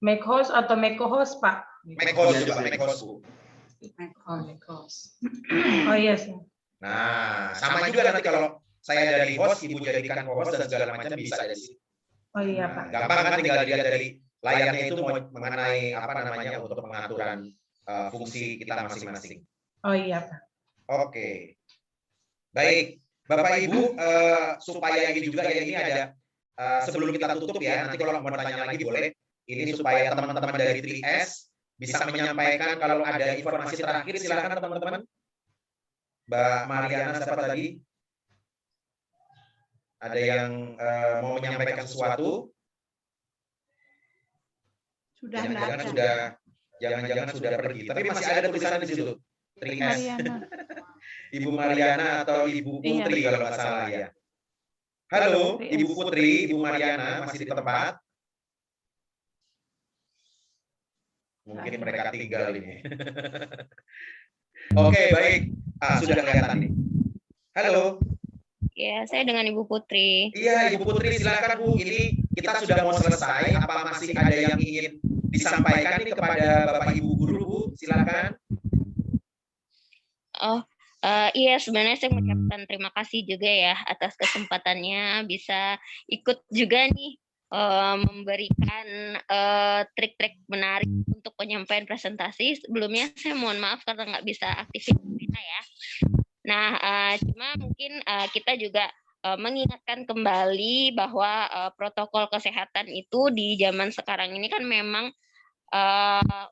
make host atau make co-host Pak. Make host coba, make host Bu. make host. Oh iya sih. Nah, sama juga nanti kalau saya dari host, Ibu jadikan host dan segala macam bisa dari sini. Oh iya Nah, Pak. gampang kan tinggal dilihat dari layarnya itu mengenai apa namanya untuk pengaturan fungsi kita masing-masing. Oh iya Pak. Oke. Baik, Bapak Ibu, supaya ini juga ya ini ada sebelum kita tutup ya, nanti kalau mau tanya lagi boleh. Ini supaya teman-teman dari 3S bisa menyampaikan kalau ada informasi terakhir, silakan teman-teman. Mbak Mariana siapa tadi? Ada yang mau menyampaikan sesuatu? Jangan-jangan sudah pergi, tapi masih ada tulisan di situ. 3S. Ibu Mariana atau Ibu Iya. Putri kalau nggak salah ya. Halo, Ibu Putri, Ibu Mariana masih di tempat? Mungkin mereka tinggal ini. Oke, baik. Sudah kelihatan nih. Halo. Ya, saya dengan Ibu Putri. Iya, Ibu Putri, silakan Bu. Ini kita sudah mau selesai. Apa masih ada yang ingin disampaikan nih kepada Bapak Ibu guru, Bu? Silakan. Oh, iya sebenarnya saya mengucapkan terima kasih juga ya atas kesempatannya bisa ikut juga nih memberikan trik-trik menarik untuk penyampaian presentasi. Sebelumnya saya mohon maaf karena nggak bisa aktifin kita ya. Nah, cuma mungkin kita juga mengingatkan kembali bahwa protokol kesehatan itu di zaman sekarang ini kan memang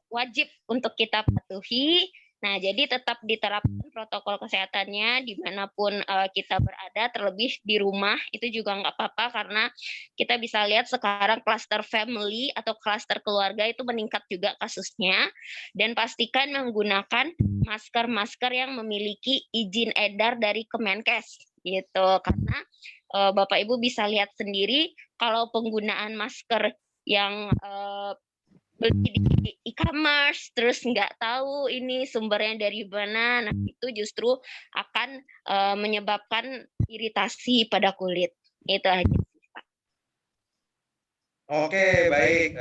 wajib untuk kita patuhi. Nah, jadi tetap diterapkan protokol kesehatannya dimanapun kita berada, terlebih di rumah itu juga nggak apa-apa karena kita bisa lihat sekarang klaster family atau klaster keluarga itu meningkat juga kasusnya. Dan pastikan menggunakan masker-masker yang memiliki izin edar dari Kemenkes gitu. Karena Bapak Ibu bisa lihat sendiri kalau penggunaan masker yang beli di e-commerce terus nggak tahu ini sumbernya dari mana, nah itu justru akan menyebabkan iritasi pada kulit. Itu aja sih, Pak. Oke, baik.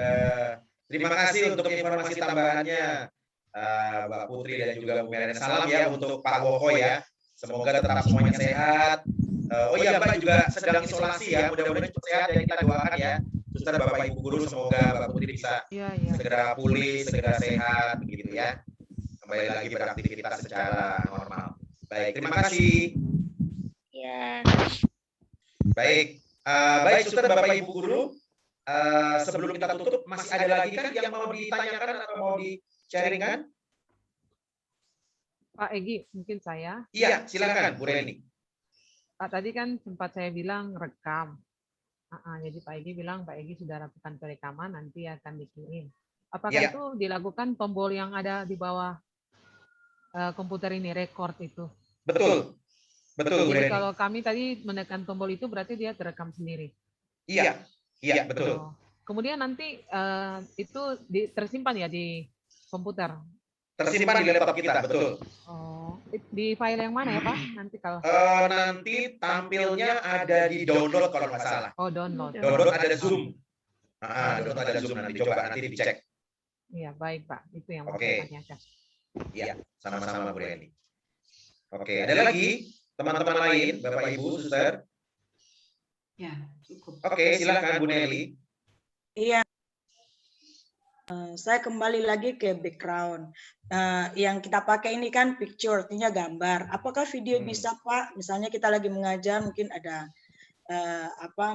Terima kasih untuk informasi tambahannya, Mbak Putri dan juga Bu Mariana. Salam ya untuk Pak Woko ya. Semoga tetap semuanya sehat. Oh iya, Mbak juga sedang isolasi ya. Mudah-mudahan cepat sehat dan kita doakan ya. Suster, Bapak Ibu guru, semoga Mbak Putri bisa segera pulih, segera sehat, begitu ya. Kembali lagi beraktivitas secara normal. Baik, terima kasih. Ya. Baik, baik Suster, Bapak Ibu guru, sebelum kita tutup masih ada lagi kan yang mau ditanyakan atau mau di-sharingkan? Pak Egi, mungkin saya. Iya, silakan Bu Reni. Pak, tadi kan sempat saya bilang rekam. Jadi Pak Egi bilang Pak Egi sudah lakukan perekaman, nanti akan dikirim. Apakah itu dilakukan tombol yang ada di bawah komputer ini, record itu? Betul, betul. Jadi kalau kami tadi menekan tombol itu berarti dia terekam sendiri? Iya, iya betul. Kemudian nanti itu tersimpan ya di komputer? Tersimpan di laptop kita, betul. Di file yang mana ya Pak? Nanti kalau nanti tampilnya ada di download kalau nggak salah. Oh, download. Download ada Zoom. Download ada Zoom, nanti coba nanti dicek. Iya, baik Pak. Itu yang mau saya tanyakan. Iya, sama-sama Bu Reni. Oke, ada lagi teman-teman lain, Bapak Ibu, Suster? Ya, cukup. Oke, silakan Bu Nelly. Iya. Saya kembali lagi ke background. Yang kita pakai ini kan picture, artinya gambar. Apakah video bisa Pak? Misalnya kita lagi mengajar, mungkin ada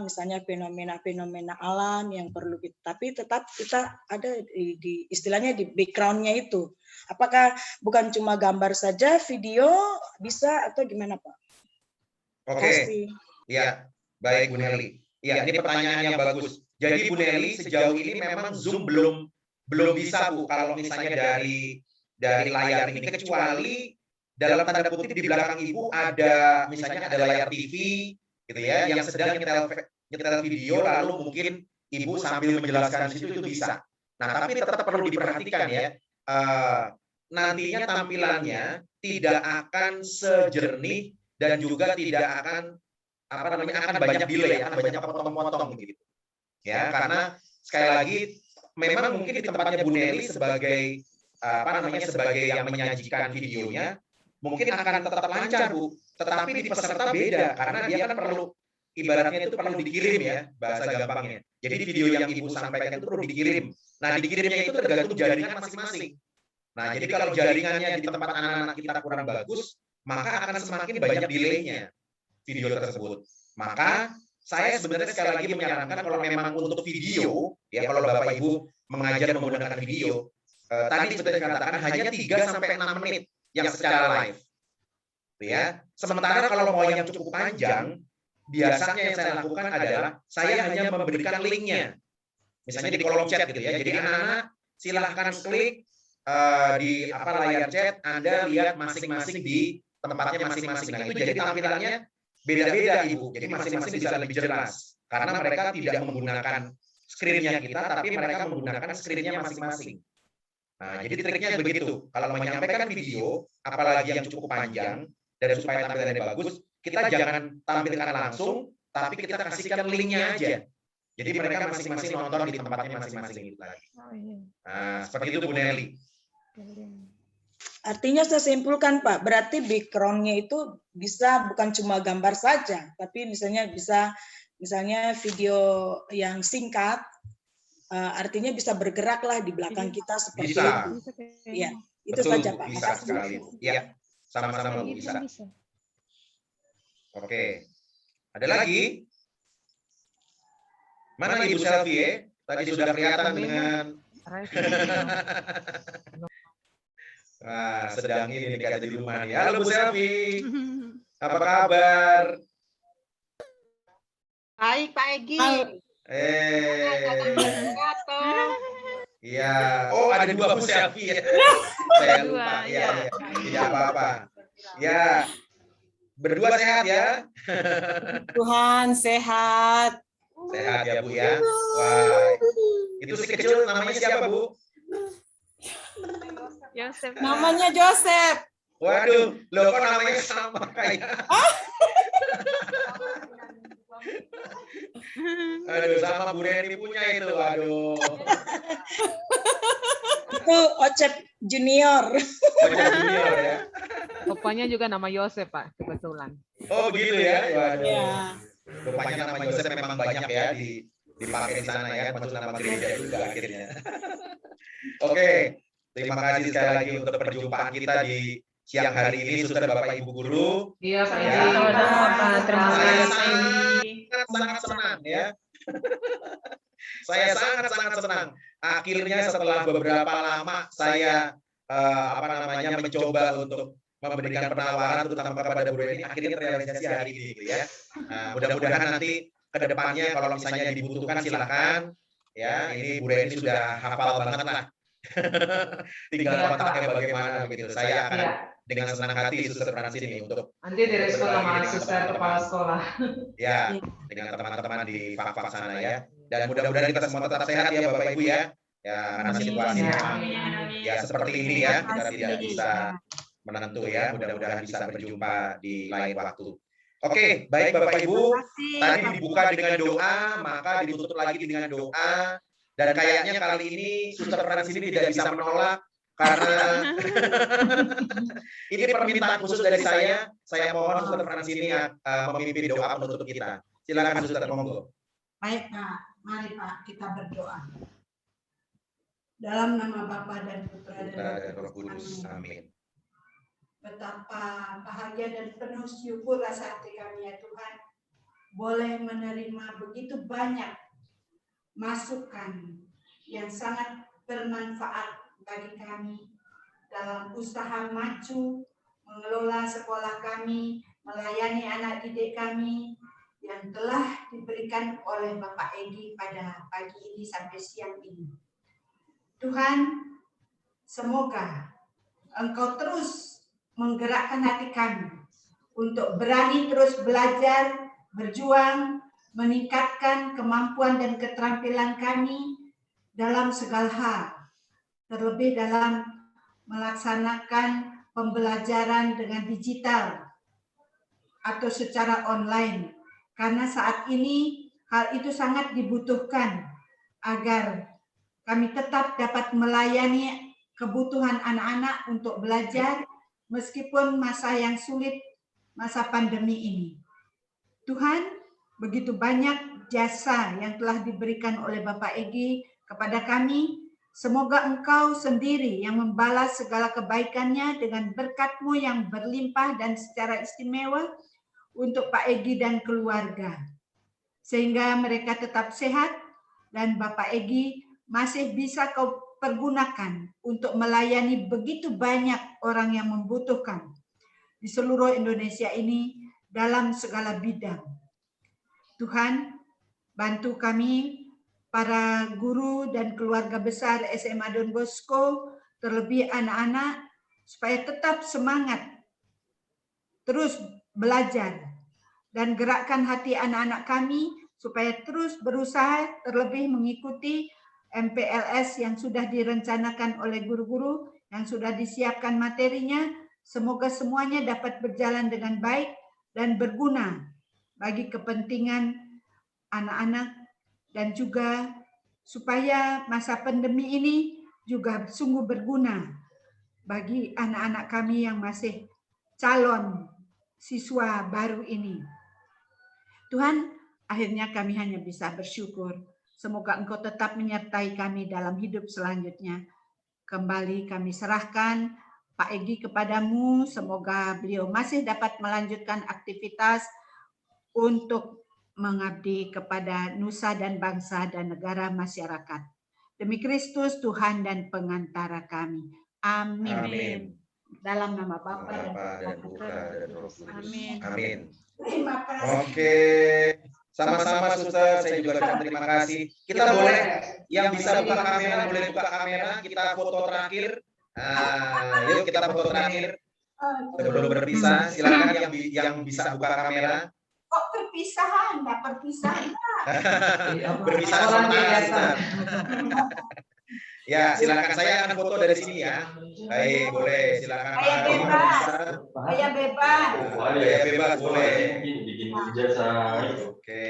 misalnya fenomena-fenomena alam yang perlu kita, tapi tetap kita ada di istilahnya di background-nya itu. Apakah bukan cuma gambar saja, video bisa atau gimana Pak? Oke. Ya, baik Bu Nelly. Ya, ini pertanyaan yang bagus. Jadi Bu Nelly sejauh ini memang Zoom belum bisa Bu kalau misalnya dari layar ini, kecuali dalam tanda kutip di belakang Ibu ada misalnya ada layar TV gitu ya yang sedang nyetel video, lalu mungkin Ibu sambil menjelaskan di situ itu bisa. Nah, tapi tetap perlu diperhatikan ya, nantinya tampilannya tidak akan sejernih dan juga tidak akan akan banyak delay, akan banyak potong-potong gitu. Ya, karena sekali lagi memang mungkin di tempatnya Bu Nelly sebagai sebagai yang menyajikan videonya mungkin akan tetap lancar Bu, tetapi di peserta beda karena dia kan perlu, ibaratnya itu perlu dikirim ya, bahasa gampangnya. Jadi video yang Ibu sampaikan itu perlu dikirim. Nah, dikirimnya itu tergantung jaringan masing-masing. Nah, jadi kalau jaringannya di tempat anak-anak kita kurang bagus, maka akan semakin banyak delay-nya video tersebut. Maka saya sebenarnya sekali lagi menyarankan kalau memang untuk video, ya kalau Bapak Ibu mengajar menggunakan video, tadi seperti dikatakan hanya 3-6 menit yang secara live. Ya. Sementara kalau mau yang cukup panjang, biasanya yang saya lakukan adalah saya hanya memberikan linknya. Misalnya di kolom chat gitu ya. Jadi anak-anak silahkan klik di layar chat, Anda lihat masing-masing di tempatnya masing-masing. Nah, itu jadi tampilannya beda-beda, Ibu. Jadi masing-masing bisa lebih jelas. Karena mereka tidak menggunakan screen-nya kita, tapi mereka menggunakan screen-nya masing-masing. Nah, jadi triknya begitu. Kalau menyampaikan video, apalagi yang cukup panjang, dan supaya tampilannya bagus, kita jangan tampilkan langsung, tapi kita kasihkan link-nya aja. Jadi mereka masing-masing nonton di tempatnya masing-masing itu lagi. Nah, seperti itu Bu Nelly. Artinya saya simpulkan Pak, berarti background-nya itu bisa bukan cuma gambar saja, tapi misalnya video yang singkat, artinya bisa bergeraklah di belakang kita seperti Bisa. itu. Ya, itu Betul, saja Bu. Pak. Bisa Makasih. sekali, Bu. Iya, sama-sama Bu, bisa. Oke. Ada lagi? Mana Ibu Selfie? Tadi sudah kelihatan dengan sedang ini nih kayak di rumah nih. Halo Bu Selfie. Apa kabar? Baik, Pak Egi. Iya. Oh, ada 2 Bu Selfie ya. Saya lupa. Iya. Tidak apa-apa. Ya. Berdua sehat ya? Tuhan sehat. Sehat ya Bu ya. Wah. Itu si kecil namanya siapa Bu? Yosef. Namanya Joseph. Waduh, loh kok namanya sama kayak. Aduh, sama Bu Reni punya itu. Waduh. Itu Ocep Junior. Ocep Junior ya. Bapaknya juga nama Yosef Pak, kebetulan. Oh begitu ya. Waduh. Ya. Rupanya nama Yosef memang banyak ya dipakai di sana ya, masuk nama gereja juga akhirnya. Oke, terima kasih sekali lagi untuk perjumpaan kita di siang hari ini, Suster, Bapak, Ibu Guru. Iya, Pak Ya. Egi. Terima Saya kasih. sangat senang ya. Saya sangat senang. Akhirnya setelah beberapa lama saya mencoba untuk memberikan penawaran terutama kepada Bu Reni, akhirnya terrealisasi hari ini gitu ya. Nah, mudah-mudahan nanti ke depannya kalau misalnya dibutuhkan silakan ya. Ini Bu Reni sudah hafal banget lah. Tinggal kontaknya bagaimana begitu. Saya akan dengan senang hati Suster Fransini untuk Nanti direspon sama suster kepala sekolah. ya dengan teman-teman di fak-fak sana ya. Dan mudah-mudahan kita semua tetap sehat ya Bapak Ibu ya. Ya karena situasi memang ya seperti ini ya, kita tidak bisa menentu ya. Mudah-mudahan bisa berjumpa di lain waktu. Oke, baik Bapak Ibu. Tadi dibuka dengan doa, maka ditutup lagi dengan doa. Dan kayaknya kali ini Suster Fransini tidak bisa menolak karena ini permintaan khusus dari saya. Saya mohon Suster Fransini memimpin doa penutup kita. Silakan Suster, monggo. Baik Pak, mari Pak kita berdoa. Dalam nama Bapa dan Putra dan Roh Kudus. Amin. Betapa bahagia dan penuh syukur rasa hati kami ya Tuhan, boleh menerima begitu banyak masukan yang sangat bermanfaat bagi kami dalam usaha maju mengelola sekolah kami, melayani anak didik kami yang telah diberikan oleh Bapak Egi pada pagi ini sampai siang ini. Tuhan, semoga Engkau terus menggerakkan hati kami untuk berani terus belajar, berjuang, meningkatkan kemampuan dan keterampilan kami dalam segala hal, terlebih dalam melaksanakan pembelajaran dengan digital atau secara online, karena saat ini hal itu sangat dibutuhkan agar kami tetap dapat melayani kebutuhan anak-anak untuk belajar meskipun masa yang sulit, masa pandemi ini. Tuhan, begitu banyak jasa yang telah diberikan oleh Bapak Egi kepada kami. Semoga Engkau sendiri yang membalas segala kebaikannya dengan berkat-Mu yang berlimpah dan secara istimewa untuk Pak Egi dan keluarga. Sehingga mereka tetap sehat dan Bapak Egi masih bisa Kau pergunakan untuk melayani begitu banyak orang yang membutuhkan di seluruh Indonesia ini dalam segala bidang. Tuhan, bantu kami para guru dan keluarga besar SMA Don Bosco, terlebih anak-anak, supaya tetap semangat terus belajar dan gerakkan hati anak-anak kami supaya terus berusaha terlebih mengikuti MPLS yang sudah direncanakan oleh guru-guru, yang sudah disiapkan materinya. Semoga semuanya dapat berjalan dengan baik dan berguna bagi kepentingan anak-anak, dan juga supaya masa pandemi ini juga sungguh berguna bagi anak-anak kami yang masih calon siswa baru ini. Tuhan, akhirnya kami hanya bisa bersyukur. Semoga Engkau tetap menyertai kami dalam hidup selanjutnya. Kembali kami serahkan Pak Egi kepadamu. Semoga beliau masih dapat melanjutkan aktivitas untuk mengabdi kepada nusa dan bangsa dan negara masyarakat. Demi Kristus Tuhan dan pengantara kami. Amin. Amin. Dalam nama Bapa dan Putra dan Roh Kudus. Amin. Amin. Terima kasih. Oke, sama-sama Suster, saya juga ucapkan terima kasih. Kita boleh, yang bisa buka kamera, boleh buka kamera, kita foto terakhir. Yuk kita foto terakhir. Sebelum berpisah, silakan yang bisa buka kamera. Kok perpisahan? Nggak perpisahan. Berpisah sementara. Ya, silakan, saya akan foto dari sini ya. Baik, boleh, silakan. Saya bebas. Saya bebas. Saya bebas, boleh. Bikin ijazah. Oke,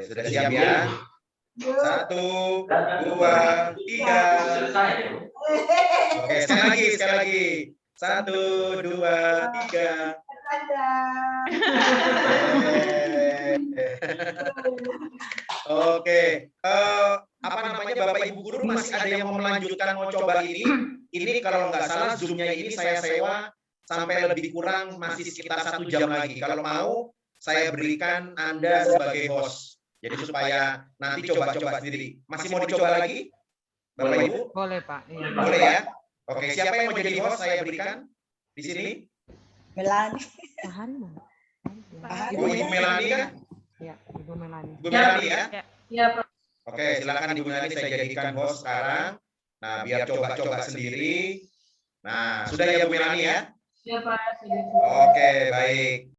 sudah siap ya? 1, 2, 3. Oke, sekali lagi. 1, 2, 3. Oke, apa namanya, Bapak Ibu guru masih ada yang mau melanjutkan, mau coba ini? Ini kalau nggak salah Zoom-nya ini saya sewa sampai lebih kurang masih sekitar 1 jam lagi. Kalau mau saya berikan Anda sebagai host. Jadi supaya nanti coba-coba sendiri. Masih mau dicoba lagi, Bapak Ibu? Boleh Pak. Iya. Boleh ya? Oke, siapa yang mau jadi host saya berikan di sini? Melani. Oh, Ibu Melani kan? Ya, Ibu Melani. Ibu Melani ya? Ya, Pak. Oke, silakan Ibu Melani saya jadikan host sekarang. Nah, biar coba-coba sendiri. Nah, sudah ya Bu Melani ya? Ya, Pak. Oke, baik.